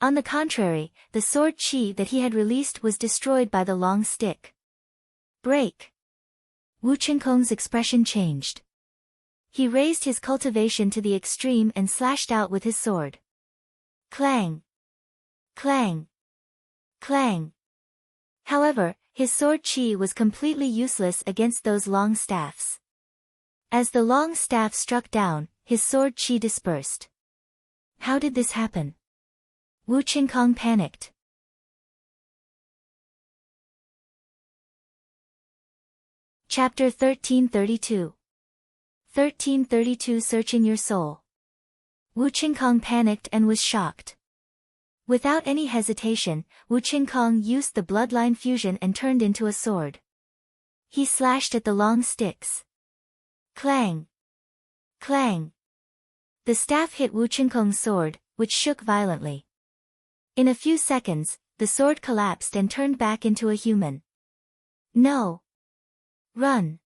On the contrary, the sword qi that he had released was destroyed by the long stick. Break! Wu Qingkong's expression changed. He raised his cultivation to the extreme and slashed out with his sword. Clang! Clang! Clang! However, his sword qi was completely useless against those long staffs. As the long staff struck down, his sword qi dispersed. How did this happen? Wu Qingkong panicked. Chapter 1332. 1332 Searching Your Soul. Wu Qingkong panicked and was shocked. Without any hesitation, Wu Qingkong used the bloodline fusion and turned into a sword. He slashed at the long sticks. Clang! Clang! The staff hit Wu Qingkong's sword, which shook violently. In a few seconds, the sword collapsed and turned back into a human. No! Run!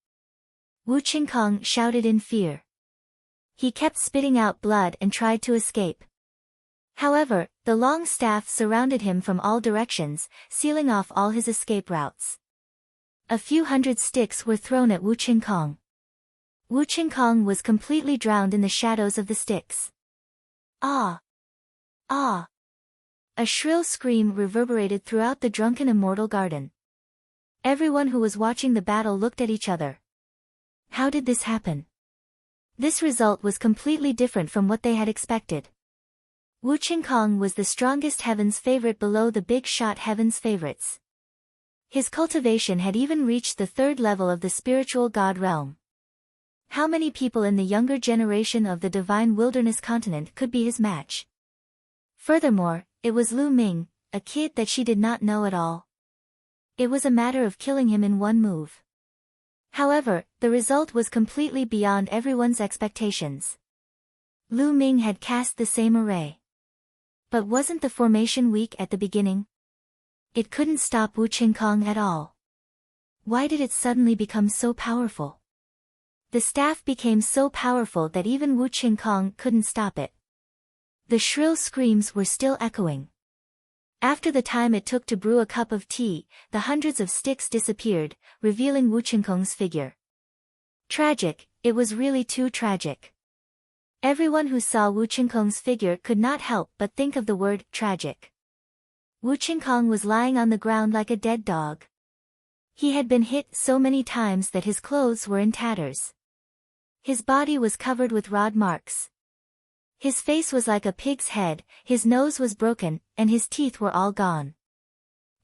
Wu Qingkong shouted in fear. He kept spitting out blood and tried to escape. However, the long staff surrounded him from all directions, sealing off all his escape routes. A few hundred sticks were thrown at Wu Qingkong. Wu Qingkong was completely drowned in the shadows of the sticks. Ah! Ah! A shrill scream reverberated throughout the drunken immortal garden. Everyone who was watching the battle looked at each other. How did this happen? This result was completely different from what they had expected. Wu Qingkong was the strongest heaven's favorite below the big shot heaven's favorites. His cultivation had even reached the 3rd level of the spiritual god realm. How many people in the younger generation of the divine wilderness continent could be his match? Furthermore, it was Lu Ming, a kid that she did not know at all. It was a matter of killing him in one move. However, the result was completely beyond everyone's expectations. Lu Ming had cast the same array. But wasn't the formation weak at the beginning? It couldn't stop Wu Qingkong at all. Why did it suddenly become so powerful? The staff became so powerful that even Wu Qingkong couldn't stop it. The shrill screams were still echoing. After the time it took to brew a cup of tea, the hundreds of sticks disappeared, revealing Wu Qingkong's figure. Tragic, it was really too tragic. Everyone who saw Wu Qingkong's figure could not help but think of the word tragic. Wu Qingkong was lying on the ground like a dead dog. He had been hit so many times that his clothes were in tatters. His body was covered with rod marks. His face was like a pig's head, his nose was broken, and his teeth were all gone.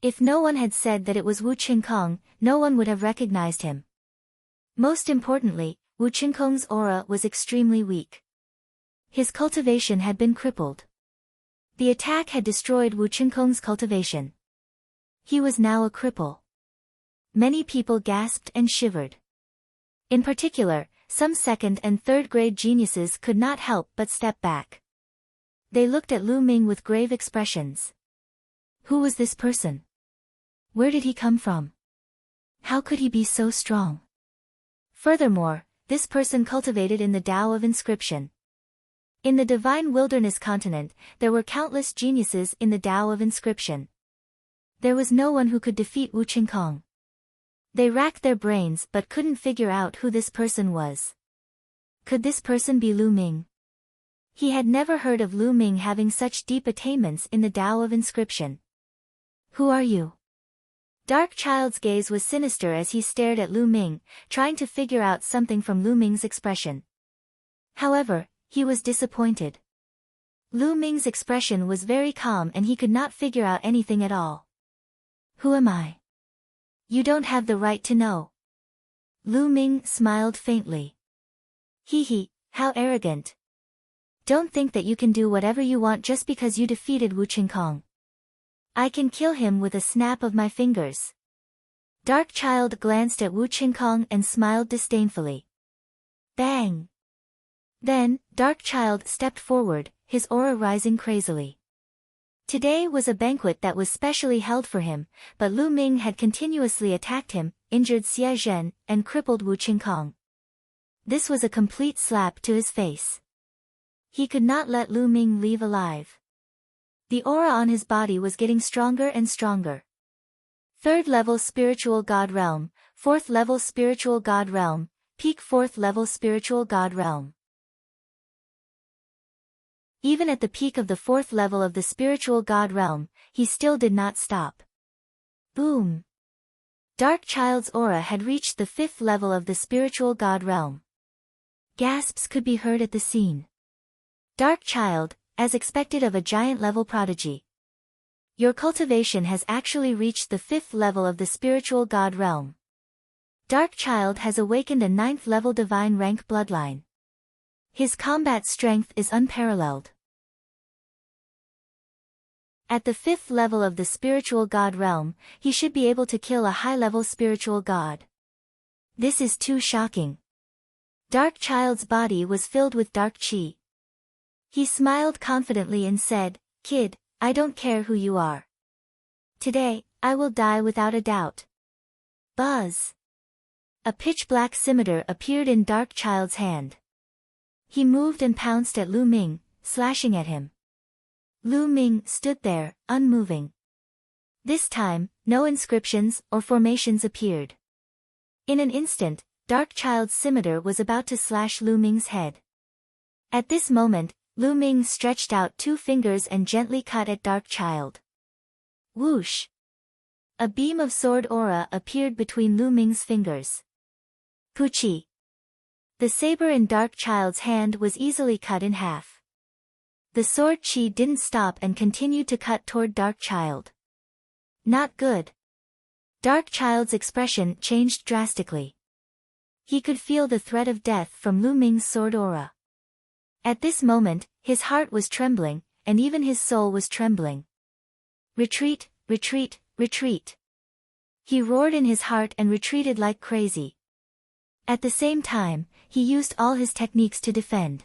If no one had said that it was Wu Qingkong, no one would have recognized him. Most importantly, Wu Qingkong's aura was extremely weak. His cultivation had been crippled. The attack had destroyed Wu Qingkong's cultivation. He was now a cripple. Many people gasped and shivered. In particular, some 2nd and 3rd grade geniuses could not help but step back. They looked at Lu Ming with grave expressions. Who was this person? Where did he come from? How could he be so strong? Furthermore, this person cultivated in the Tao of Inscription. In the divine wilderness continent, there were countless geniuses in the Tao of Inscription. There was no one who could defeat Wu Qingkong. They racked their brains but couldn't figure out who this person was. Could this person be Lu Ming? He had never heard of Lu Ming having such deep attainments in the Tao of Inscription. Who are you? Dark Child's gaze was sinister as he stared at Lu Ming, trying to figure out something from Lu Ming's expression. However, he was disappointed. Lu Ming's expression was very calm and he could not figure out anything at all. Who am I? You don't have the right to know. Lu Ming smiled faintly. Hee, how arrogant. Don't think that you can do whatever you want just because you defeated Wu Qingkong. I can kill him with a snap of my fingers. Dark Child glanced at Wu Qingkong and smiled disdainfully. Bang! Then, Dark Child stepped forward, his aura rising crazily. Today was a banquet that was specially held for him, but Lu Ming had continuously attacked him, injured Xie Zhen, and crippled Wu Qingkong. This was a complete slap to his face. He could not let Lu Ming leave alive. The aura on his body was getting stronger and stronger. 3rd level spiritual god realm, 4th level spiritual god realm, peak 4th level spiritual god realm. Even at the peak of the 4th level of the spiritual god realm, he still did not stop. Boom! Dark Child's aura had reached the 5th level of the spiritual god realm. Gasps could be heard at the scene. Dark Child, as expected of a giant-level prodigy. Your cultivation has actually reached the 5th level of the spiritual god realm. Dark Child has awakened a 9th level divine rank bloodline. His combat strength is unparalleled. At the 5th level of the spiritual god realm, he should be able to kill a high-level spiritual god. This is too shocking. Dark Child's body was filled with dark chi. He smiled confidently and said, "Kid, I don't care who you are. Today, I will die without a doubt." Buzz! A pitch-black scimitar appeared in Dark Child's hand. He moved and pounced at Lu Ming, slashing at him. Lu Ming stood there, unmoving. This time, no inscriptions or formations appeared. In an instant, Dark Child's scimitar was about to slash Lu Ming's head. At this moment, Lu Ming stretched out 2 fingers and gently cut at Dark Child. Whoosh! A beam of sword aura appeared between Lu Ming's fingers. Puchi! The saber in Dark Child's hand was easily cut in half. The sword chi didn't stop and continued to cut toward Dark Child. Not good. Dark Child's expression changed drastically. He could feel the threat of death from Lu Ming's sword aura. At this moment, his heart was trembling, and even his soul was trembling. Retreat, retreat, retreat. He roared in his heart and retreated like crazy. At the same time, he used all his techniques to defend.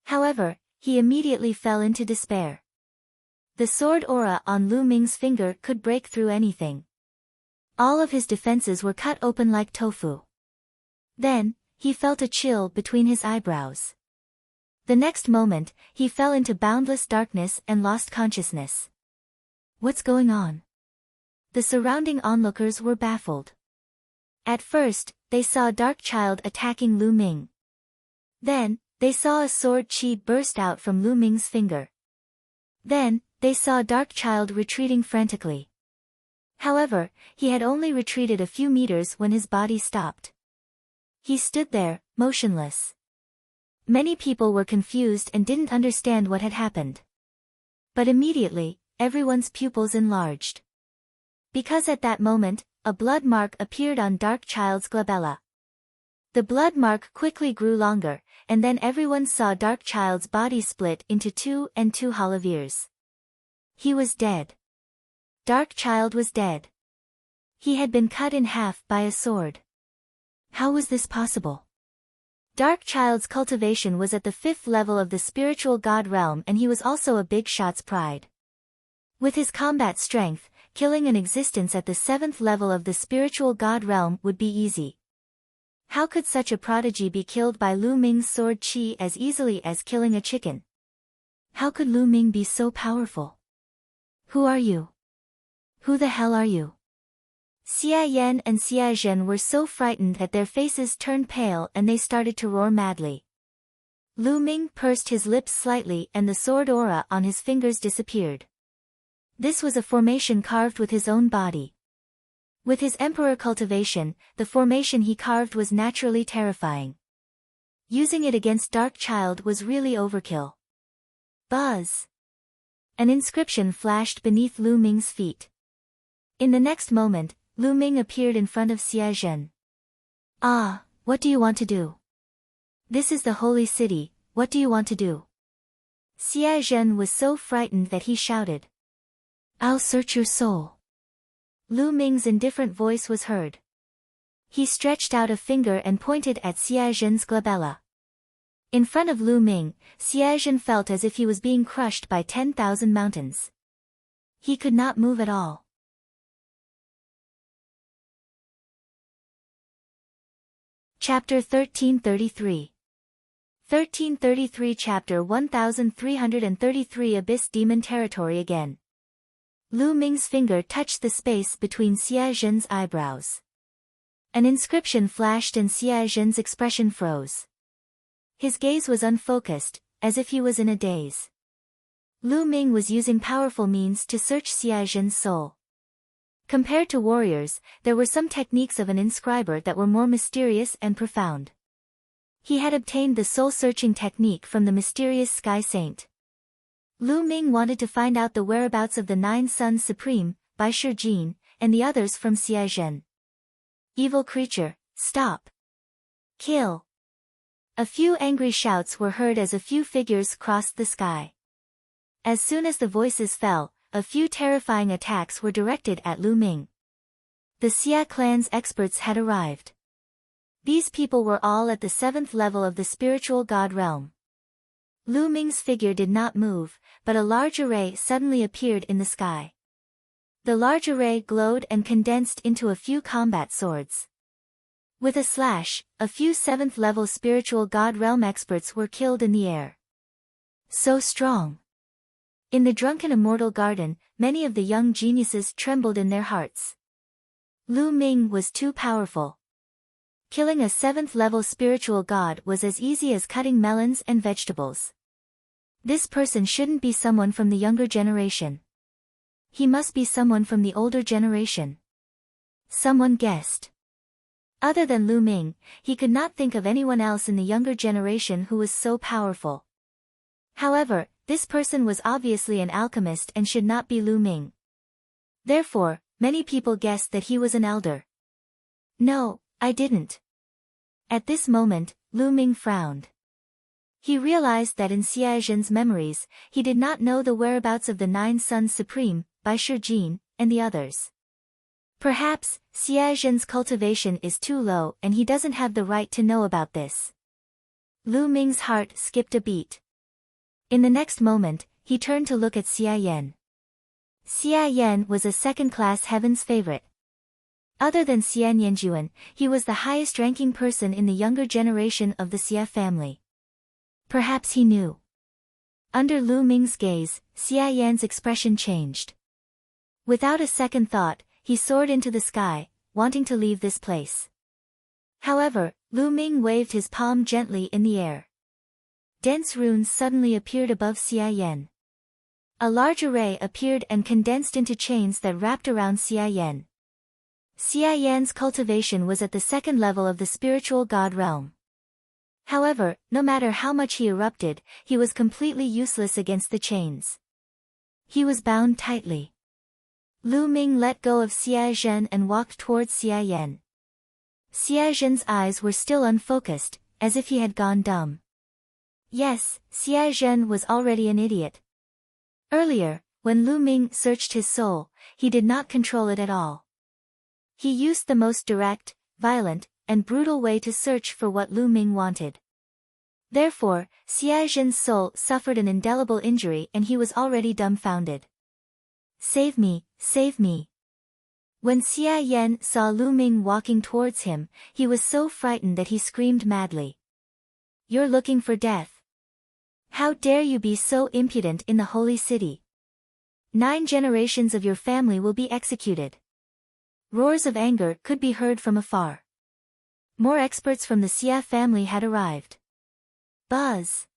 However, he immediately fell into despair. The sword aura on Lu Ming's finger could break through anything. All of his defenses were cut open like tofu. Then, he felt a chill between his eyebrows. The next moment, he fell into boundless darkness and lost consciousness. What's going on? The surrounding onlookers were baffled. At first, they saw Dark Child attacking Lu Ming. Then, they saw a sword chi burst out from Lu Ming's finger. Then, they saw Dark Child retreating frantically. However, he had only retreated a few meters when his body stopped. He stood there, motionless. Many people were confused and didn't understand what had happened. But immediately, everyone's pupils enlarged. Because at that moment, a blood mark appeared on Dark Child's glabella. The blood mark quickly grew longer, and then everyone saw Dark Child's body split into 2 and 2 hollow ears. He was dead. Dark Child was dead. He had been cut in half by a sword. How was this possible? Dark Child's cultivation was at the 5th level of the spiritual god realm, and he was also a big shot's pride. With his combat strength, killing an existence at the 7th level of the spiritual god realm would be easy. How could such a prodigy be killed by Lu Ming's sword chi as easily as killing a chicken? How could Lu Ming be so powerful? Who are you? Who the hell are you? Xia Yan and Xia Zhen were so frightened that their faces turned pale and they started to roar madly. Lu Ming pursed his lips slightly and the sword aura on his fingers disappeared. This was a formation carved with his own body. With his emperor cultivation, the formation he carved was naturally terrifying. Using it against Dark Child was really overkill. Buzz! An inscription flashed beneath Lu Ming's feet. In the next moment, Lu Ming appeared in front of Xia Zhen. "Ah, what do you want to do? This is the holy city, what do you want to do?" Xia Zhen was so frightened that he shouted. "I'll search your soul." Lu Ming's indifferent voice was heard. He stretched out a finger and pointed at Xia Zhen's glabella. In front of Lu Ming, Xia Zhen felt as if he was being crushed by 10,000 mountains. He could not move at all. Chapter 1333. 1333 Chapter 1333 Abyss Demon Territory again. Lu Ming's finger touched the space between Xia Zhen's eyebrows. An inscription flashed and Xia Zhen's expression froze. His gaze was unfocused, as if he was in a daze. Lu Ming was using powerful means to search Xia Zhen's soul. Compared to warriors, there were some techniques of an inscriber that were more mysterious and profound. He had obtained the soul-searching technique from the mysterious Sky Saint. Lu Ming wanted to find out the whereabouts of the 9 Sons Supreme, Bai Shijin, and the others from Xia Zhen. "Evil creature, stop! Kill!" A few angry shouts were heard as a few figures crossed the sky. As soon as the voices fell, a few terrifying attacks were directed at Lu Ming. The Xia clan's experts had arrived. These people were all at the 7th level of the spiritual god realm. Lu Ming's figure did not move, but a large array suddenly appeared in the sky. The large array glowed and condensed into a few combat swords. With a slash, a few 7th-level spiritual god realm experts were killed in the air. So strong. In the drunken immortal garden, many of the young geniuses trembled in their hearts. Lu Ming was too powerful. Killing a 7th-level spiritual god was as easy as cutting melons and vegetables. This person shouldn't be someone from the younger generation. He must be someone from the older generation. Someone guessed. Other than Lu Ming, he could not think of anyone else in the younger generation who was so powerful. However, this person was obviously an alchemist and should not be Lu Ming. Therefore, many people guessed that he was an elder. No, I didn't. At this moment, Lu Ming frowned. He realized that in Xia Zhen's memories, he did not know the whereabouts of the 9 Sons Supreme, Bai Shijin, and the others. Perhaps, Xia Zhen's cultivation is too low and he doesn't have the right to know about this. Lu Ming's heart skipped a beat. In the next moment, he turned to look at Xia Yan. Xia Yan was a 2nd-class heaven's favorite. Other than Xia Nianjuan, he was the highest-ranking person in the younger generation of the Xia family. Perhaps he knew. Under Lu Ming's gaze, Xia Yan's expression changed. Without a second thought, he soared into the sky, wanting to leave this place. However, Lu Ming waved his palm gently in the air. Dense runes suddenly appeared above Xia Yan. A large array appeared and condensed into chains that wrapped around Xia Yan. Xia Yan's cultivation was at the 2nd level of the spiritual god realm. However, no matter how much he erupted, he was completely useless against the chains. He was bound tightly. Lu Ming let go of Xia Zhen and walked towards Xia Yan. Xia Zhen's eyes were still unfocused, as if he had gone dumb. Yes, Xia Zhen was already an idiot. Earlier, when Lu Ming searched his soul, he did not control it at all. He used the most direct, violent, and brutal way to search for what Lu Ming wanted. Therefore, Xia Zhen's soul suffered an indelible injury and he was already dumbfounded. Save me, save me. When Xia Yan saw Lu Ming walking towards him, he was so frightened that he screamed madly. You're looking for death. How dare you be so impudent in the holy city? 9 generations of your family will be executed. Roars of anger could be heard from afar. More experts from the Xia family had arrived. Buzz.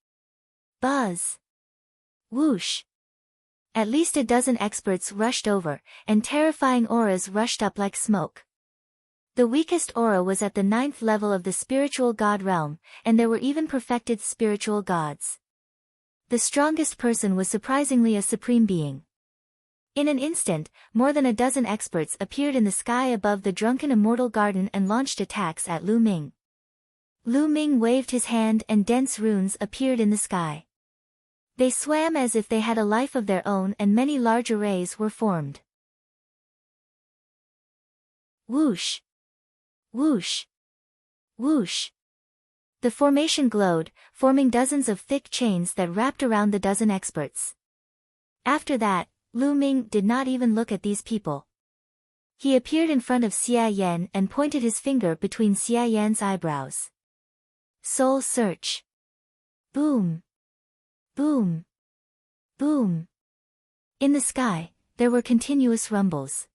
Buzz. Whoosh. At least a dozen experts rushed over, and terrifying auras rushed up like smoke. The weakest aura was at the 9th level of the spiritual god realm, and there were even perfected spiritual gods. The strongest person was surprisingly a supreme being. In an instant, more than a dozen experts appeared in the sky above the drunken immortal garden and launched attacks at Lu Ming. Lu Ming waved his hand and dense runes appeared in the sky. They swam as if they had a life of their own and many large arrays were formed. Whoosh! Whoosh! Whoosh! The formation glowed, forming dozens of thick chains that wrapped around the dozen experts. After that, Lu Ming did not even look at these people. He appeared in front of Xia Yan and pointed his finger between Xia Yan's eyebrows. Soul search. Boom. Boom. Boom. In the sky, there were continuous rumbles.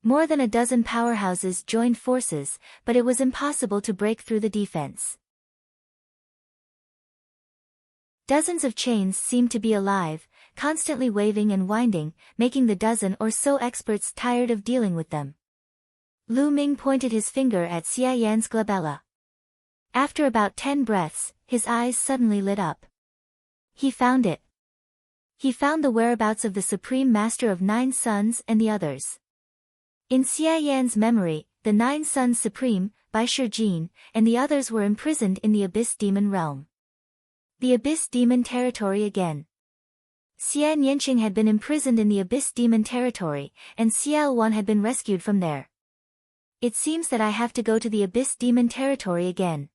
More than a dozen powerhouses joined forces, but it was impossible to break through the defense. Dozens of chains seemed to be alive, constantly waving and winding, making the dozen or so experts tired of dealing with them. Lu Ming pointed his finger at Xia Yan's glabella. After about 10 breaths, his eyes suddenly lit up. He found it. He found the whereabouts of the Supreme Master of 9 Sons and the others. In Xia Yan's memory, the 9 Sons Supreme, Bai Shijin, and the others were imprisoned in the Abyss Demon realm. The Abyss Demon territory again. Xia Nianqing had been imprisoned in the Abyss Demon territory, and Xiao Wan had been rescued from there. It seems that I have to go to the Abyss Demon territory again.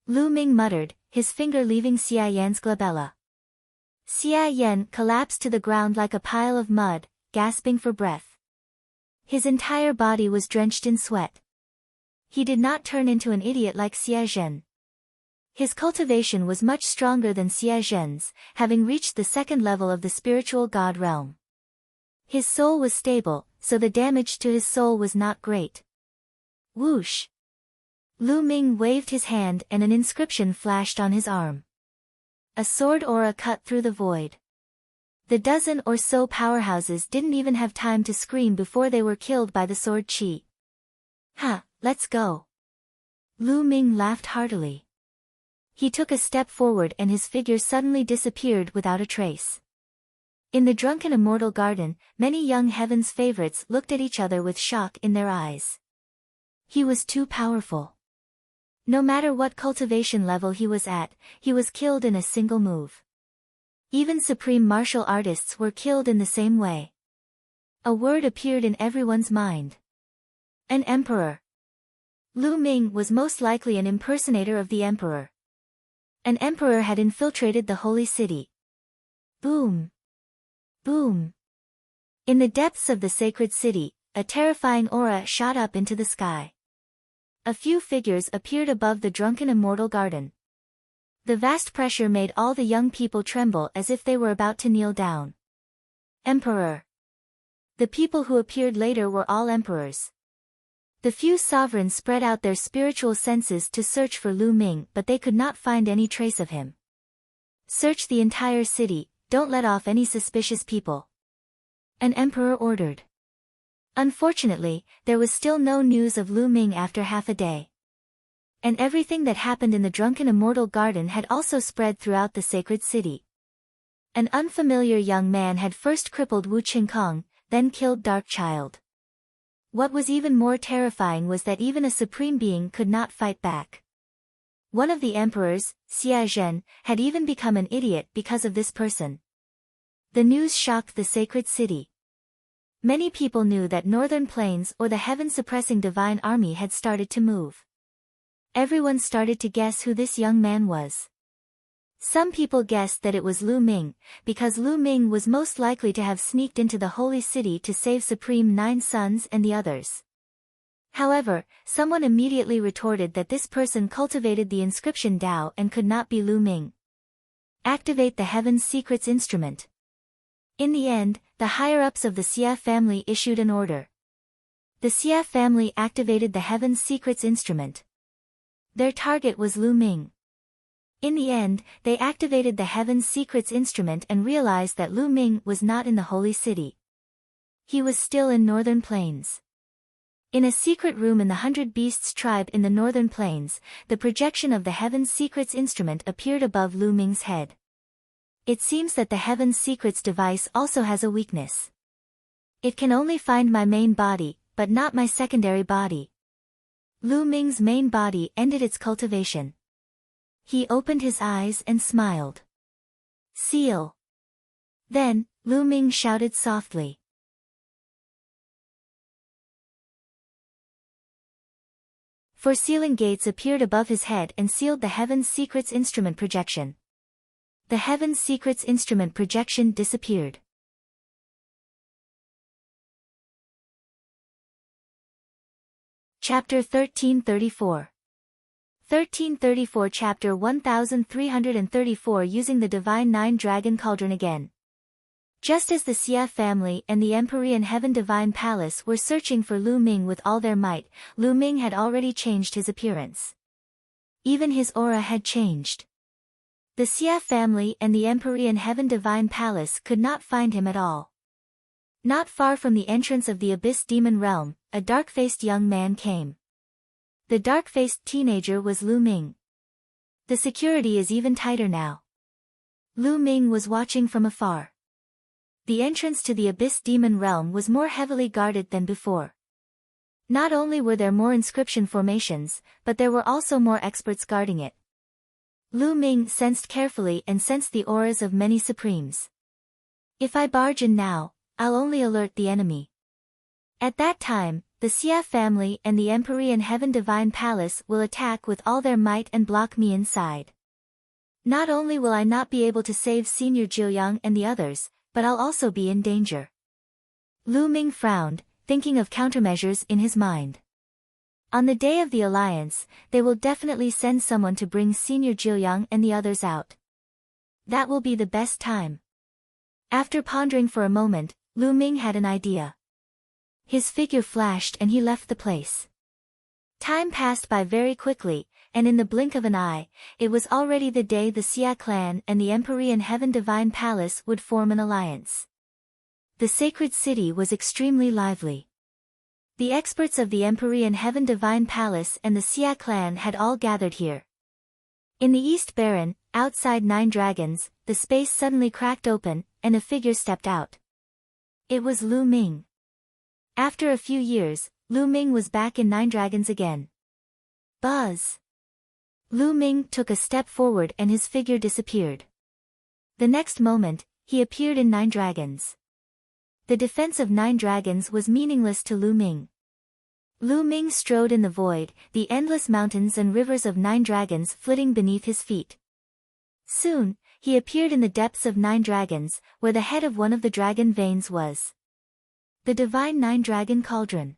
Lu Ming muttered, his finger leaving Xia Yan's glabella. Xia Yan collapsed to the ground like a pile of mud, gasping for breath. His entire body was drenched in sweat. He did not turn into an idiot like Xia Zhen. His cultivation was much stronger than Xia Zhen's, having reached the second level of the spiritual god realm. His soul was stable, so the damage to his soul was not great. Whoosh! Lu Ming waved his hand and an inscription flashed on his arm. A sword aura cut through the void. The dozen or so powerhouses didn't even have time to scream before they were killed by the sword chi. "Ha, let's go." Lu Ming laughed heartily. He took a step forward and his figure suddenly disappeared without a trace. In the drunken immortal garden, many young heaven's favorites looked at each other with shock in their eyes. He was too powerful. No matter what cultivation level he was at, he was killed in a single move. Even supreme martial artists were killed in the same way. A word appeared in everyone's mind. An emperor. Lu Ming was most likely an impersonator of the emperor. An emperor had infiltrated the holy city. Boom! Boom! In the depths of the sacred city, a terrifying aura shot up into the sky. A few figures appeared above the drunken immortal garden. The vast pressure made all the young people tremble as if they were about to kneel down. Emperor. The people who appeared later were all emperors. The few sovereigns spread out their spiritual senses to search for Lu Ming, but they could not find any trace of him. Search the entire city, don't let off any suspicious people. An emperor ordered. Unfortunately, there was still no news of Lu Ming after half a day. And everything that happened in the drunken immortal garden had also spread throughout the sacred city. An unfamiliar young man had first crippled Wu Qingkong, then killed Dark Child. What was even more terrifying was that even a supreme being could not fight back. One of the emperors, Xia Zhen, had even become an idiot because of this person. The news shocked the sacred city. Many people knew that Northern Plains or the heaven-suppressing divine army had started to move. Everyone started to guess who this young man was. Some people guessed that it was Lu Ming, because Lu Ming was most likely to have sneaked into the holy city to save Supreme Nine Sons and the others. However, someone immediately retorted that this person cultivated the inscription Dao and could not be Lu Ming. Activate the Heaven's Secrets instrument. In the end, the higher-ups of the Xia family issued an order. The Xia family activated the Heaven's Secrets instrument. Their target was Lu Ming. In the end, they activated the Heaven's Secrets instrument and realized that Lu Ming was not in the holy city. He was still in Northern Plains. In a secret room in the 100 Beasts tribe in the Northern Plains, the projection of the Heaven's Secrets instrument appeared above Lu Ming's head. It seems that the Heaven's Secrets device also has a weakness. It can only find my main body, but not my secondary body. Lu Ming's main body ended its cultivation. He opened his eyes and smiled. Seal. Then, Lu Ming shouted softly. Four sealing gates appeared above his head and sealed the Heaven's Secrets instrument projection. The Heaven's Secrets instrument projection disappeared. Chapter 1334. 1334 Chapter 1334 Using the Divine Nine Dragon Cauldron again. Just as the Xia family and the Empyrean Heaven Divine Palace were searching for Lu Ming with all their might, Lu Ming had already changed his appearance. Even his aura had changed. The Xia family and the Empyrean Heaven Divine Palace could not find him at all. Not far from the entrance of the Abyss Demon Realm, a dark-faced young man came. The dark-faced teenager was Lu Ming. The security is even tighter now. Lu Ming was watching from afar. The entrance to the Abyss Demon Realm was more heavily guarded than before. Not only were there more inscription formations, but there were also more experts guarding it. Lu Ming sensed carefully and sensed the auras of many supremes. If I barge in now, I'll only alert the enemy. At that time, the Xia family and the Empyrean Heaven Divine Palace will attack with all their might and block me inside. Not only will I not be able to save Senior Jiuyang and the others, but I'll also be in danger. Lu Ming frowned, thinking of countermeasures in his mind. On the day of the alliance, they will definitely send someone to bring Senior Jiuyang and the others out. That will be the best time. After pondering for a moment, Lu Ming had an idea. His figure flashed and he left the place. Time passed by very quickly, and in the blink of an eye, it was already the day the Xia clan and the Empyrean Heaven Divine Palace would form an alliance. The sacred city was extremely lively. The experts of the Empyrean Heaven Divine Palace and the Xia clan had all gathered here. In the East Baron, outside 9 dragons, the space suddenly cracked open, and a figure stepped out. It was Lu Ming. After a few years, Lu Ming was back in 9 dragons again. Buzz! Lu Ming took a step forward and his figure disappeared. The next moment, he appeared in 9 dragons. The defense of 9 dragons was meaningless to Lu Ming. Lu Ming strode in the void, the endless mountains and rivers of 9 dragons flitting beneath his feet. Soon, he appeared in the depths of 9 dragons, where the head of one of the dragon veins was. The divine 9 dragon cauldron.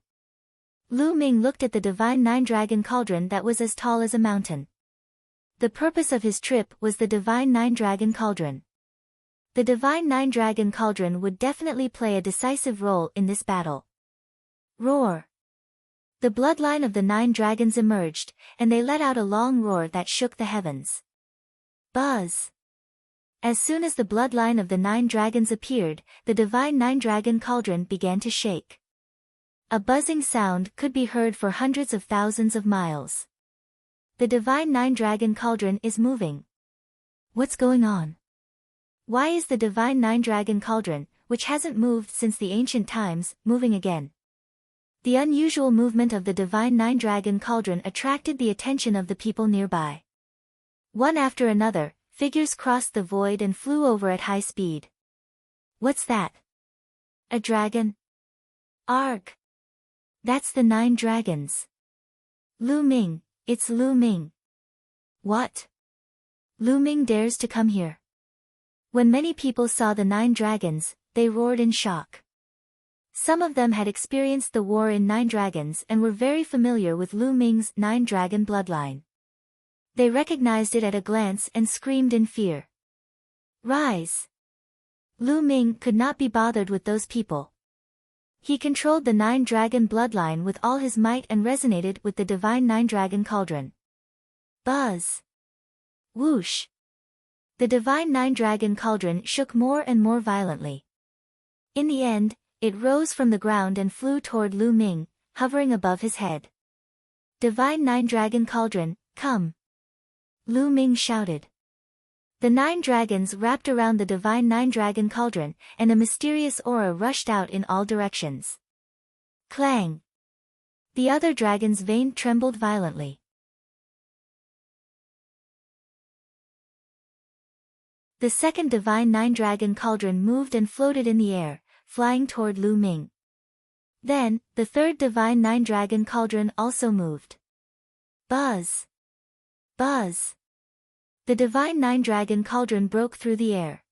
Lu Ming looked at the divine 9 dragon cauldron that was as tall as a mountain. The purpose of his trip was the divine 9 dragon cauldron. The divine 9 dragon cauldron would definitely play a decisive role in this battle. Roar! The bloodline of the 9 dragons emerged, and they let out a long roar that shook the heavens. Buzz! As soon as the bloodline of the 9 dragons appeared, the divine 9 dragon cauldron began to shake. A buzzing sound could be heard for hundreds of thousands of miles. The divine 9 dragon cauldron is moving. What's going on? Why is the divine 9 dragon cauldron, which hasn't moved since the ancient times, moving again? The unusual movement of the divine 9 dragon cauldron attracted the attention of the people nearby. One after another, figures crossed the void and flew over at high speed. What's that? A dragon? Arg! That's the 9 dragons. Lu Ming, it's Lu Ming. What? Lu Ming dares to come here. When many people saw the 9 dragons, they roared in shock. Some of them had experienced the war in 9 dragons and were very familiar with Lu Ming's 9 dragon bloodline. They recognized it at a glance and screamed in fear. Rise! Lu Ming could not be bothered with those people. He controlled the 9 dragon bloodline with all his might and resonated with the divine 9 dragon cauldron. Buzz! Whoosh! The divine 9 dragon cauldron shook more and more violently. In the end, it rose from the ground and flew toward Lu Ming, hovering above his head. Divine 9 dragon cauldron, come! Lu Ming shouted. The 9 dragons wrapped around the divine 9 dragon cauldron, and a mysterious aura rushed out in all directions. Clang! The other dragon's vein trembled violently. The second divine 9 dragon cauldron moved and floated in the air, flying toward Lu Ming. Then, the third divine 9 dragon cauldron also moved. Buzz! Buzz! The divine 9 dragon cauldron broke through the air.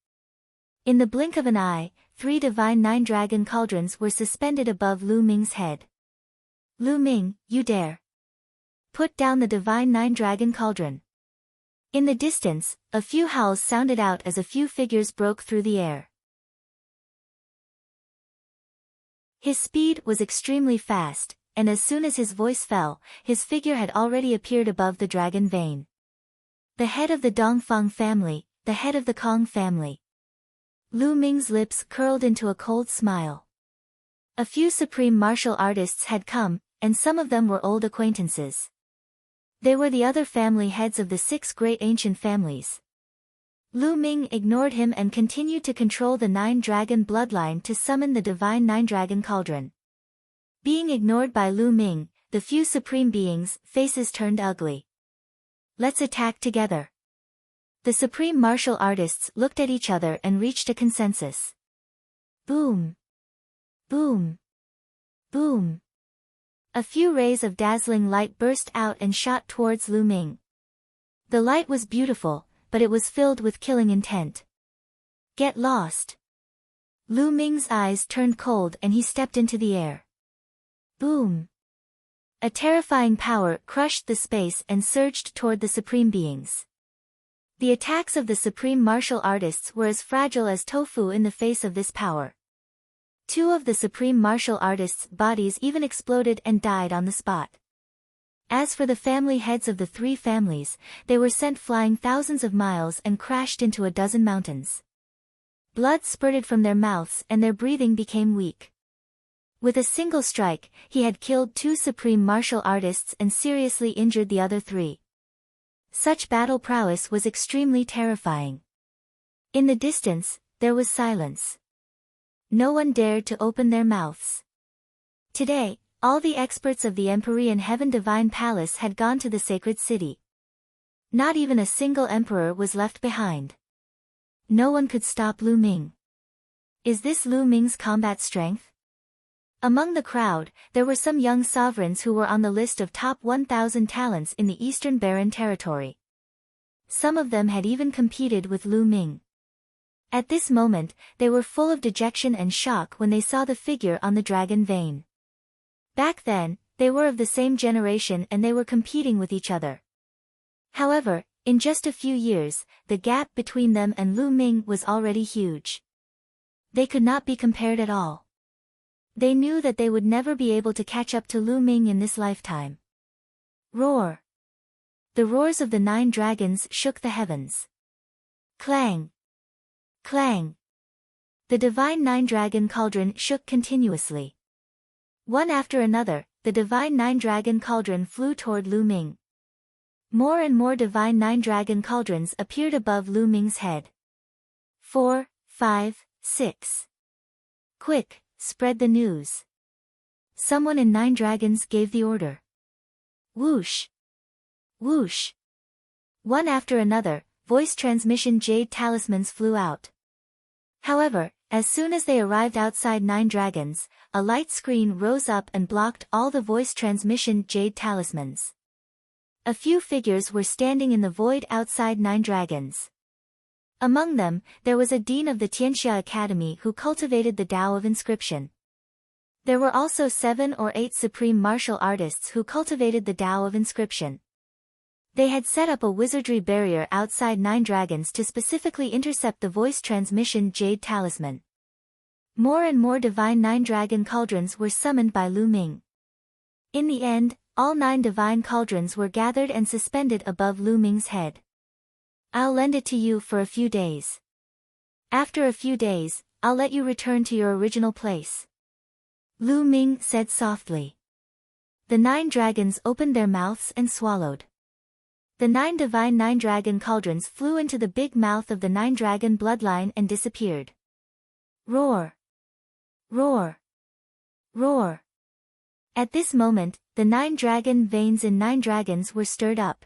In the blink of an eye, 3 divine 9 dragon cauldrons were suspended above Lu Ming's head. Lu Ming, you dare! Put down the divine 9 dragon cauldron. In the distance, a few howls sounded out as a few figures broke through the air. His speed was extremely fast, and as soon as his voice fell, his figure had already appeared above the dragon vein. The head of the Dongfang family, the head of the Kong family. Lu Ming's lips curled into a cold smile. A few supreme martial artists had come, and some of them were old acquaintances. They were the other family heads of the 6 great ancient families. Lu Ming ignored him and continued to control the 9 dragon bloodline to summon the divine 9 dragon cauldron. Being ignored by Lu Ming, the few supreme beings' faces turned ugly. Let's attack together. The supreme martial artists looked at each other and reached a consensus. Boom! Boom! Boom! A few rays of dazzling light burst out and shot towards Lu Ming. The light was beautiful, but it was filled with killing intent. Get lost. Lu Ming's eyes turned cold and he stepped into the air. Boom. A terrifying power crushed the space and surged toward the supreme beings. The attacks of the supreme martial artists were as fragile as tofu in the face of this power. Two of the supreme martial artists' bodies even exploded and died on the spot. As for the family heads of the three families, they were sent flying thousands of miles and crashed into a dozen mountains. Blood spurted from their mouths and their breathing became weak. With a single strike, he had killed two supreme martial artists and seriously injured the other three. Such battle prowess was extremely terrifying. In the distance, there was silence. No one dared to open their mouths. Today, all the experts of the Empyrean Heaven Divine Palace had gone to the sacred city. Not even a single emperor was left behind. No one could stop Lu Ming. Is this Lu Ming's combat strength? Among the crowd, there were some young sovereigns who were on the list of top 1,000 talents in the Eastern Barren Territory. Some of them had even competed with Lu Ming. At this moment, they were full of dejection and shock when they saw the figure on the dragon vein. Back then, they were of the same generation and they were competing with each other. However, in just a few years, the gap between them and Lu Ming was already huge. They could not be compared at all. They knew that they would never be able to catch up to Lu Ming in this lifetime. Roar! The roars of the 9 dragons shook the heavens. Clang! Clang! The divine 9-dragon cauldron shook continuously. One after another, the divine 9-dragon cauldron flew toward Lu Ming. More and more divine 9-dragon cauldrons appeared above Lu Ming's head. 4, 5, 6. Quick, spread the news. Someone in 9 dragons gave the order. Whoosh! Whoosh! One after another, voice transmission jade talismans flew out. However, as soon as they arrived outside 9 dragons, a light screen rose up and blocked all the voice transmission jade talismans. A few figures were standing in the void outside 9 dragons. Among them, there was a dean of the Tianxia Academy who cultivated the Tao of Inscription. There were also 7 or 8 supreme martial artists who cultivated the Tao of Inscription. They had set up a wizardry barrier outside 9 dragons to specifically intercept the voice transmission jade talisman. More and more divine 9-dragon cauldrons were summoned by Lu Ming. In the end, all 9 divine cauldrons were gathered and suspended above Lu Ming's head. I'll lend it to you for a few days. After a few days, I'll let you return to your original place. Lu Ming said softly. The 9 dragons opened their mouths and swallowed. The 9 divine 9-dragon cauldrons flew into the big mouth of the 9-dragon bloodline and disappeared. Roar! Roar! Roar! At this moment, the 9 dragon veins in 9 dragons were stirred up.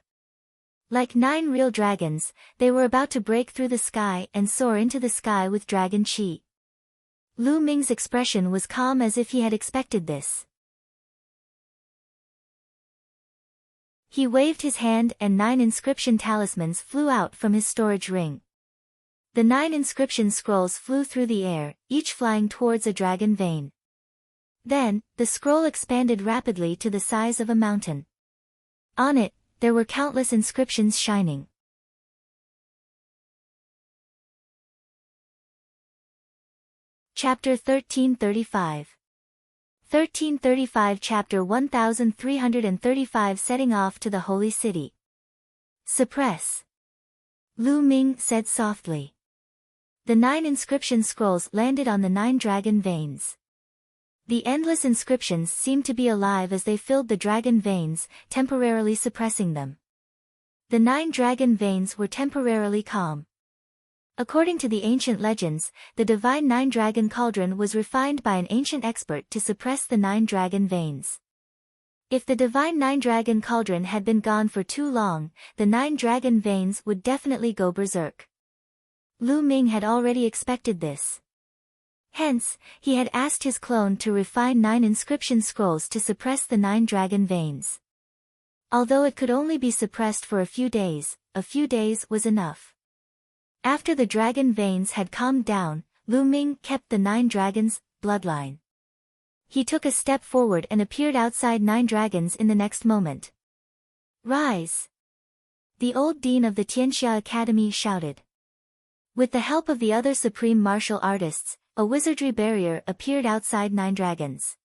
Like 9 real dragons, they were about to break through the sky and soar into the sky with dragon chi. Lu Ming's expression was calm as if he had expected this. He waved his hand and 9 inscription talismans flew out from his storage ring. The 9 inscription scrolls flew through the air, each flying towards a dragon vein. Then, the scroll expanded rapidly to the size of a mountain. On it, there were countless inscriptions shining. Chapter 1335. 1335 Chapter 1335 Setting off to the Holy City. Suppress. Lu Ming said softly. The 9 inscription scrolls landed on the 9 dragon veins. The endless inscriptions seemed to be alive as they filled the dragon veins, temporarily suppressing them. The 9 dragon veins were temporarily calm. According to the ancient legends, the divine 9-dragon cauldron was refined by an ancient expert to suppress the 9 dragon veins. If the divine 9-dragon cauldron had been gone for too long, the 9 dragon veins would definitely go berserk. Lu Ming had already expected this. Hence, he had asked his clone to refine 9 inscription scrolls to suppress the 9 dragon veins. Although it could only be suppressed for a few days was enough. After the dragon veins had calmed down, Lu Ming kept the 9 dragons' bloodline. He took a step forward and appeared outside 9 dragons in the next moment. Rise! The old dean of the Tianxia Academy shouted. With the help of the other supreme martial artists, a wizardry barrier appeared outside 9 dragons.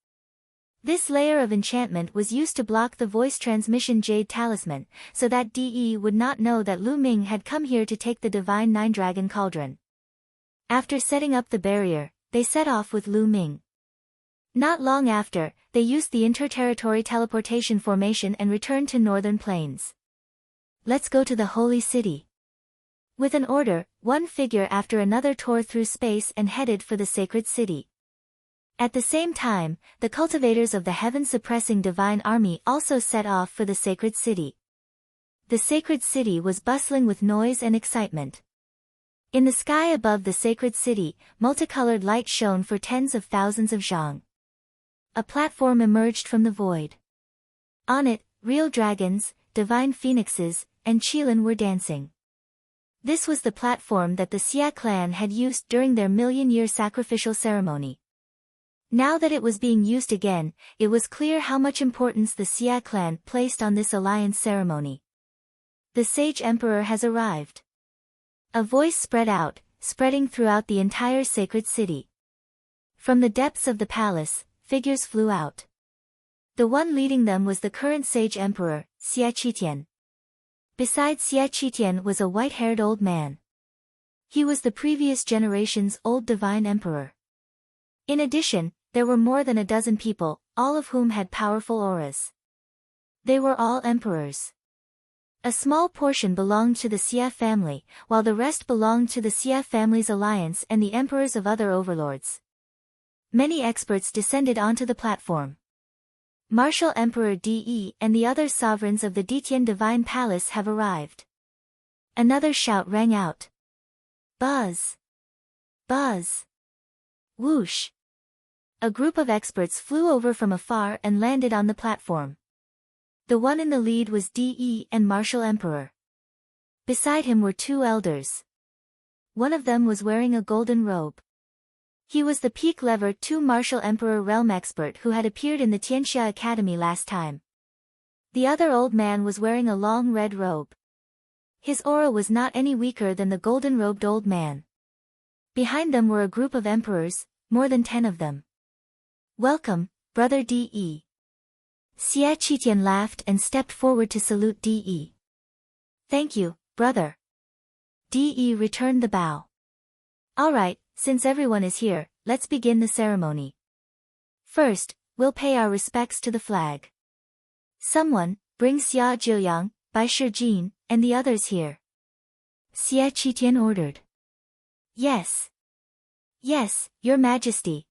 This layer of enchantment was used to block the voice transmission jade talisman, so that DE would not know that Lu Ming had come here to take the divine 9 dragon cauldron. After setting up the barrier, they set off with Lu Ming. Not long after, they used the interterritory teleportation formation and returned to northern plains. Let's go to the holy city. With an order, one figure after another tore through space and headed for the sacred city. At the same time, the cultivators of the heaven-suppressing divine army also set off for the sacred city. The sacred city was bustling with noise and excitement. In the sky above the sacred city, multicolored light shone for tens of thousands of zhang. A platform emerged from the void. On it, real dragons, divine phoenixes, and qilin were dancing. This was the platform that the Xia clan had used during their million-year sacrificial ceremony. Now that it was being used again, it was clear how much importance the Xia clan placed on this alliance ceremony. The Sage Emperor has arrived. A voice spread out, spreading throughout the entire sacred city. From the depths of the palace, figures flew out. The one leading them was the current Sage Emperor, Xia Qitian. Beside Xia Qitian was a white-haired old man. He was the previous generation's old divine emperor. In addition, there were more than a dozen people, all of whom had powerful auras. They were all emperors. A small portion belonged to the Xia family, while the rest belonged to the Xia family's alliance and the emperors of other overlords. Many experts descended onto the platform. Martial Emperor De and the other sovereigns of the Detian Divine Palace have arrived. Another shout rang out. Buzz! Buzz! Whoosh! A group of experts flew over from afar and landed on the platform. The one in the lead was De and Martial Emperor. Beside him were 2 elders. One of them was wearing a golden robe. He was the peak lever 2 Martial Emperor realm expert who had appeared in the Tianxia Academy last time. The other old man was wearing a long red robe. His aura was not any weaker than the golden-robed old man. Behind them were a group of emperors, more than 10 of them. Welcome, Brother De. Xia Qitian laughed and stepped forward to salute De. Thank you, brother. De returned the bow. All right, since everyone is here, let's begin the ceremony. First, we'll pay our respects to the flag. Someone, bring Xia Jiuyang, Bai Shijin, and the others here. Xia Qitian ordered. Yes. Yes, Your Majesty.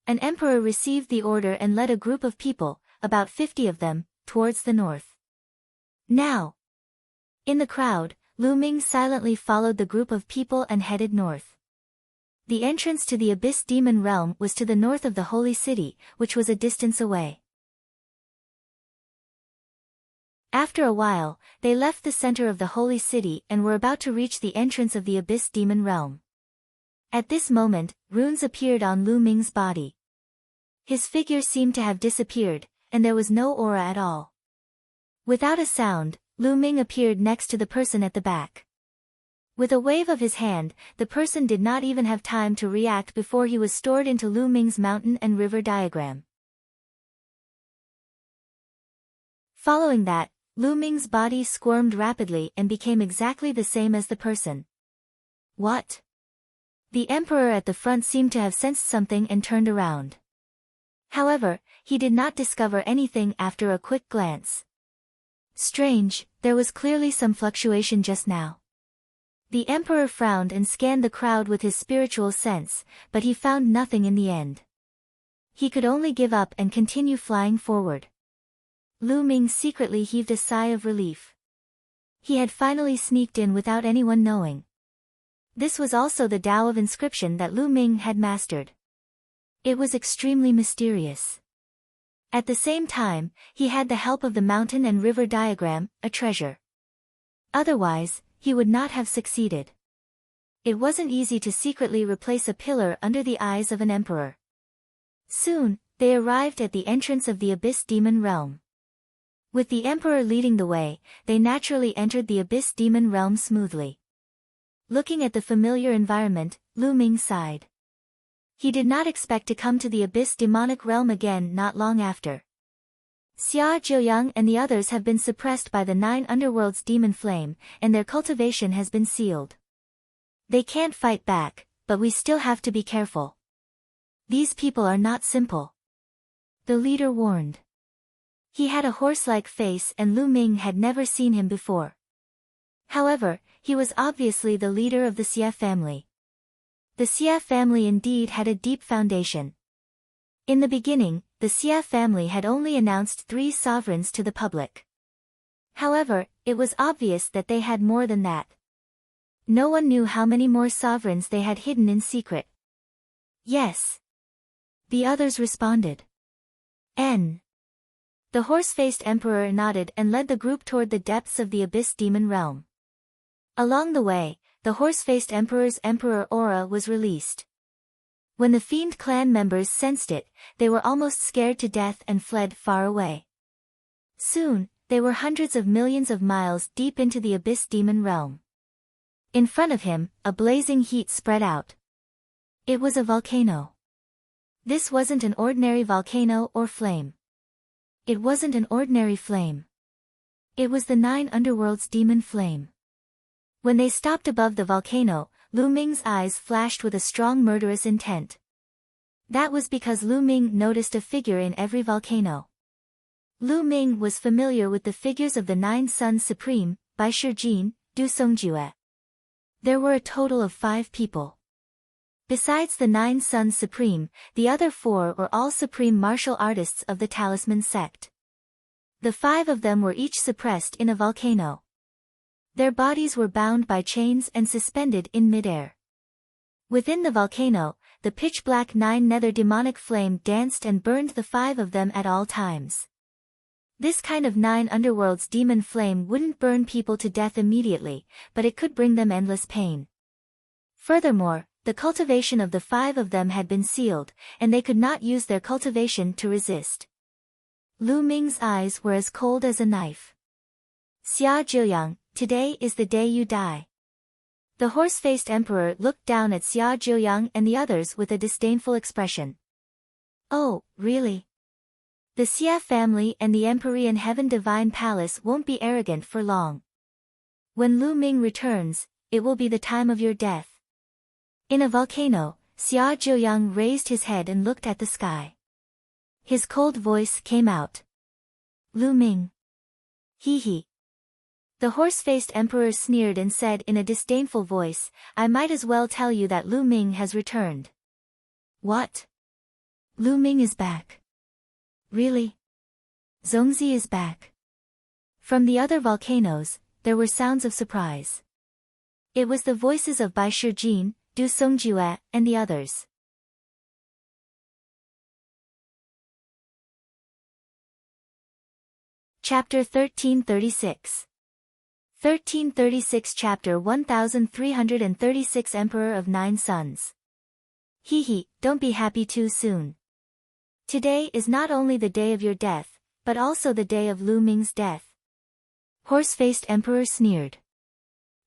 An emperor received the order and led a group of people, about 50 of them, towards the north. Now. In the crowd, Lu Ming silently followed the group of people and headed north. The entrance to the Abyss Demon Realm was to the north of the Holy City, which was a distance away. After a while, they left the center of the Holy City and were about to reach the entrance of the Abyss Demon Realm. At this moment, runes appeared on Lu Ming's body. His figure seemed to have disappeared, and there was no aura at all. Without a sound, Lu Ming appeared next to the person at the back. With a wave of his hand, the person did not even have time to react before he was stored into Lu Ming's mountain and river diagram. Following that, Lu Ming's body squirmed rapidly and became exactly the same as the person. What? The emperor at the front seemed to have sensed something and turned around. However, he did not discover anything after a quick glance. Strange, there was clearly some fluctuation just now. The emperor frowned and scanned the crowd with his spiritual sense, but he found nothing in the end. He could only give up and continue flying forward. Lu Ming secretly heaved a sigh of relief. He had finally sneaked in without anyone knowing. This was also the Tao of inscription that Lu Ming had mastered. It was extremely mysterious. At the same time, he had the help of the mountain and river diagram, a treasure. Otherwise, he would not have succeeded. It wasn't easy to secretly replace a pillar under the eyes of an emperor. Soon, they arrived at the entrance of the Abyss Demon Realm. With the emperor leading the way, they naturally entered the Abyss Demon Realm smoothly. Looking at the familiar environment, Lu Ming sighed. He did not expect to come to the Abyss Demonic Realm again not long after. Xia Zheoyang and the others have been suppressed by the 9 underworlds demon flame, and their cultivation has been sealed. They can't fight back, but we still have to be careful. These people are not simple. The leader warned. He had a horse-like face and Lu Ming had never seen him before. However, he was obviously the leader of the Xia family. The Xia family indeed had a deep foundation. In the beginning, the Xia family had only announced 3 sovereigns to the public. However, it was obvious that they had more than that. No one knew how many more sovereigns they had hidden in secret. Yes. The others responded. N. The horse-faced emperor nodded and led the group toward the depths of the Abyss Demon Realm. Along the way, the horse-faced emperor's emperor aura was released. When the Fiend clan members sensed it, they were almost scared to death and fled far away. Soon, they were hundreds of millions of miles deep into the Abyss Demon Realm. In front of him, a blazing heat spread out. It was a volcano. This wasn't an ordinary volcano or flame. It wasn't an ordinary flame. It was the 9 underworlds demon flame. When they stopped above the volcano, Lu Ming's eyes flashed with a strong murderous intent. That was because Lu Ming noticed a figure in every volcano. Lu Ming was familiar with the figures of the 9 Suns Supreme, Bai Shijin, Du Songjue. There were a total of 5 people. Besides the 9 Suns Supreme, the other 4 were all supreme martial artists of the Talisman sect. The 5 of them were each suppressed in a volcano. Their bodies were bound by chains and suspended in midair. Within the volcano, the pitch-black 9 nether demonic flame danced and burned the 5 of them at all times. This kind of 9 underworlds demon flame wouldn't burn people to death immediately, but it could bring them endless pain. Furthermore, the cultivation of the 5 of them had been sealed, and they could not use their cultivation to resist. Lu Ming's eyes were as cold as a knife. Xia Zheoyang, today is the day you die. The horse-faced emperor looked down at Xia Zheoyang and the others with a disdainful expression. Oh, really? The Xia family and the Empyrean Heaven Divine Palace won't be arrogant for long. When Lu Ming returns, it will be the time of your death. In a volcano, Xia Zheoyang raised his head and looked at the sky. His cold voice came out. Lu Ming. Hee. The horse-faced emperor sneered and said in a disdainful voice, I might as well tell you that Lu Ming has returned. What? Lu Ming is back. Really? Zongzi is back. From the other volcanoes, there were sounds of surprise. It was the voices of Bai Shijin, Du Songjue, and the others. Chapter 1336. 1336 Chapter 1336 Emperor of 9 Suns. Hee, don't be happy too soon. Today is not only the day of your death, but also the day of Lu Ming's death. Horse-faced emperor sneered.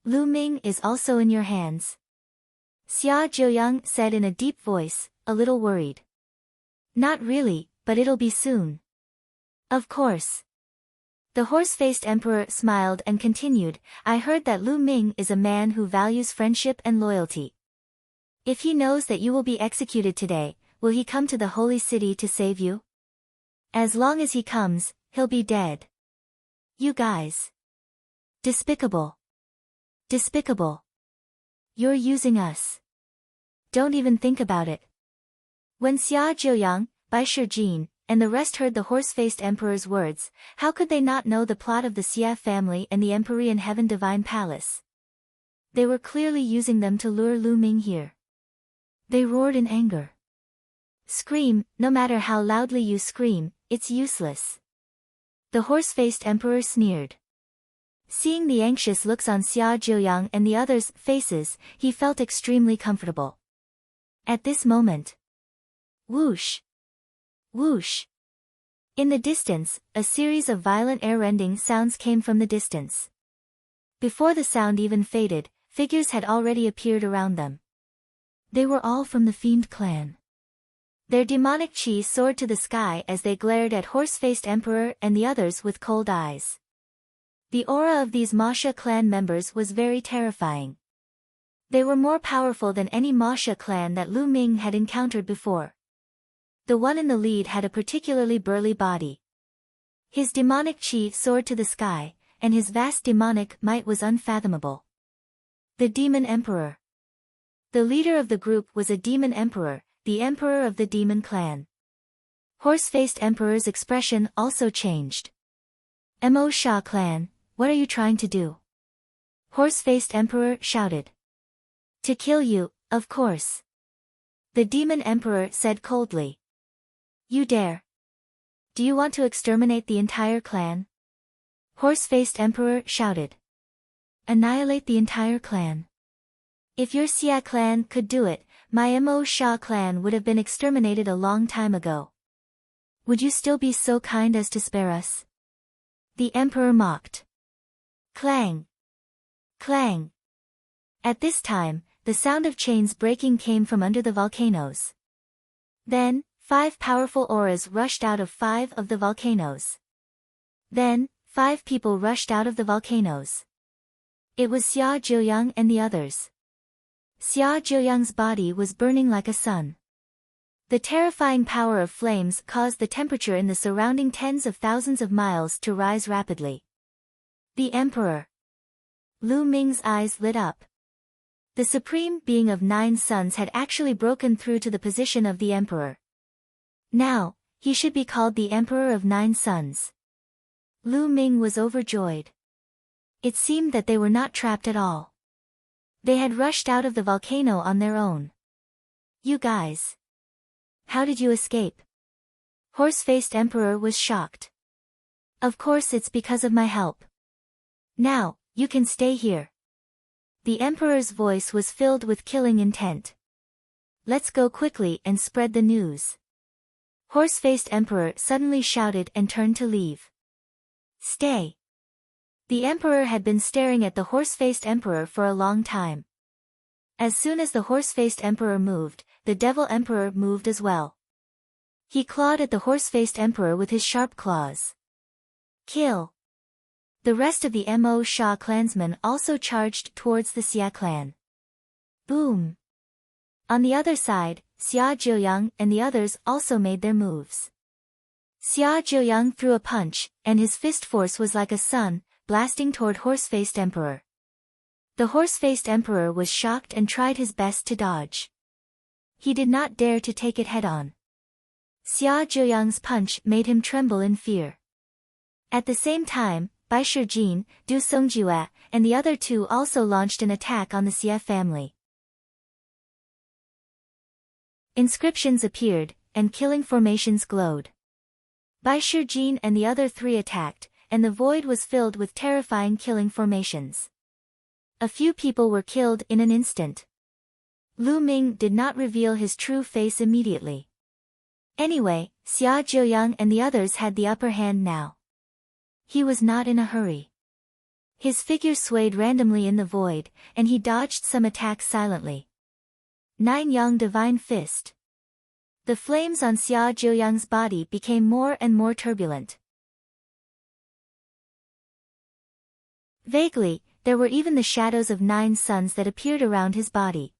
Lu Ming is also in your hands. Xia Zheoyang said in a deep voice, a little worried. Not really, but it'll be soon. Of course. The horse-faced emperor smiled and continued, I heard that Lu Ming is a man who values friendship and loyalty. If he knows that you will be executed today, will he come to the holy city to save you? As long as he comes, he'll be dead. You guys. Despicable. Despicable. You're using us. Don't even think about it. When Xia Zheoyang, Bai Shijin, and the rest heard the horse-faced emperor's words, how could they not know the plot of the Xia family and the Empyrean Heaven Divine Palace? They were clearly using them to lure Lu Ming here. They roared in anger. Scream, no matter how loudly you scream, it's useless. The horse-faced emperor sneered. Seeing the anxious looks on Xia Zhiyang and the others' faces, he felt extremely comfortable. At this moment, whoosh! Whoosh! In the distance, a series of violent air-rending sounds came from the distance. Before the sound even faded, figures had already appeared around them. They were all from the Fiend clan. Their demonic chi soared to the sky as they glared at horse-faced emperor and the others with cold eyes. The aura of these Masha clan members was very terrifying. They were more powerful than any Masha clan that Lu Ming had encountered before. The one in the lead had a particularly burly body. His demonic chi soared to the sky, and his vast demonic might was unfathomable. The Demon Emperor. The leader of the group was a Demon Emperor, the Emperor of the Demon Clan. Horse-faced Emperor's expression also changed. Mo Sha Clan, what are you trying to do? Horse-faced Emperor shouted. To kill you, of course. The Demon Emperor said coldly. You dare. Do you want to exterminate the entire clan? Horse-faced Emperor shouted. Annihilate the entire clan. If your Xia clan could do it, my Mo Sha clan would have been exterminated a long time ago. Would you still be so kind as to spare us? The Emperor mocked. Clang! Clang! At this time, the sound of chains breaking came from under the volcanoes. Then, 5 powerful auras rushed out of 5 of the volcanoes. Then, 5 people rushed out of the volcanoes. It was Xia Zhiyang and the others. Xia Zhiyang's body was burning like a sun. The terrifying power of flames caused the temperature in the surrounding tens of thousands of miles to rise rapidly. The Emperor. Lu Ming's eyes lit up. The supreme being of 9 suns had actually broken through to the position of the Emperor. Now, he should be called the Emperor of 9 suns. Lu Ming was overjoyed. It seemed that they were not trapped at all. They had rushed out of the volcano on their own. You guys. How did you escape? Horse-faced Emperor was shocked. Of course it's because of my help. Now, you can stay here. The Emperor's voice was filled with killing intent. Let's go quickly and spread the news. Horse-faced Emperor suddenly shouted and turned to leave. Stay. The Emperor had been staring at the horse-faced Emperor for a long time. As soon as the horse-faced Emperor moved, the Devil Emperor moved as well. He clawed at the horse-faced Emperor with his sharp claws. Kill! The rest of the Mo Sha clansmen also charged towards the Xia clan. Boom! On the other side, Xia Zhiyang and the others also made their moves. Xia Zhiyang threw a punch, and his fist force was like a sun, blasting toward horse-faced Emperor. The horse-faced Emperor was shocked and tried his best to dodge. He did not dare to take it head-on. Xia Zhiyang's punch made him tremble in fear. At the same time, Bai Shijin, Du Songjue, and the other 2 also launched an attack on the Xia family. Inscriptions appeared, and killing formations glowed. Bai Shijin and the other 3 attacked, and the void was filled with terrifying killing formations. A few people were killed in an instant. Lu Ming did not reveal his true face immediately. Anyway, Xia Zhiyang and the others had the upper hand now. He was not in a hurry. His figure swayed randomly in the void, and he dodged some attacks silently. 9 Yang Divine Fist. The flames on Xia Zhiyang's body became more and more turbulent. Vaguely, there were even the shadows of 9 suns that appeared around his body.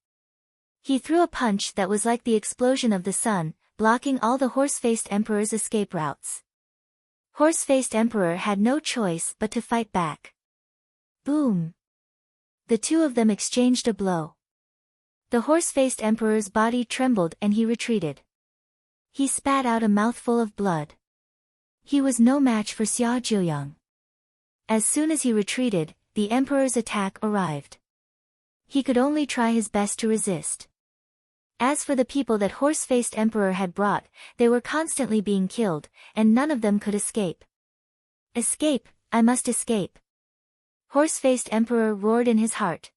He threw a punch that was like the explosion of the sun, blocking all the horse-faced Emperor's escape routes. Horse-faced Emperor had no choice but to fight back. Boom! The 2 of them exchanged a blow. The horse-faced Emperor's body trembled and he retreated. He spat out a mouthful of blood. He was no match for Xia Zhiyang. As soon as he retreated, the Emperor's attack arrived. He could only try his best to resist. As for the people that horse-faced emperor had brought, they were constantly being killed, and none of them could escape. Escape, I must escape. Horse-faced emperor roared in his heart.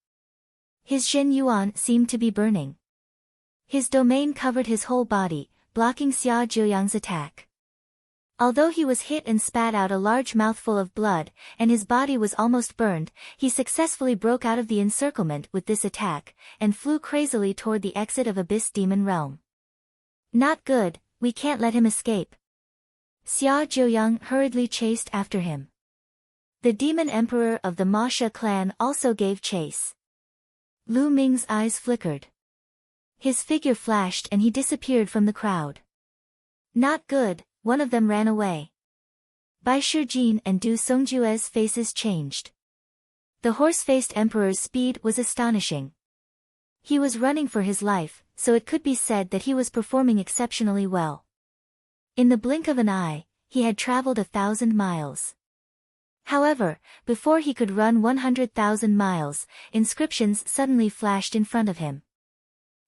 His Jin Yuan seemed to be burning. His domain covered his whole body, blocking Xia Zhiyang's attack. Although he was hit and spat out a large mouthful of blood, and his body was almost burned, he successfully broke out of the encirclement with this attack, and flew crazily toward the exit of Abyss Demon Realm. Not good, we can't let him escape. Xia Zhiyang hurriedly chased after him. The demon emperor of the Masha clan also gave chase. Lu Ming's eyes flickered. His figure flashed and he disappeared from the crowd. Not good, one of them ran away. Bai Shijin and Du Songjue's faces changed. The horse-faced emperor's speed was astonishing. He was running for his life, so it could be said that he was performing exceptionally well. In the blink of an eye, he had traveled 1,000 miles. However, before he could run 100,000 miles, inscriptions suddenly flashed in front of him.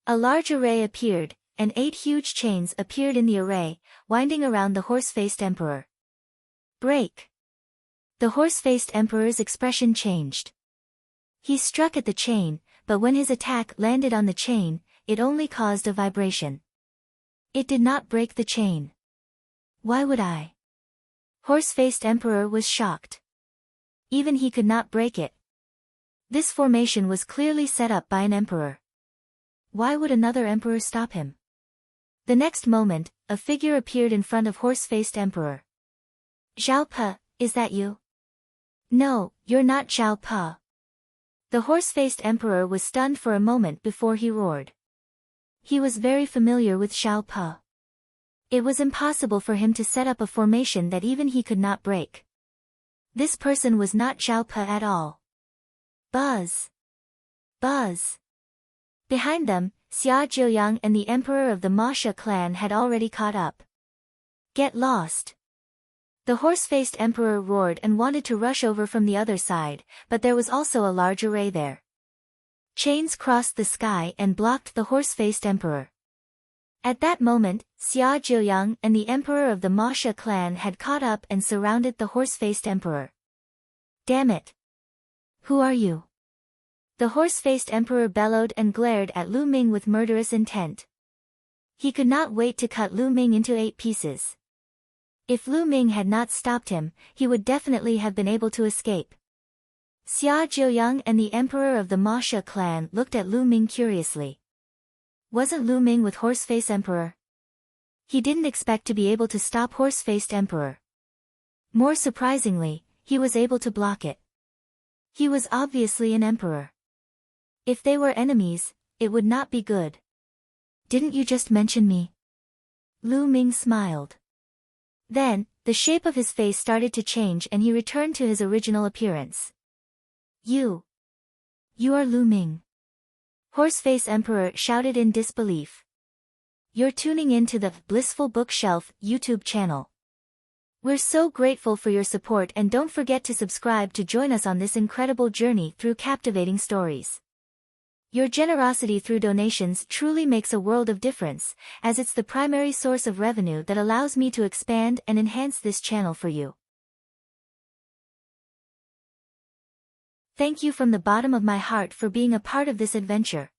A large array appeared, and 8 huge chains appeared in the array, winding around the horse-faced emperor. Break! The horse-faced emperor's expression changed. He struck at the chain, but when his attack landed on the chain, it only caused a vibration. It did not break the chain. Why would I? Horse-faced emperor was shocked. Even he could not break it. This formation was clearly set up by an emperor. Why would another emperor stop him? The next moment, a figure appeared in front of horse-faced emperor. Zhao Pe, is that you? No, you're not Zhao Pe. The horse-faced emperor was stunned for a moment before he roared. He was very familiar with Zhao Pe. It was impossible for him to set up a formation that even he could not break. This person was not Zhao Pe at all. Buzz! Buzz! Behind them, Xia Zhiyang and the emperor of the Masha clan had already caught up. Get lost! The horse-faced emperor roared and wanted to rush over from the other side, but there was also a large array there. Chains crossed the sky and blocked the horse-faced emperor. At that moment, Xia Zhiyang and the emperor of the Masha clan had caught up and surrounded the horse-faced emperor. Damn it! Who are you? The horse-faced emperor bellowed and glared at Lu Ming with murderous intent. He could not wait to cut Lu Ming into 8 pieces. If Lu Ming had not stopped him, he would definitely have been able to escape. Xia Zhiyang and the emperor of the Masha clan looked at Lu Ming curiously. Wasn't Lu Ming with Horse-Faced Emperor? He didn't expect to be able to stop Horse-Faced Emperor. More surprisingly, he was able to block it. He was obviously an emperor. If they were enemies, it would not be good. Didn't you just mention me? Lu Ming smiled. Then, the shape of his face started to change and he returned to his original appearance. You are Lu Ming. Horseface Emperor shouted in disbelief. You're tuning in to the Blissful Bookshelf YouTube channel. We're so grateful for your support and don't forget to subscribe to join us on this incredible journey through captivating stories. Your generosity through donations truly makes a world of difference, as it's the primary source of revenue that allows me to expand and enhance this channel for you. Thank you from the bottom of my heart for being a part of this adventure.